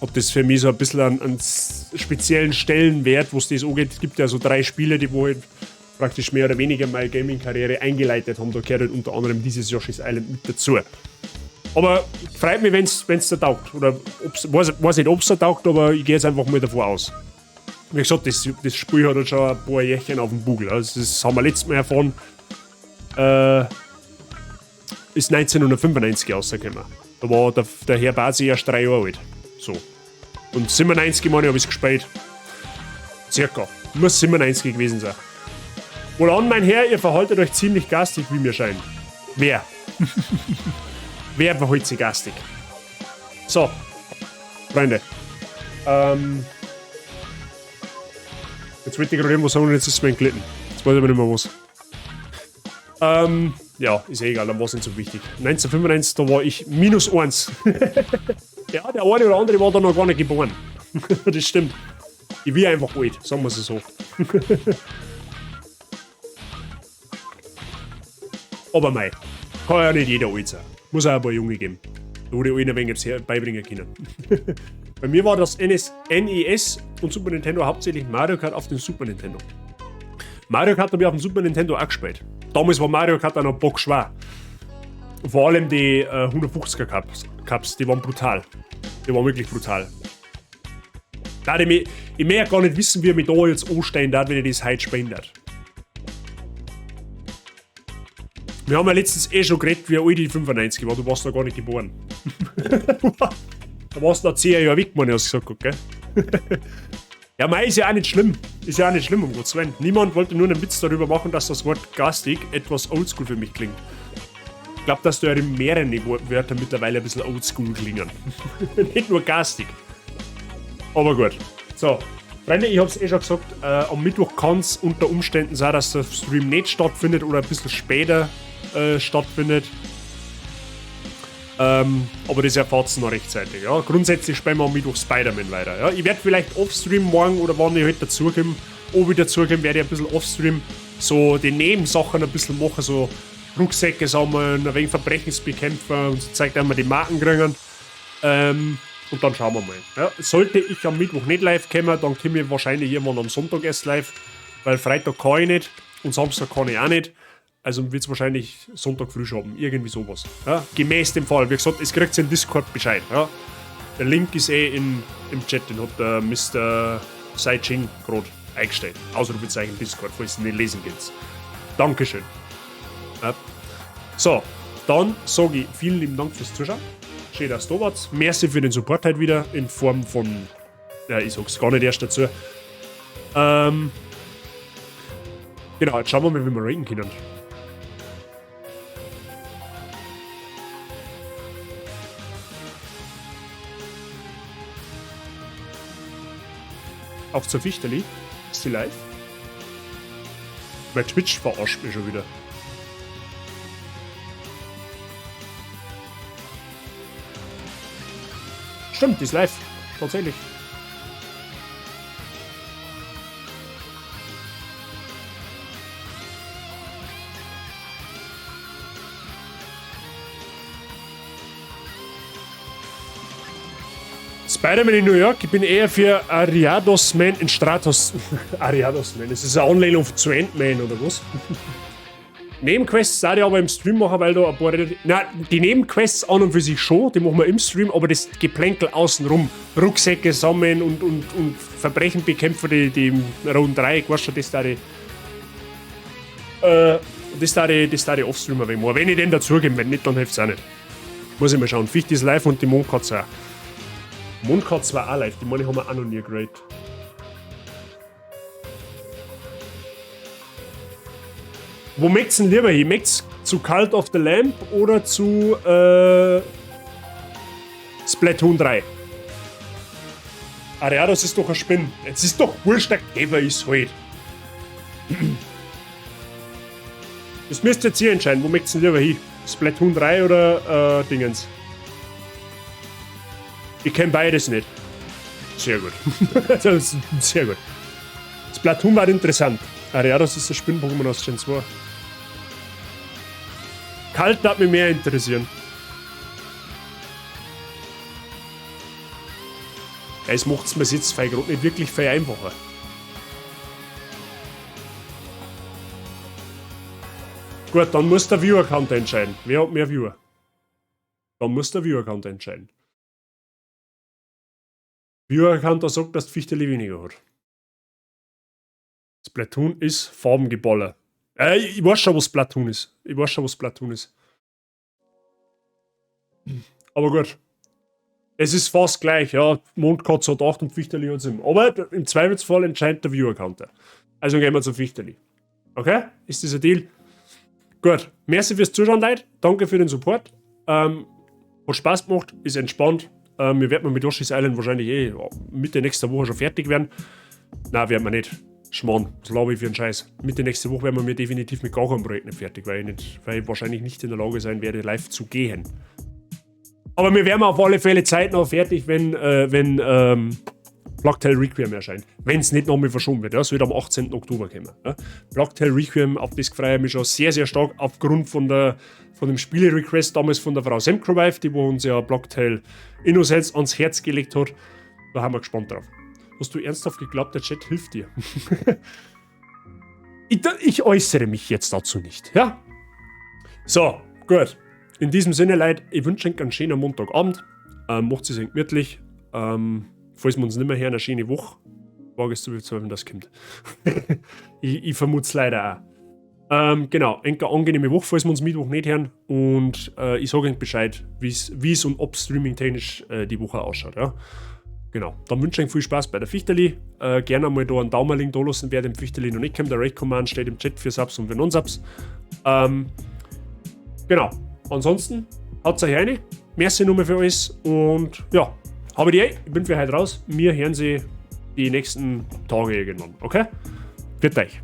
ob das für mich so ein bisschen einen speziellen Stellenwert, wo es das angeht. Es gibt ja so 3 Spiele, die wo halt praktisch mehr oder weniger meine Gaming-Karriere eingeleitet haben. Da gehört halt unter anderem dieses Yoshi's Island mit dazu. Aber freut mich, wenn es da taugt. Oder weiß nicht, ob es da taugt, aber ich gehe jetzt einfach mal davon aus. Wie gesagt, das Spiel hat halt schon ein paar Jährchen auf dem Buckel. Also das haben wir letztes Mal erfahren. Ist 1995 rausgekommen. Da war der Herr Basi erst 3 Jahre alt. So. Und 97 Mal habe ich es gespielt. Circa. Muss 97 gewesen sein. Wohlan, mein Herr, ihr verhaltet euch ziemlich garstig, wie mir scheint. Wer? Wer verhält sich garstig? So. Freunde. Jetzt wollte ich gerade irgendwas sagen und jetzt ist es mir entglitten. Jetzt weiß ich aber nicht mehr was. Ja, ist egal, dann war es nicht so wichtig. 1995, da war ich -1. Ja, der eine oder andere war da noch gar nicht geboren. Das stimmt. Ich bin einfach alt, sagen wir es so. Aber mei, kann ja nicht jeder alt sein. Muss auch ein paar Junge geben. Da würde ich allen ein wenig beibringen können. Bei mir war das NES und Super Nintendo hauptsächlich Mario Kart auf dem Super Nintendo. Mario Kart habe ich auf dem Super Nintendo auch gespielt. Damals war Mario Kart auch noch bockschwer. Vor allem die 150er Cups, die waren brutal. Die waren wirklich brutal. Ich möchte gar nicht wissen, wie ich mich da jetzt anstehen darf, wenn ich das heute spielen darf. Wir haben ja letztens schon geredet, wie alt die 95 war. Du warst da gar nicht geboren. Da warst du noch 10 Jahre weg, man, hast du gesagt, gell? Ja, mei, ist ja auch nicht schlimm. Ist ja auch nicht schlimm, um Gottes Willen. Niemand wollte nur einen Witz darüber machen, dass das Wort garstig etwas oldschool für mich klingt. Ich glaube, dass da in mehreren Wörter mittlerweile ein bisschen oldschool klingen. Nicht nur garstig. Aber gut. So, Freunde, ich hab's schon gesagt, am Mittwoch kann es unter Umständen sein, dass der Stream nicht stattfindet oder ein bisschen später stattfindet. Aber das erfahrt ihr noch rechtzeitig. Ja. Grundsätzlich spielen wir am Mittwoch Spider-Man weiter. Ja. Ich werde vielleicht offstream morgen oder wann ich heute dazukomme, ob ich dazukomme, werde ich ein bisschen offstream so die Nebensachen ein bisschen machen, so Rucksäcke sammeln, ein wenig Verbrechensbekämpfer und so zeigt einmal die Marken kriegen. Und dann schauen wir mal. Ja. Sollte ich am Mittwoch nicht live kommen, dann komme ich wahrscheinlich irgendwann am Sonntag erst live, weil Freitag kann ich nicht und Samstag kann ich auch nicht. Also wird es wahrscheinlich Sonntag früh schaffen. Irgendwie sowas. Ja? Gemäß dem Fall. Wie gesagt, es kriegt im Discord Bescheid. Ja? Der Link ist im Chat. Den hat der Mr. Saiching gerade eingestellt. Ausrufezeichen Discord, falls ihr nicht lesen könnt. Dankeschön. Ja. So, dann sage ich vielen lieben Dank fürs Zuschauen. Schön, dass du da wart. Merci für den Support heute wieder in Form von. Ja, ich sag's gar nicht erst dazu. Genau, jetzt schauen wir mal, wie wir raten können. Auch zur Fichterli. Ist die live? Bei Twitch verarscht mich schon wieder. Stimmt, die ist live. Tatsächlich. Spider-Man in New York, ich bin eher für Ariados Man in Stratos. Ariados Man, das ist eine Anlehnung zu Ant-Man oder was? Nebenquests da ich aber im Stream machen, weil da ein paar. Nein, die Nebenquests an und für sich schon, die machen wir im Stream, aber das Geplänkel außenrum, Rucksäcke sammeln und Verbrechen bekämpfen, die Runde 3, ich weiß schon, das da die. Das da die Offstreamer wegen machen. Wenn ich den dazugebe, wenn nicht, dann hilft es auch nicht. Muss ich mal schauen. Ficht ist live und die Mondkatze auch. Mondkatze war auch live, die meine haben wir auch noch nie geratet. Wo möcht's denn lieber hin? Möcht's zu Cult of the Lamp oder zu Splatoon 3? Ariados ist doch ein Spinn. Jetzt ist doch wurscht, der Geber ist halt. Das müsst ihr jetzt hier entscheiden. Wo möcht's denn lieber hin? Splatoon 3 oder Dingens? Ich kenne beides nicht. Sehr gut. Das ist sehr gut. Splatoon war interessant. Ariados ist der Spinn-Pokémon aus Gen 2. Kalt darf mich mehr interessieren. Ja, es macht es mir jetzt gerade nicht wirklich viel einfacher. Gut, dann muss der Viewer-Counter entscheiden. Wer hat mehr Viewer? Dann muss der Viewer-Counter entscheiden. Viewer-Counter sagt, dass die Fichteli weniger hat. Splatoon ist Farbengeballer. Ich weiß schon, was Splatoon ist. Aber gut. Es ist fast gleich, ja. Mondkatz hat 8 und Fichteli hat 7. Aber im Zweifelsfall entscheidet der Viewer-Counter. Also gehen wir zum Fichteli. Okay? Ist das ein Deal? Gut. Merci fürs Zuschauen, Leute. Danke für den Support. Hat Spaß gemacht, ist entspannt. Wir werden mit Yoshi's Island wahrscheinlich Mitte nächster Woche schon fertig werden. Nein, werden wir nicht. Schmarrn, das glaube ich für einen Scheiß. Mitte nächste Woche werden wir definitiv mit gar keinem Projekt nicht fertig, weil ich wahrscheinlich nicht in der Lage sein werde, live zu gehen. Aber wir werden auf alle Fälle zeitnah fertig, wenn Plague Tale Requiem erscheint. Wenn es nicht nochmal verschoben wird. Ja, es wird am 18. Oktober kommen. Ja. Plague Tale Requiem, auf das freue ich mich schon sehr, sehr stark, aufgrund von dem Spiele-Request damals von der Frau Semcrowife, die uns ja Plague Tale Innocence ans Herz gelegt hat. Da haben wir gespannt drauf. Hast du ernsthaft geglaubt, der Chat hilft dir? Ich äußere mich jetzt dazu nicht, ja? So, gut. In diesem Sinne, Leute, ich wünsche euch einen schönen Montagabend. Macht es euch gemütlich. Falls wir uns nicht mehr hören, eine schöne Woche. Wage es zu bezweifeln, das kommt. ich vermute es leider auch. Genau, eine angenehme Woche, falls wir uns Mittwoch nicht hören. Und ich sage euch Bescheid, wie es und ob streaming-technisch die Woche ausschaut, ja? Genau, dann wünsche ich euch viel Spaß bei der Fichteli. Gerne mal da einen Daumen da lassen, wer dem Fichteli noch nicht kennt. Der Raid-Command steht im Chat für Subs und für Non-Subs. Genau, ansonsten haut's euch rein. Merci nochmal für alles und ja, habe ich bin für heute raus. Wir hören sie die nächsten Tage irgendwann, okay? Für euch.